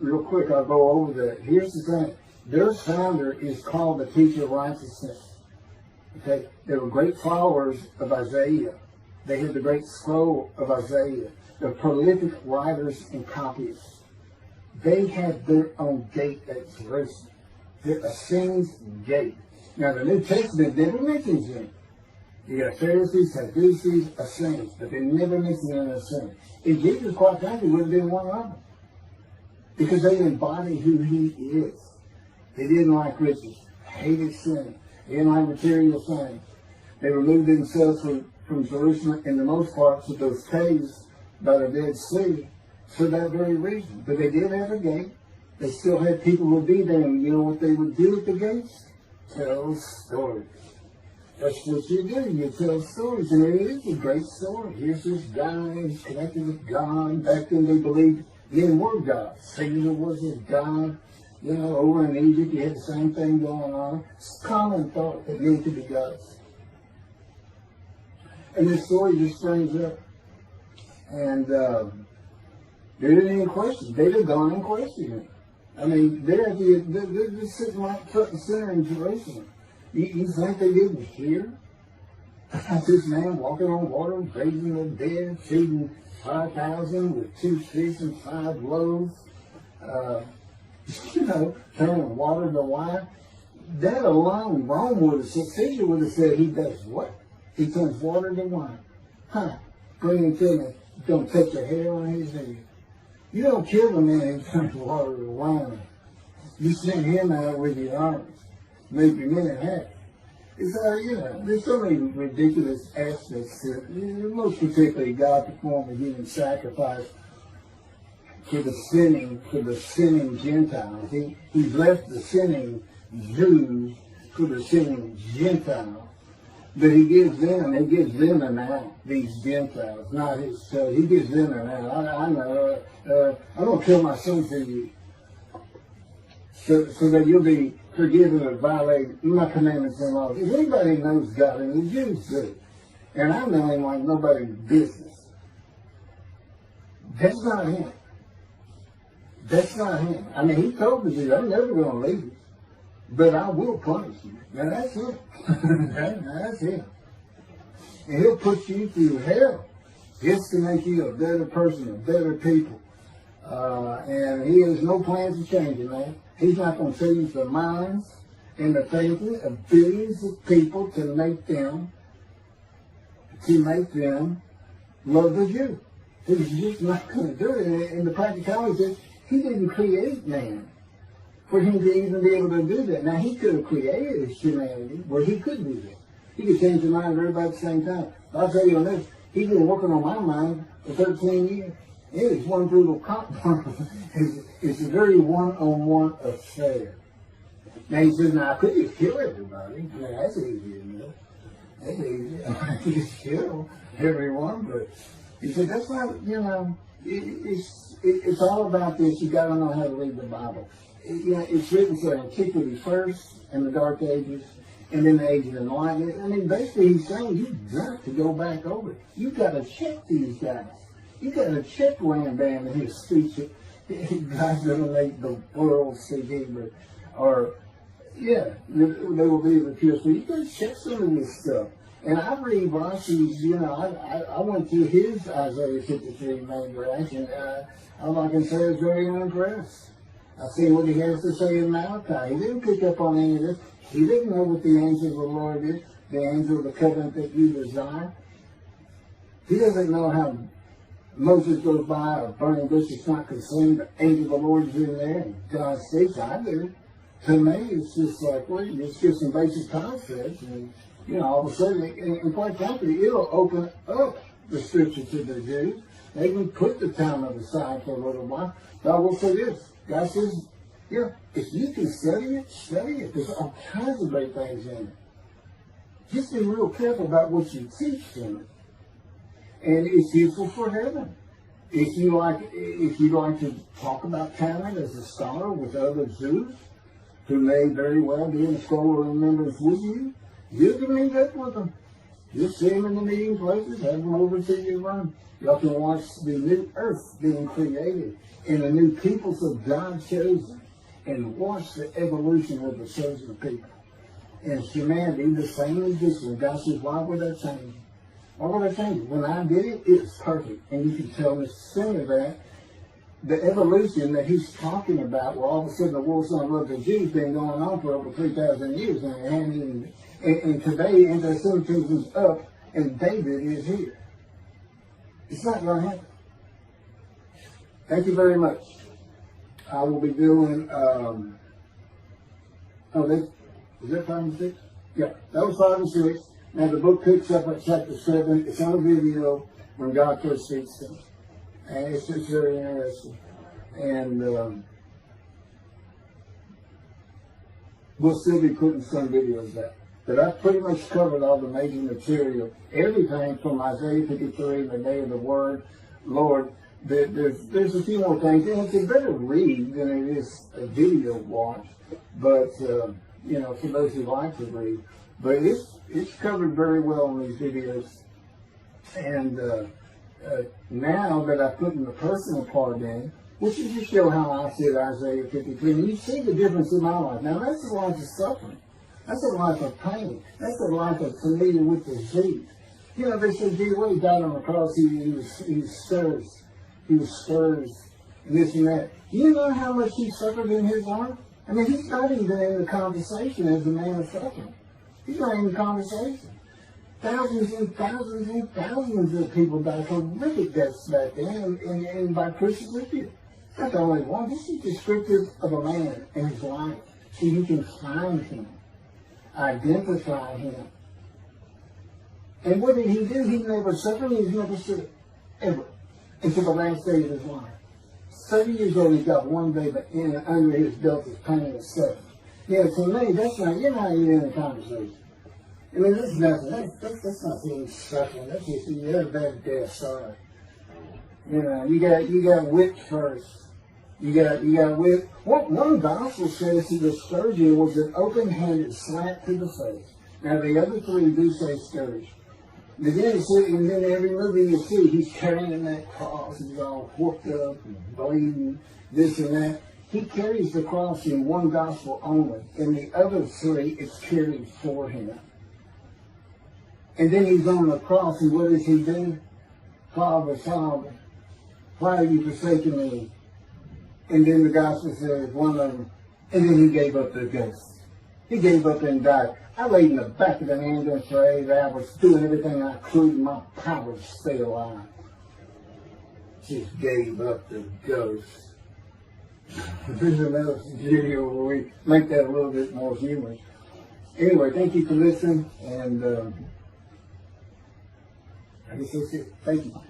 I'll go over that. Here's the thing. Their founder is called the teacher of righteousness. Okay? They were great followers of Isaiah. They had the great scroll of Isaiah. They're prolific writers and copyists. They had their own gate at Jerusalem. The Ascends Gate. Now, the New Testament never mentions them. You got Pharisees, Sadducees, Ascends, but they never mention an Ascend. And Jesus, quite frankly, would have been one of them. Because they embody who he is. They didn't like riches, hated sin. They didn't like material things. They removed themselves from Jerusalem, in the most part, to those caves by the Dead Sea for that very reason. But they did have a gate. They still had people who would be there, and you know what they would do at the gates? Tell stories. That's what you do. You tell stories, and it is a great story. Here's this guy, he's connected with God. Back then they believed men were God. Caesar was his God. Over in Egypt, you had the same thing going on. It's a common thought that men could be gods. And this story just springs up. And they didn't even question. They'd have gone and questioned him. I mean, they're just sitting right front and center in Jerusalem. You think they didn't hear? This man walking on water, raising the dead, feeding 5,000 with 2 fish and 5 loaves. Turning water to wine. That alone, Rome would have said, Caesar would have said, he does what? He turns water to wine. Bring him to me. He's going to take the hair on his head. You don't kill the man who turns water to wine. You send him out with your arms. Make your men in half. It's, there's so many ridiculous aspects to it. Most particularly, God performed a human sacrifice for the sinning Gentiles. He's left the sinning Jews for the sinning Gentiles. But he gives them an out, these Gentiles, not his. So he gives them an out. I'm going to kill my son for you. So that you'll be forgiven of violating my commandments and laws. If anybody knows God, and the Jews do, and I know him like nobody's business, that's not him. That's not him. I mean, he told the Jews, I'm never going to leave you, but I will punish you. Now that's him. That's him. And he'll put you through hell just to make you a better person, a better people. And he has no plans to change it, man. He's not going to change the minds and the thinking of billions of people to make them love the Jew. He's just not going to do it. And the practicality is he didn't create man for him to even be able to do that. Now, he could have created humanity where he could do that. He could change the mind of everybody at the same time. I'll tell you on this, he's been working on my mind for 13 years. It is one brutal compromise. It's a very one-on-one affair. Now he says, now I could just kill everybody. Now, that's easy enough. That's easy. I could just kill everyone, but He said, that's not, it's all about this. You got to know how to read the Bible. It's written for antiquity first, and the Dark Ages, and then the Age of Enlightenment. I mean, basically he's saying you've got to go back over it. You've got to check these guys. You've got to check Rambam and his speech. God's going to make the world speak Hebrew. Or, they will be able to kill. So you've got to check some of this stuff. And I read Rashi's, I went through his Isaiah 53 main reaction. All I can say is very unimpressed. I've seen what he has to say in Malachi. He didn't pick up on any of this. He didn't know what the angel of the Lord is, the angel of the covenant that you desire. He doesn't know how Moses goes by a burning bush is not consumed. The angel of the Lord is in there, and God speaks. I do. To me, it's just like, it's just some basic concepts, and all of a sudden, and quite frankly, it'll open up the scripture to the Jews. They can put the Talmud aside for a little while. God will say this. God says, if you can study it, study it. There's all kinds of great things in it. Just be real careful about what you teach in it. And it's useful for heaven. If you like to talk about Talmud as a scholar with other Jews, who may very well be in scholar remembrance with you, you can meet up with them. Just see them in the meeting places, have them over to your room. Y'all can watch the new earth being created and the new peoples of God chosen, and watch the evolution of the chosen people. And humanity, the same as this one. God says, why would I change? Why would I change? When I did it, it was perfect. And you can tell me some of that. The evolution that he's talking about, where all of a sudden the world's going to love the Jews, been going on for over 3,000 years. And today, anti-Semitism is up, and David is here. It's not going to happen. Thank you very much. I will be doing, is that 5 and 6? Yeah, that was 5 and 6. Now the book picks up at chapter 7. It's on video when God first speaks to me. And it's just very interesting. And we'll still be putting some videos out. But I've pretty much covered all the major material. Everything from Isaiah 53, the day of the word, Lord. There's a few more things, and it's a better read than it is a video watch. But for those who like to read, but it's covered very well in these videos. And now that I put in the personal part in, which is to show how I see Isaiah 53, and you see the difference in my life. Now that's a life of suffering. That's a life of pain. That's a life of familiar with disease. They said, gee, when he died on the cross, he stirs. He was scourged, this and that. You know how much he suffered in his life? I mean, he's not even in the conversation as a man of suffering. He's not in the conversation. Thousands and thousands and thousands of people died horrific deaths back then, and by crucifixion. Not the only one. This is descriptive of a man and his life, so you can find him, identify him. And what did he do? He never suffered. He's never sick, ever. Until the last day of his life. 30 years old, he's got one day, but under his belt is pain and stuff. Yeah, to me, that's not, you're not even in a conversation. I mean, that's nothing. That's not being suffering. That's just, you're a bad death, sorry. You got whipped first. You got whipped. One gospel says that the scourging was an open-handed slap to the face. Now, the other three do say scourge. And then every movie you see, he's carrying that cross, he's all whooped up and bleeding, this and that. He carries the cross in one gospel only. In the other three, it's carried for him. And then he's on the cross, and what does he do? Father, Father, why have you forsaken me? And then the gospel says, one of them, and then he gave up the ghost. He gave up and died. I laid in the back of the ambulance for 8 hours, doing everything I could in my power to stay alive. Just gave up the ghost. There's another video where we make that a little bit more humorous. Anyway, thank you for listening, and I guess that's it. Thank you.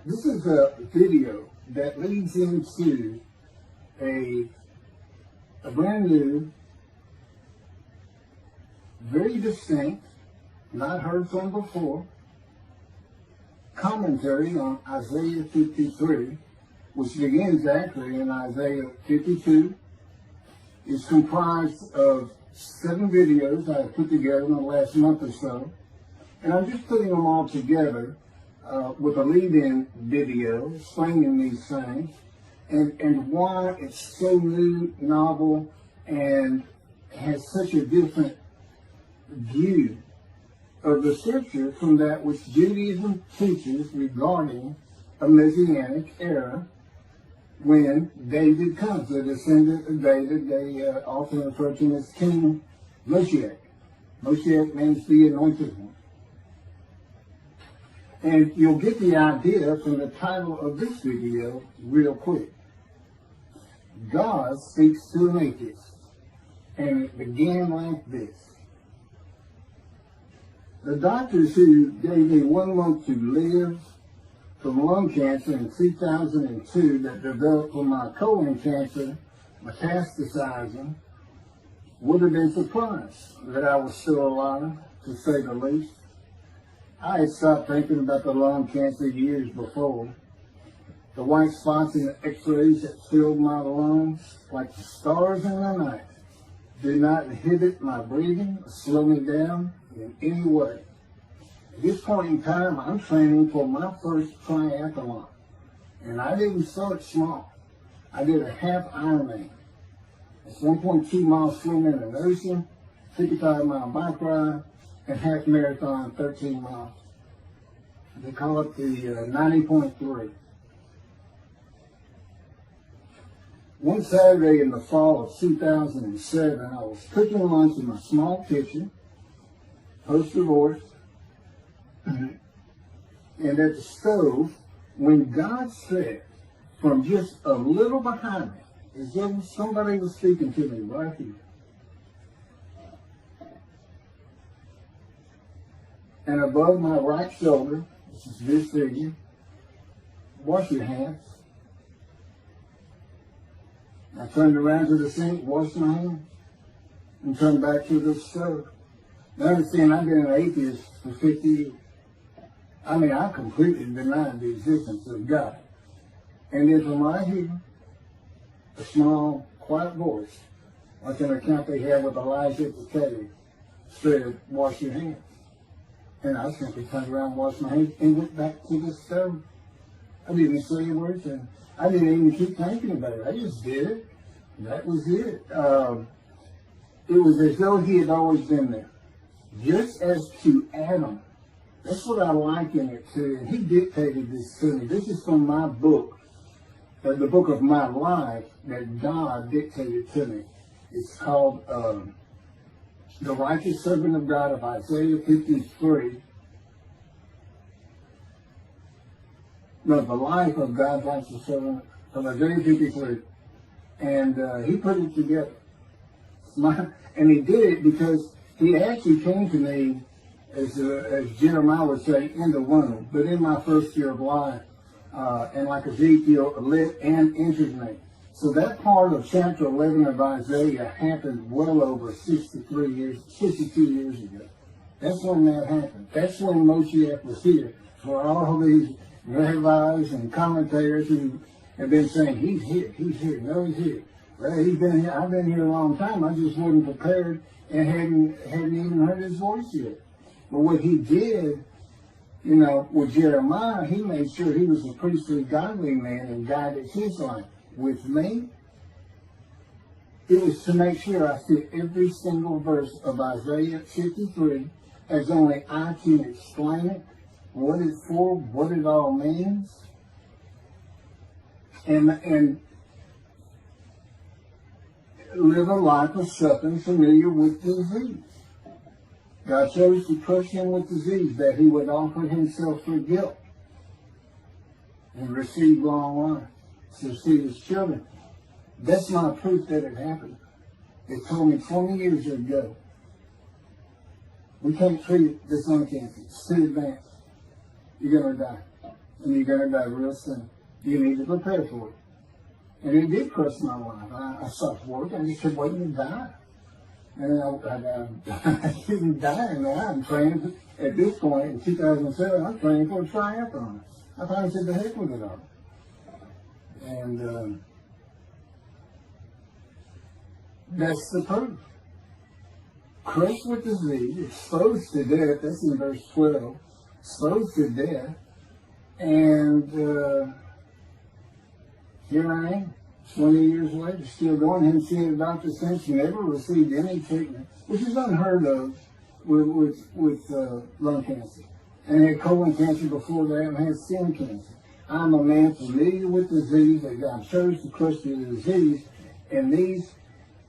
This is a video that leads into a brand new very distinct, not heard from before, commentary on Isaiah 53, which begins actually in Isaiah 52. It's comprised of 7 videos I put together in the last month or so. And I'm just putting them all together with a lead-in video explaining these things and why it's so new, novel, and has such a different view of the scripture from that which Judaism teaches regarding a Messianic era when David comes, the descendant of David. They often refer to him as King Moshiach. Moshiach means the anointed one. And you'll get the idea from the title of this video real quick. God speaks to an atheist. And it began like this. The doctors who gave me 1 month to live from lung cancer in 2002 that developed from my colon cancer metastasizing would have been surprised that I was still alive, to say the least. I had stopped thinking about the lung cancer years before. The white spots in the x-rays that filled my lungs like the stars in the night did not inhibit my breathing or slow me down in any way. At this point in time, I'm training for my first triathlon. And I didn't start small. I did a half Ironman. It's 1.2 miles swimming in the ocean, 55-mile bike ride, and half marathon, 13 miles. They call it the 90.3. One Saturday in the fall of 2007, I was cooking lunch in my small kitchen, post-divorce, and at the stove, when God said, from just a little behind me, as though somebody was speaking to me right here, and above my right shoulder, which is this figure, wash your hands. I turned around to the sink, washed my hands, and turned back to the stove. Now understand, I've been an atheist for 50 years. I mean, I completely denied the existence of God. And then from right here, a small, quiet voice, like an account they had with Elijah at the cave, said, wash your hands. And I simply turned around, washed my hands, and went back to the stove. I didn't say a word, and I didn't even keep thinking about it. I just did it. That was it. It was as though he had always been there. Just as to Adam. That's what I liken it to. And he dictated this to me. This is from my book, the book of my life that God dictated to me. It's called The Righteous Servant of God of Isaiah 53. No, the life of God's righteous servant of Isaiah 53. And he put it together. And he did it because he actually came to me, as Jeremiah would say, in the womb, but in my first year of life. And like Ezekiel, lit and entered me. So that part of chapter 11 of Isaiah happened well over 62 years ago. That's when that happened. That's when Moshiach was here. For all these rabbis and commentators who have been saying, he's here, no, he's here. Well, he's been here, I've been here a long time, I just wasn't prepared and hadn't even heard his voice yet. But what he did, you know, with Jeremiah, he made sure he was a priestly, godly man and guided his life. With me, it was to make sure I fit every single verse of Isaiah 53 as only I can explain it, what it's for, what it all means, and live a life of suffering familiar with disease. God chose to crush him with disease that he would offer himself for guilt and receive long life to see his children. That's my proof that it happened. It told me 20 years ago, we can't treat this lung cancer. It's too advanced. You're going to die. And you're going to die real soon. You need to prepare for it. And it did crush my life. I stopped work. I just kept waiting to die. And I'm getting dying now. I'm training at this point in 2007. I'm training for a triathlon. I finally said the heck with it all. And that's the proof. Crushed with disease, exposed to death. That's in verse 12. Exposed to death. And here I am, 20 years later, still going. Haven't seen a doctor since. Never received any treatment, which is unheard of with lung cancer. And had colon cancer before that, and had skin cancer. I'm a man familiar with disease. That God chose to crush the disease. And these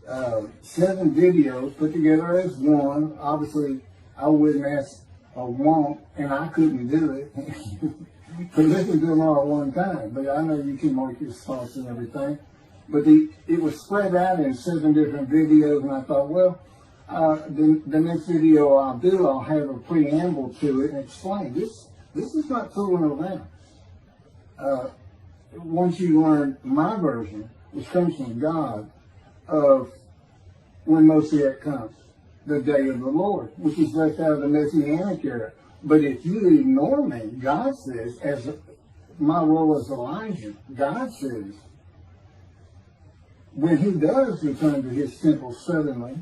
7 videos put together as one. Obviously, I wouldn't ask or want, and I couldn't do it. To listen to them all at one time, but I know you can mark your thoughts and everything. But it was spread out in 7 different videos, and I thought, well, the next video I'll do, I'll have a preamble to it and explain this. This is not fooling around. Once you learn my version, which comes from God, of when Moshiach comes, the day of the Lord, which is left out of the Messianic era. But if you ignore me, God says, as my role as Elijah, God says, when he does return to his temple suddenly,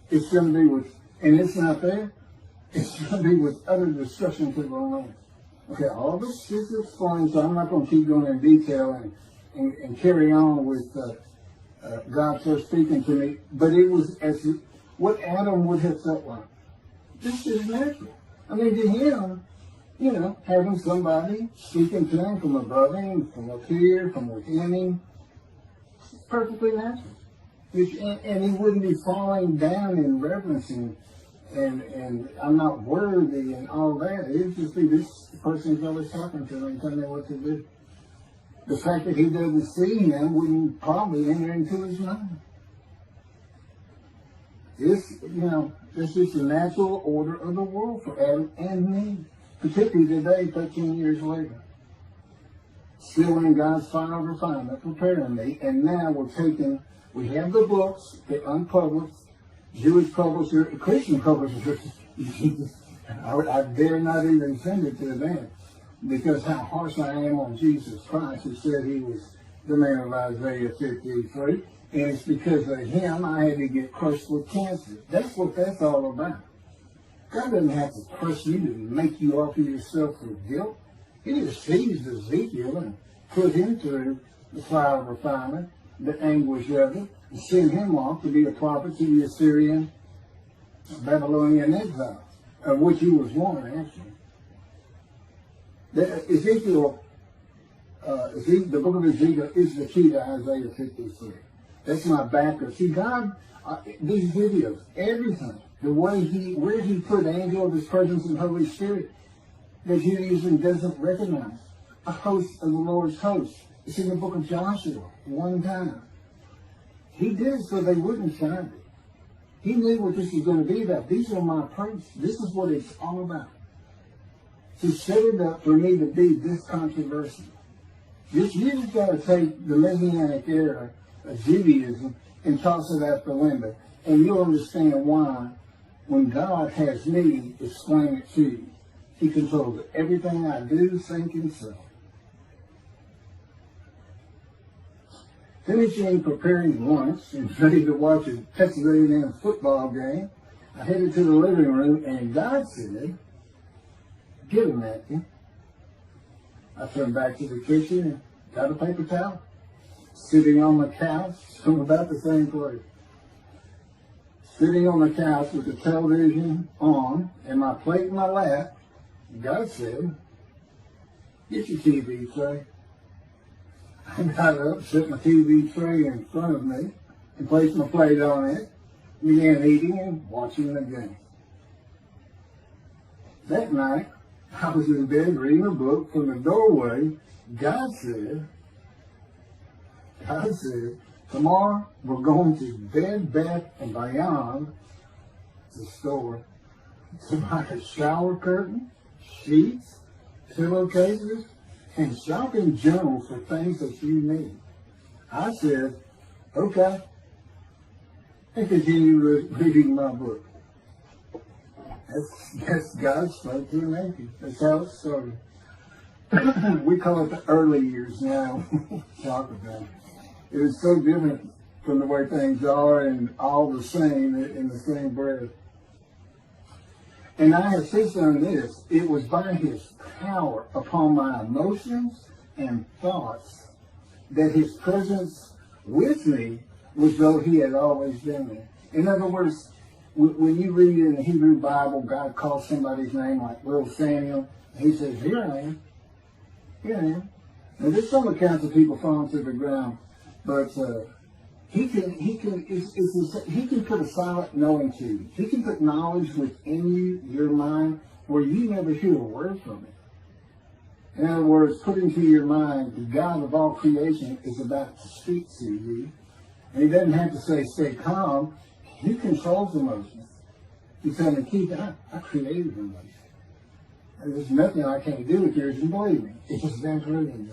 it's going to be with, and it's not there, it's going to be with utter destruction to the land. Okay, all this is explained, so I'm not going to keep going in detail and carry on with God so speaking to me, but it was as what Adam would have felt like. This is natural. I mean, to him, you know, having somebody speaking to him from above him, from up here, from within him, it's perfectly natural. And he wouldn't be falling down in reverence and I'm not worthy and all that. It would just be this person's always talking to him and telling him what to do. The fact that he doesn't see him wouldn't probably enter into his mind. This, you know, this is the natural order of the world for Adam and me, particularly today, 13 years later. Still in God's final refinement, preparing me, and now we have the books, the unpublished, Jewish publisher, Christian publisher. I dare not even send it to them, because how harsh I am on Jesus Christ, who said he was the man of Isaiah 53. And it's because of him I had to get crushed with cancer. That's what that's all about. God doesn't have to crush you to make you offer yourself for guilt. He just seized Ezekiel and put him through the fire of refinement, the anguish of it, and sent him off to be a prophet to the Assyrian, Babylonian exile, of which he was one, actually. Ezekiel, the book of Ezekiel is the key to Isaiah 53. That's my backup. See, God, these videos, everything, the way where he put angel of his presence and Holy Spirit, that Judaism doesn't recognize. A host of the Lord's host. It's in the book of Joshua, one time. He did it so they wouldn't find it. He knew what this was going to be about. These are my priests. This is what it's all about. He set it up for me to be this controversial. You just got to take the Messianic era of Judaism and toss it out the window. And you'll understand why, when God has me explain it to you, he controls everything I do, think, and say. Finishing preparing lunch and ready to watch a Texas A&M football game, I headed to the living room, and God said, "Get a napkin." I turned back to the kitchen and got a paper towel. Sitting on the couch from about the same place. Sitting on the couch with the television on and my plate in my lap, God said, "Get your TV tray." I got up, set my TV tray in front of me, and placed my plate on it, began eating and watching the game. That night, I was in bed reading a book. From the doorway, God said, "Tomorrow we're going to Bed Bath & Beyond, the store, to buy a shower curtain, sheets, pillowcases, and shopping general for things that you need." I said, "Okay." and continue reading my book. That's God spoke to an atheist. That's how it started. We call it the early years now. Talk about it. It was so different from the way things are and all the same in the same breath. And I have since learned this. It was by his power upon my emotions and thoughts that his presence with me was though he had always been there. In other words, when you read in the Hebrew Bible, God calls somebody's name like little Samuel, he says, here I am. Here I am. Now there's some accounts of people falling to the ground, but he can put a silent knowing to you. He can put knowledge within you, your mind, where you never hear a word from it. In other words, put into your mind the God of all creation is about to speak to you. And he doesn't have to say, stay calm. He controls emotions. He's saying, Keith, I created emotions. And there's nothing I can't do with yours, and believe me. It's just that brilliant.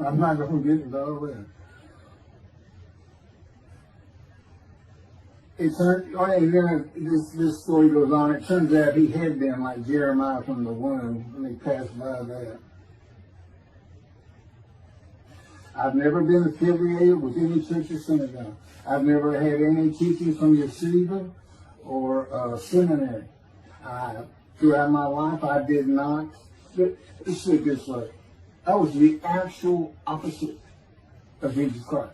I'm not going to get into all that. This story goes on. It turns out he had been like Jeremiah from the womb, and he passed by that. I've never been affiliated with any church or synagogue. I've never had any teaching from yeshiva or seminary. Throughout my life, I did not. Let's say it this way. I was the actual opposite of Jesus Christ.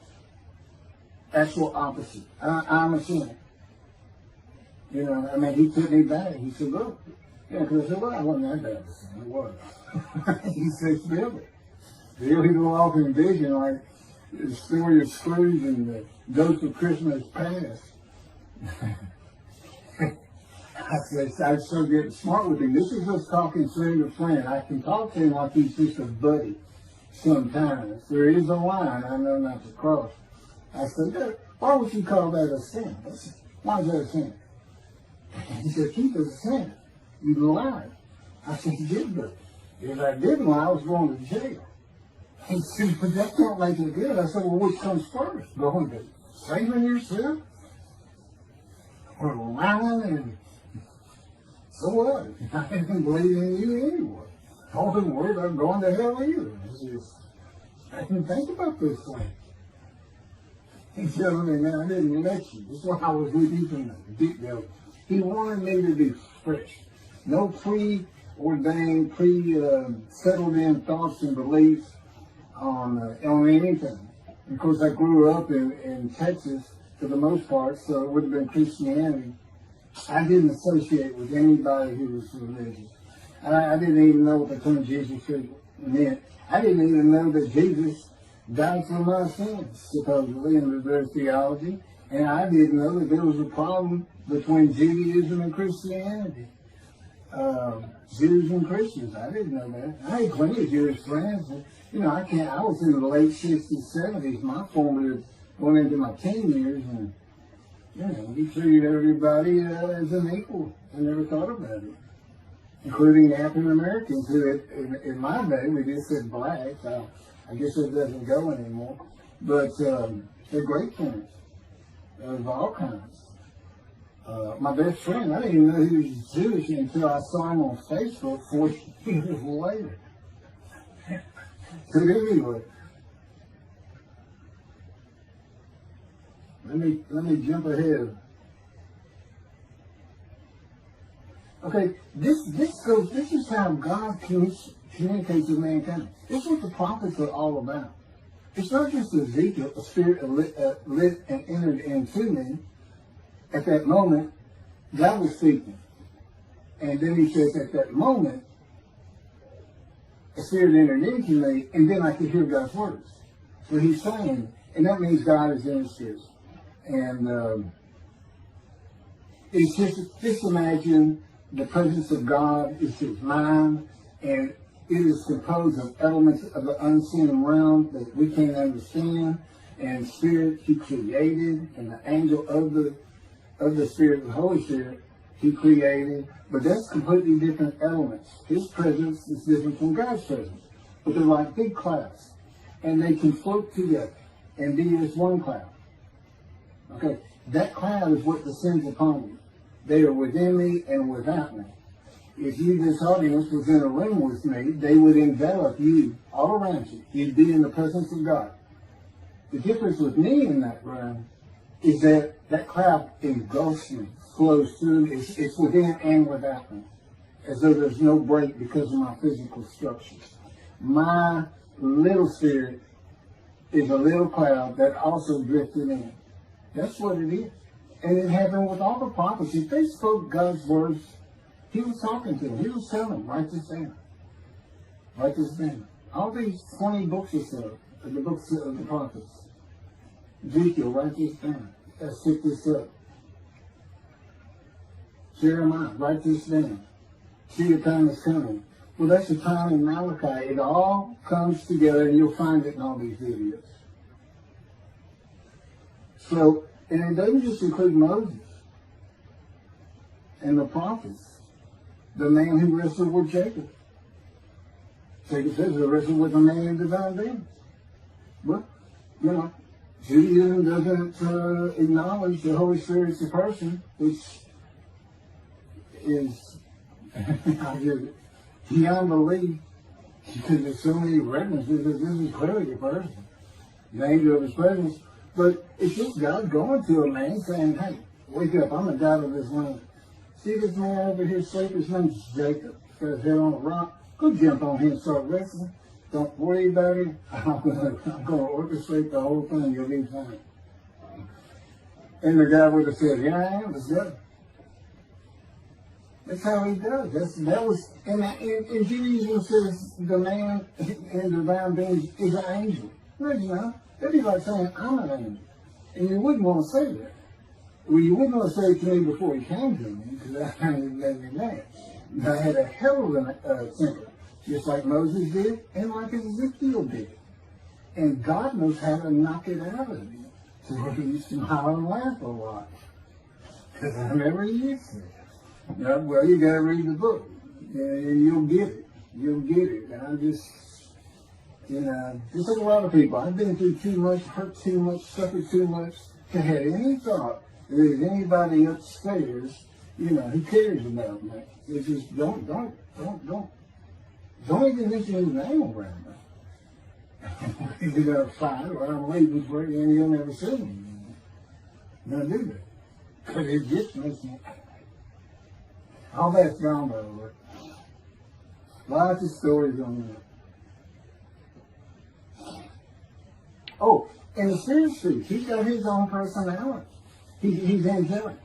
Actual opposite. I'm a sinner. You know, I mean, he took me back. He said, look. Yeah, because I said, well, I wasn't that bad of a sinner. It was. He said, still it. Still, he go off in vision like the story of Scrooge and the Ghost of Christmas Past. I said, I started getting smart with him. This is just talking friend to friend. I can talk to him like he's just a buddy sometimes. There is a line I know not to cross. I said, why would you call that a sin? I said, why is that a sin? He said, Keith, it's a sin. You lied. I said, you did, but if I didn't lie, I was going to jail. He said, but that don't make it good. I said, well, which comes first? Going to saving yourself? Or lying? And so what? I didn't believe in you anyway. I wasn't worried about going to hell either. I didn't think about this thing. He telling me, man, I didn't let you. This is why I was with you from the get-go. He wanted me to be fresh. No preordained, settled in thoughts and beliefs on anything. Of course, I grew up in Texas for the most part, so it would have been Christianity. I didn't associate with anybody who was religious. I didn't even know what the term Jesus meant. I didn't even know that Jesus died for my sins, supposedly, in their theology. And I didn't know that there was a problem between Judaism and Christianity. Jews and Christians. I didn't know that. I had plenty of Jewish friends. You know, I was in the late 60s, 70s, my formative, going into my teen years, and, you know, we treated everybody as an equal. I never thought about it. Including African Americans, who in my day, we just said blacks. I guess it doesn't go anymore. But they're great friends of all kinds. My best friend, I didn't even know he was Jewish until I saw him on Facebook 40 years later. So anyway, let me jump ahead. Okay, this is how God communicates with mankind. This is what the prophets are all about. It's not just Ezekiel, a spirit lit and entered into me. At that moment, God was speaking. And then he says, at that moment, a spirit entered into me, and then I could hear God's words. So he's saying, and that means God is in his spirit. And it's just imagine the presence of God is his mind, and it is composed of elements of the unseen realm that we can't understand, and spirit he created, and the angel of the Spirit, the Holy Spirit, he created. But that's completely different elements. His presence is different from God's presence. But they're like big clouds. And they can float together and be as one cloud. Okay, that cloud is what descends upon you. They are within me and without me. If you, this audience, was in a room with me, they would envelop you all around you. You'd be in the presence of God. The difference with me in that room is that that cloud engulfs me, flows through. It's within and without me, as though there's no break because of my physical structure. My little spirit is a little cloud that also drifted in. That's what it is. And it happened with all the prophets. If they spoke God's words, he was talking to them. He was telling them, write this down. Write this down. All these 20 books or so, the books of the prophets. Ezekiel, write this down. Let's pick this up. Jeremiah, write this down. See, your time is coming. Well, that's the time in Malachi. It all comes together, and you'll find it in all these videos. So, and it doesn't just include Moses and the prophets, the man who wrestled with Jacob. Jacob says he wrestled with a man in divine being. Well, you know, Judaism doesn't acknowledge the Holy Spirit as a person, which is beyond belief, because there's so many references that this is clearly a person, the angel of his presence. But it's just God going to a man saying, hey, wake up, I'm the God of this land. See this man over here asleep? His name's Jacob. He's got his head on a rock. Go jump on him and start wrestling. Don't worry about it. I'm going to orchestrate the whole thing. You'll be fine. And the guy would have said, yeah, I am. Let's go. That's how he does. And Judaism says the man in divine being is an angel. No, you know. That'd be like saying, I'm an angel. And you wouldn't want to say that. Well, you wouldn't want to say it to me before he came to me, because I didn't let me mad. I had a hell of a temper, just like Moses did, and like Ezekiel did. And God knows how to knock it out of you, so you smile and laugh a lot. Because I never used to. Well, you got to read the book, and you'll get it. You'll get it. And I'm just... You know, just like a lot of people, I've been through too much, hurt too much, suffered too much to have any thought that there's anybody upstairs, you know, who cares about me. It's just don't even mention his name around me. You're gonna fight, or I'm leaving for you, and you'll never see me. Don't do that, because it just makes me. All that's gone over. Lots of stories on that. Oh, and the spirit speaks. He's got his own personality. He's angelic.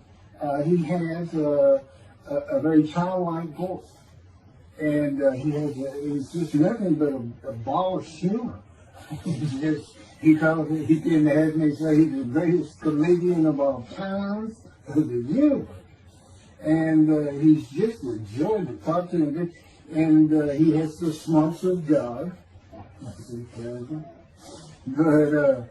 He has a very childlike voice. And he's just nothing but a ball of humor. He can have me say he's the greatest comedian of all times of the universe. And he's just a joy to talk to him. And he has the smarts of God. But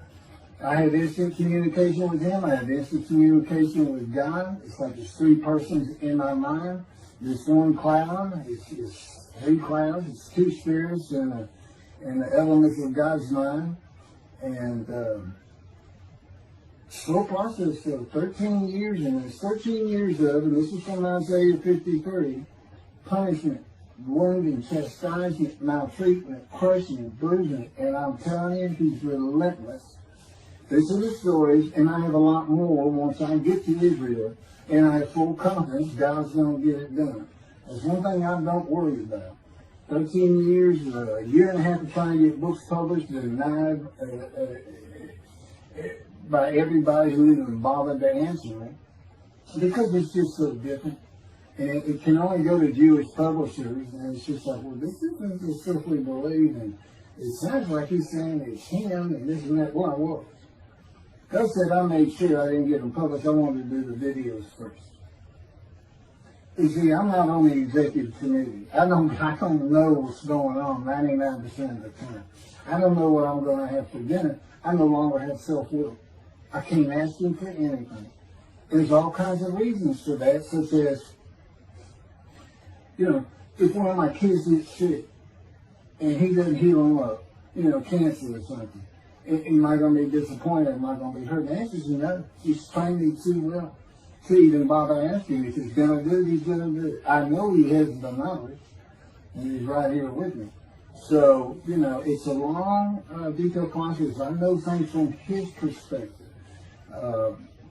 I have instant communication with him. I have instant communication with God. It's like there's three persons in my mind. This one cloud, it's three clouds. It's two spirits and the elements of God's mind. And slow process of 13 years, and there's 13 years of, and this is from Isaiah 53, punishment, wounding, chastisement, maltreatment, crushing, bruising, and I'm telling you, he's relentless. This is the stories, and I have a lot more once I get to Israel, and I have full confidence God's going to get it done. That's one thing I don't worry about. 13 years, a year and a half of trying to get books published, denied by everybody who even bothered to answer me, because it's just so different. And it can only go to Jewish publishers, and it's just like, well, this isn't the stuff we believe, and it sounds like he's saying it's him, and this and that. Well, I was. God said I made sure I didn't get them published. I wanted to do the videos first. You see, I'm not on the executive committee. I don't know what's going on 99% of the time. I don't know what I'm going to have for dinner. I no longer have self-will. I can't ask him for anything. There's all kinds of reasons for that, such as, you know, if one of my kids gets sick and he doesn't heal them up, you know, cancer or something, Am I going to be disappointed? Am I going to be hurt? The answer is no. He's trained me too well to even bother asking. If he's going to do it, he's going to do it. I know he has the knowledge, and he's right here with me. So, it's a long, detailed process. I know things from his perspective.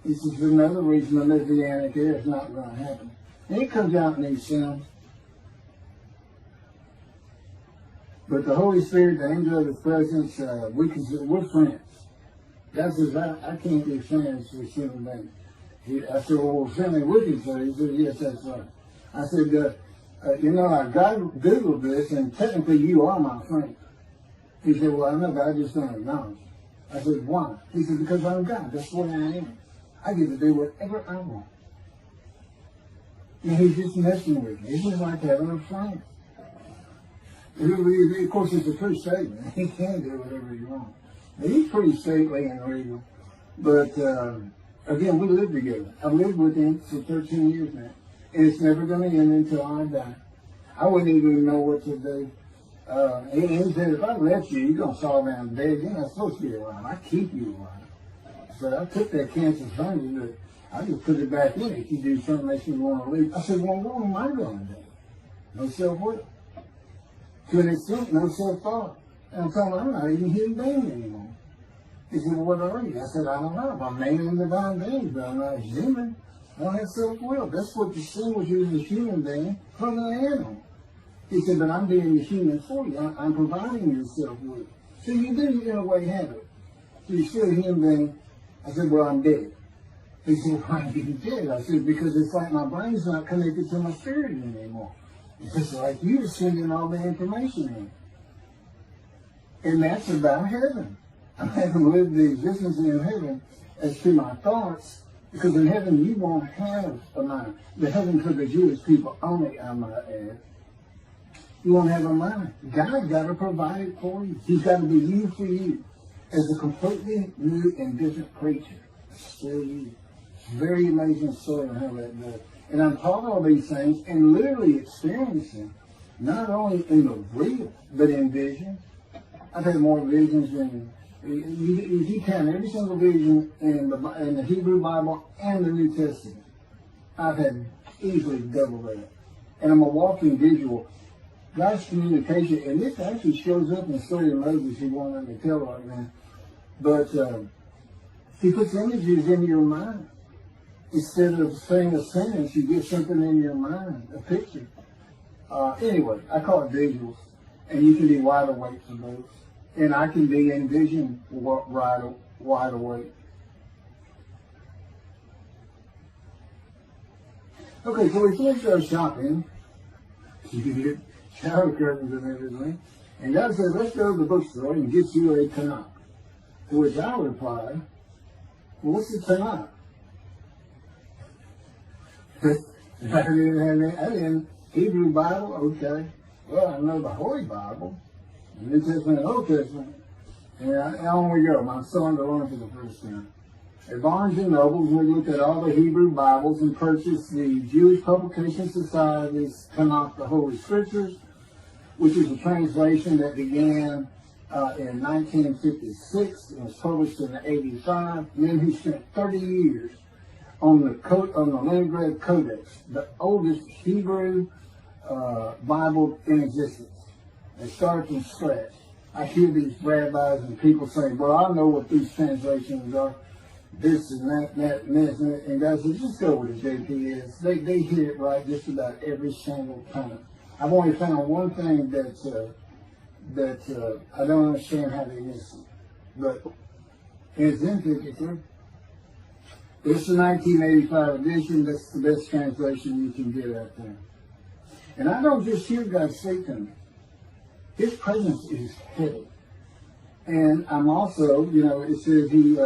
This is another reason the Messianic era is not going to happen. And it comes out in these sins. But the Holy Spirit, the angel of his presence, we're friends. God says, I can't be friends with human beings. I said, well, we're friendly with each other. He said, yes, that's right. I said, God Googled this, and technically you are my friend. He said, well, I know, but I just don't acknowledge. I said, why? He said, because I'm God. That's what I am. I get to do whatever I want. And he's just messing with me. It's just like having a friend. Of course, it's a true statement. He can do whatever he wants. He's pretty stately and regal. But, again, we live together. I've lived with him for 13 years now. And it's never going to end until I die. I wouldn't even know what to do. And he said, if I left you, you're going to fall down dead. You're not supposed to be alive. I keep you alive. So I took that cancer from you, but I just put it back in if you do something that you want to leave. I said, well, what am I going to do? No self-will. To an extent, no self-thought. And I told him, I'm not even a human being anymore. He said, well, what are you? I said, I don't know. I'm man and divine being, but I'm not human. I don't have self-will. That's what distinguishes you as a human being from an animal. He said, but I'm being a human for you. I'm providing you self-will. So you do, in a way, have it. So you're still a human being. I said, well, I'm dead. He said, why are you dead? I said, because it's like my brain's not connected to my spirit anymore. It's like you're sending all the information in. And that's about heaven. I haven't lived the existence in heaven as to my thoughts, because in heaven you won't have a mind. The heaven for the Jewish people only, I might add. You won't have a mind. God's got to provide it for you. He's got to be you for you as a completely new and different creature. Still you. It's a very amazing story on how that does. And I'm taught all these things and literally experiencing, not only in the real, but in visions. I've had more visions than, you count every single vision in the Hebrew Bible and the New Testament. I've had easily double that. And I'm a walking visual. God's communication, and this actually shows up in the story of Moses, he won't let me tell right now. But he puts images in your mind. Instead of saying a sentence, you get something in your mind, a picture. Anyway, I call it visuals. And you can be wide awake for those. And I can be in vision wide awake. Okay, so we finished our shopping. You get shower curtains and everything. And God said, let's go to the bookstore and get you a Tanakh. To which I replied, well, what's the Tanakh? I didn't Hebrew Bible, okay. Well, I know the Holy Bible, the New Testament and Old Testament. And on we go. My son to learn for the first time. At Barnes & Noble, we looked at all the Hebrew Bibles and purchased the Jewish Publication Society's Tanakh, the Holy Scriptures, which is a translation that began in 1956 and was published in 85. Men who spent 30 years on the Leningrad Codex, the oldest Hebrew Bible in existence. They started from scratch. I hear these rabbis and people saying, well, I know what these translations are, this and that, and this, and God says, just go with the JP is. They hear it right just about every single time. I've only found one thing that I don't understand how they miss it. But it's in 53. It's the 1985 edition. That's the best translation you can get out there. And I don't just hear God speak to me. His presence is heavy. And I'm also, it says he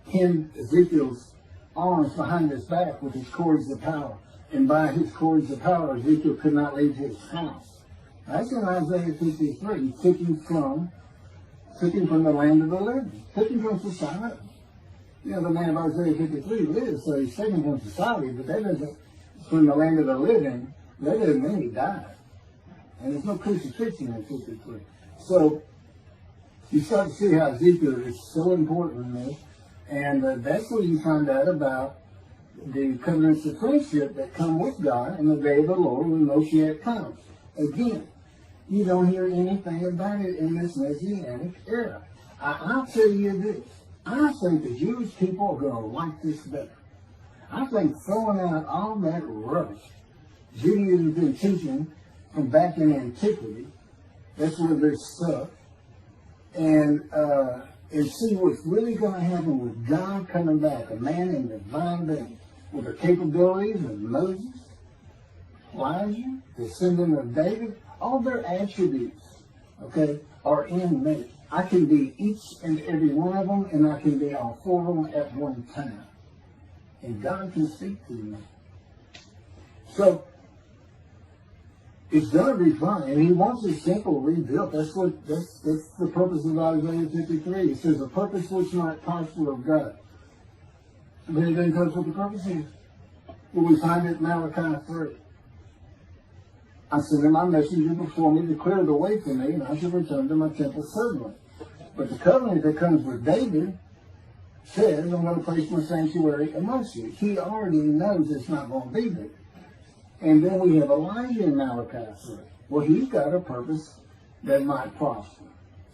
pinned Ezekiel's arms behind his back with his cords of power. And by his cords of power, Ezekiel could not leave his house. That's in Isaiah 53. He took him from the land of the living. Took him from society. The man of Isaiah 53 lives, so he's taken from society, but that doesn't, from the land of the living, that doesn't mean he died. And there's no crucifixion in 53. So You start to see how Ezekiel is so important in this, and that's where you find out about the covenants of friendship that come with God in the day of the Lord when Moshiach comes. Again, you don't hear anything about it in this Messianic era. I'll tell you this. I think the Jewish people are going to like this better. I think throwing out all that rubbish Judaism's been teaching from back in antiquity, that's where they're stuck, and see what's really going to happen with God coming back, a man in divine being, with the capabilities of Moses, Elijah, descendant of David, all their attributes, okay, are in me. I can be each and every one of them, and I can be all four of them at one time. And God can speak to me. So, it's going to be fun, and he wants his temple rebuilt. That's the purpose of Isaiah 53. It says, a purpose which might prosper of God. But it then tells what the purpose is. Well, we find it in Malachi 3. I sent my messenger before me to clear the way for me, and I shall return to my temple suddenly. But the covenant that comes with David says, I'm going to place my sanctuary amongst you. He already knows it's not going to be there. And then we have Elijah in Malachi 3. Well, he's got a purpose that might prosper.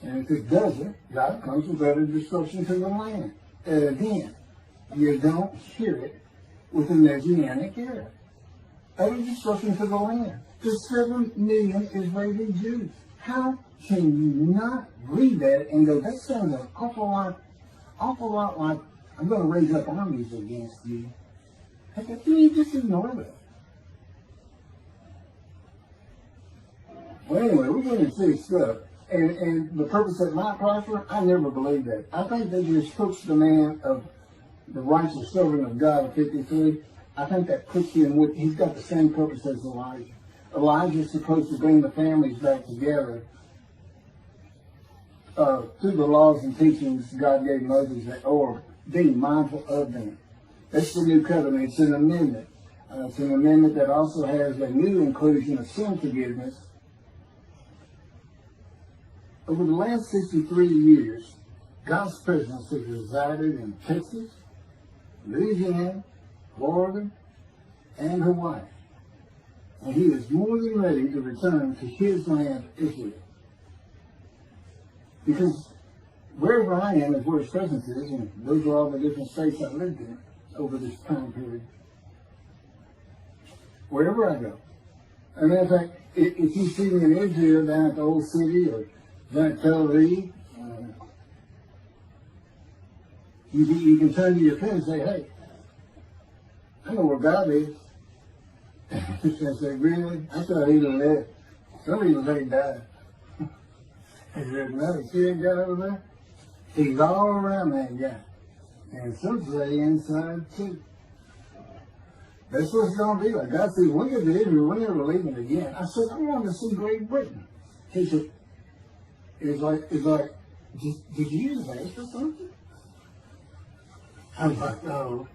And if it doesn't, God comes with utter destruction to the land. And again, you don't hear it with the Messianic era. Utter destruction to the land. To 7 million Israeli Jews. How can you not read that and go, that sounds an awful lot like, I'm going to raise up armies against you. How can you just ignore that? Well, anyway, we're going to see stuff. And the purpose that might prosper, I never believed that. I think they just puts the man of the righteous servant of God of 53. I think that puts him with, he's got the same purpose as Elijah. Elijah is supposed to bring the families back together through the laws and teachings God gave Moses, or being mindful of them. That's the new covenant. It's an amendment. It's an amendment that also has a new inclusion of sin forgiveness. Over the last 63 years, God's presence has resided in Texas, Louisiana, Florida, and Hawaii. And he is more than ready to return to his land, Israel. Because wherever I am is where his presence is, and those are all the different states I lived in over this time period. Wherever I go. As a matter of fact, if you see me in Israel down at the old city or down at Tel Aviv, you can turn to your friend and say, hey, I know where God is. I say, really? I thought he left. Somebody let him die. He said, no, you see that guy over there? He's all around that guy. And some say inside too. That's what it's going to be like. God said, look at Israel, we're never leaving again. I said, I want to see Great Britain. He said, it's like, did you just ask for something? I was like, oh.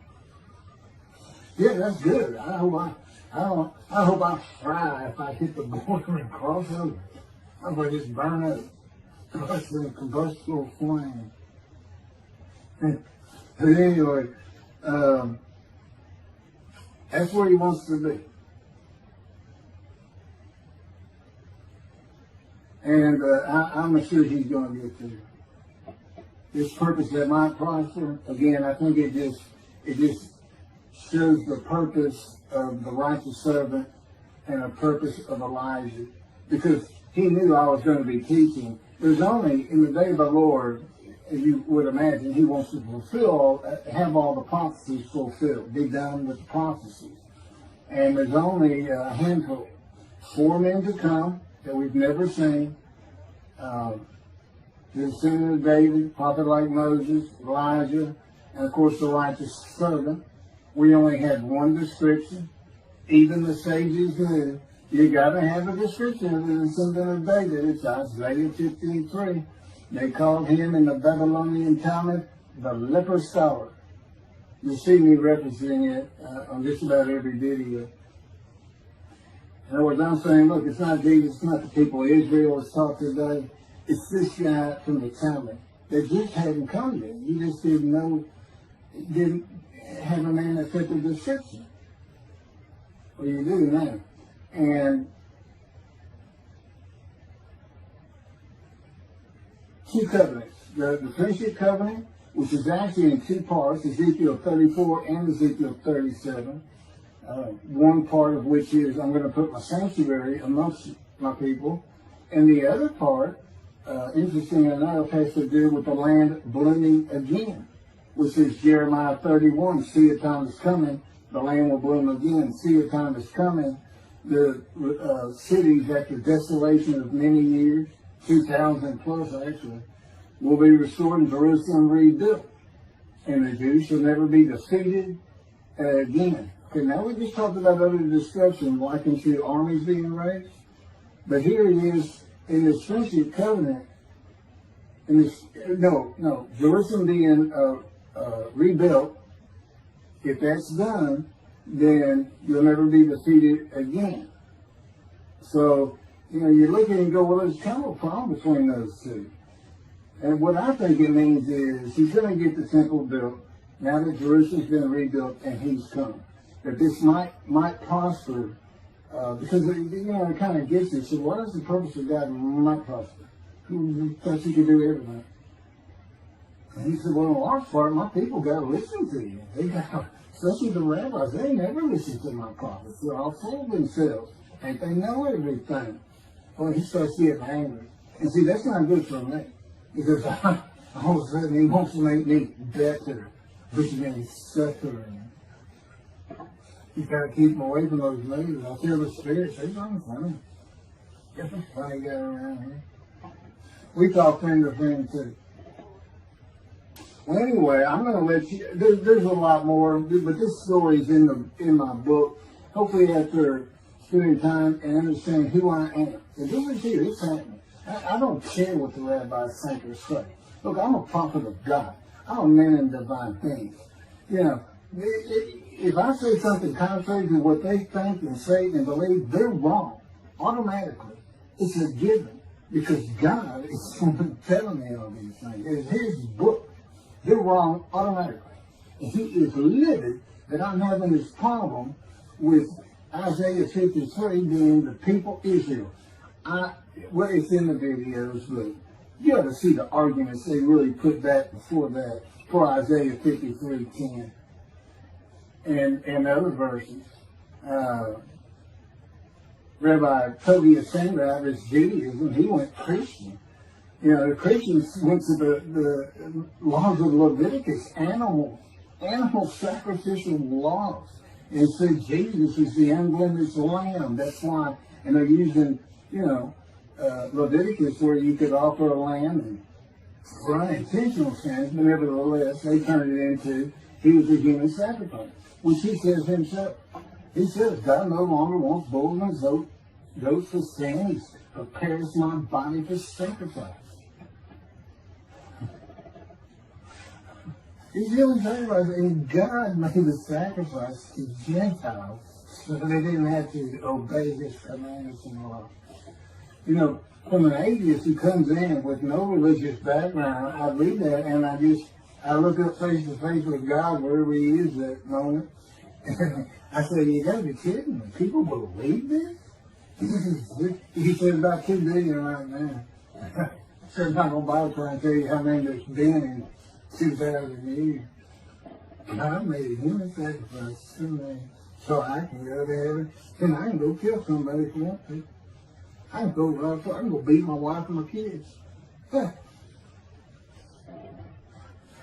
Yeah, that's good. I hope I fry if I hit the border and cross over. I hope I just burn up. That's a combustible flame. But anyway, that's where he wants to be. And I'm sure he's going to get there. This purpose that might prosper, again, I think it just shows the purpose of the righteous servant and a purpose of Elijah. Because he knew I was going to be teaching. There's only, in the day of the Lord, as you would imagine, he wants to have all the prophecies fulfilled, be done with the prophecies. And there's only a handful, 4 men to come that we've never seen. The descendant of David, prophet like Moses, Elijah, and of course the righteous servant. We only had one description. Even the sages knew you got to have a description of the descendant of David. It's Isaiah 53. They called him in the Babylonian Talmud the leper scholar. You see me referencing it on just about every video. In other words, I'm saying, look, it's not Jesus, it's not the people of Israel that's taught today. It's this guy from the Talmud that just hadn't come yet. You just didn't know, didn't have a man that fit the description. Well, you do now. And two covenants. The friendship covenant, which is actually in two parts, Ezekiel 34 and Ezekiel 37. One part of which is, I'm going to put my sanctuary amongst my people. And the other part, interesting enough, has to do with the land blooming again, which is Jeremiah 31. See, a time is coming, the land will bloom again. See, a time is coming, the cities after desolation of many years, 2,000 plus actually, will be restored and Jerusalem rebuilt. And the Jews shall never be defeated again. Okay, now we just talked about other destruction, likened to armies being raised. But here it is in this friendship covenant, in this, Jerusalem being rebuilt. If that's done, then you'll never be defeated again. So, you look at it and go, well, there's kind of a problem between those two. And what I think it means is he's going to get the temple built now that Jerusalem's been rebuilt and he's come. That this might prosper, because it kind of gets it. So what is the purpose of God might prosper? Who thought you could do everything? And he said, well, in large part, my people got to listen to you. They got, especially the rabbis, they never listen to my prophets. They're all full of themselves. And they know everything. Well, he starts getting angry. And see, that's not good for me. Because all of a sudden he wants to make me better, which means suffering. You got to keep them away from those ladies. I feel the spirits. They run funny. Get the funny guy around here. We talk friend to friend too. Well, anyway, I'm going to let you. There's a lot more, but this story's in my book. Hopefully, after spending time and understanding who I am, and this is here. It's happening. I don't care what the rabbis think or say. Look, I'm a prophet of God. I'm a man in divine things. If I say something contrary to what they think and say and believe, they're wrong. Automatically. It's a given. Because God is telling me all these things. It's his book. They're wrong automatically. And he is livid that I'm having this problem with Isaiah 53 being the people Israel. Well, it's in the videos, but you ought to see the arguments they really put back before that, for Isaiah 53:10 and other verses. Rabbi Tobiah Sandra out of his Judaism, he went Christian. The Christians went to the laws of Leviticus, animal sacrificial laws, and said Jesus is the unblemished lamb. That's why, and they're using, Leviticus, where you could offer a lamb and for unintentional sins, but nevertheless, they turned it into, he was a human sacrifice, which he says himself. He says, God no longer wants bulls and goats for sin. He prepares my body for sacrifice. He's really sacrificing, and God made the sacrifice to Gentiles so they didn't have to obey his commandments and laws. From an atheist who comes in with no religious background, I read that and I look up face to face with God wherever he is at the moment. I said, you gotta be kidding me. People believe this? He said about 2 billion right now. So I'm not gonna bother trying to tell you how many there's been in 2,000 years. God made a human sacrifice for me so I can go to heaven and I can go kill somebody if I want to. I can go beat my wife and my kids.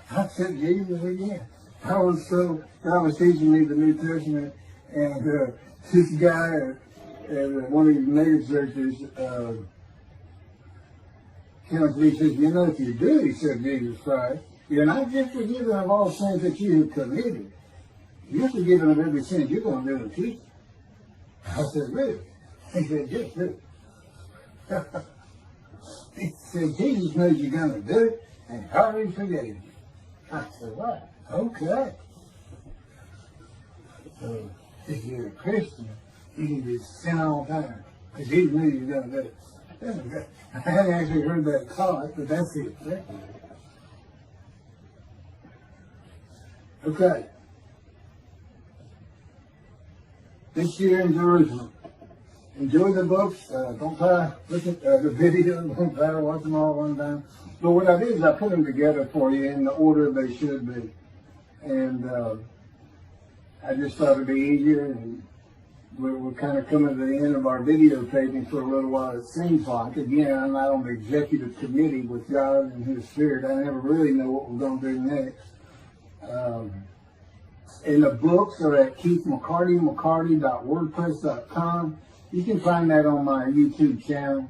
I said Jesus again. God was teaching me the New Testament, and this guy at one of these mega churches comes to me and says, if you do, he said, Jesus Christ, you're not just forgiven of all sins that you have committed. You're forgiven of every sin you're going to do in the future. I said, really? He said, yes, really. He said, Jesus knows you're going to do it, and he already forgave you. I said, what? Okay. So, if you're a Christian, you can just sin all the time, because he knew you were going to do it. I hadn't actually heard that taught, but that's the effect of it. Okay. This year in Jerusalem. Enjoy the books. Don't try to look at the videos. Don't try to watch them all at one time. But what I did is I put them together for you in the order they should be. And I just thought it'd be easier. And we're kind of coming to the end of our videotaping for a little while, it seems like. Again, I'm not on the executive committee with God and His Spirit. I never really know what we're going to do next. And the books are at keithmccarty.wordpress.com. You can find that on my YouTube channel.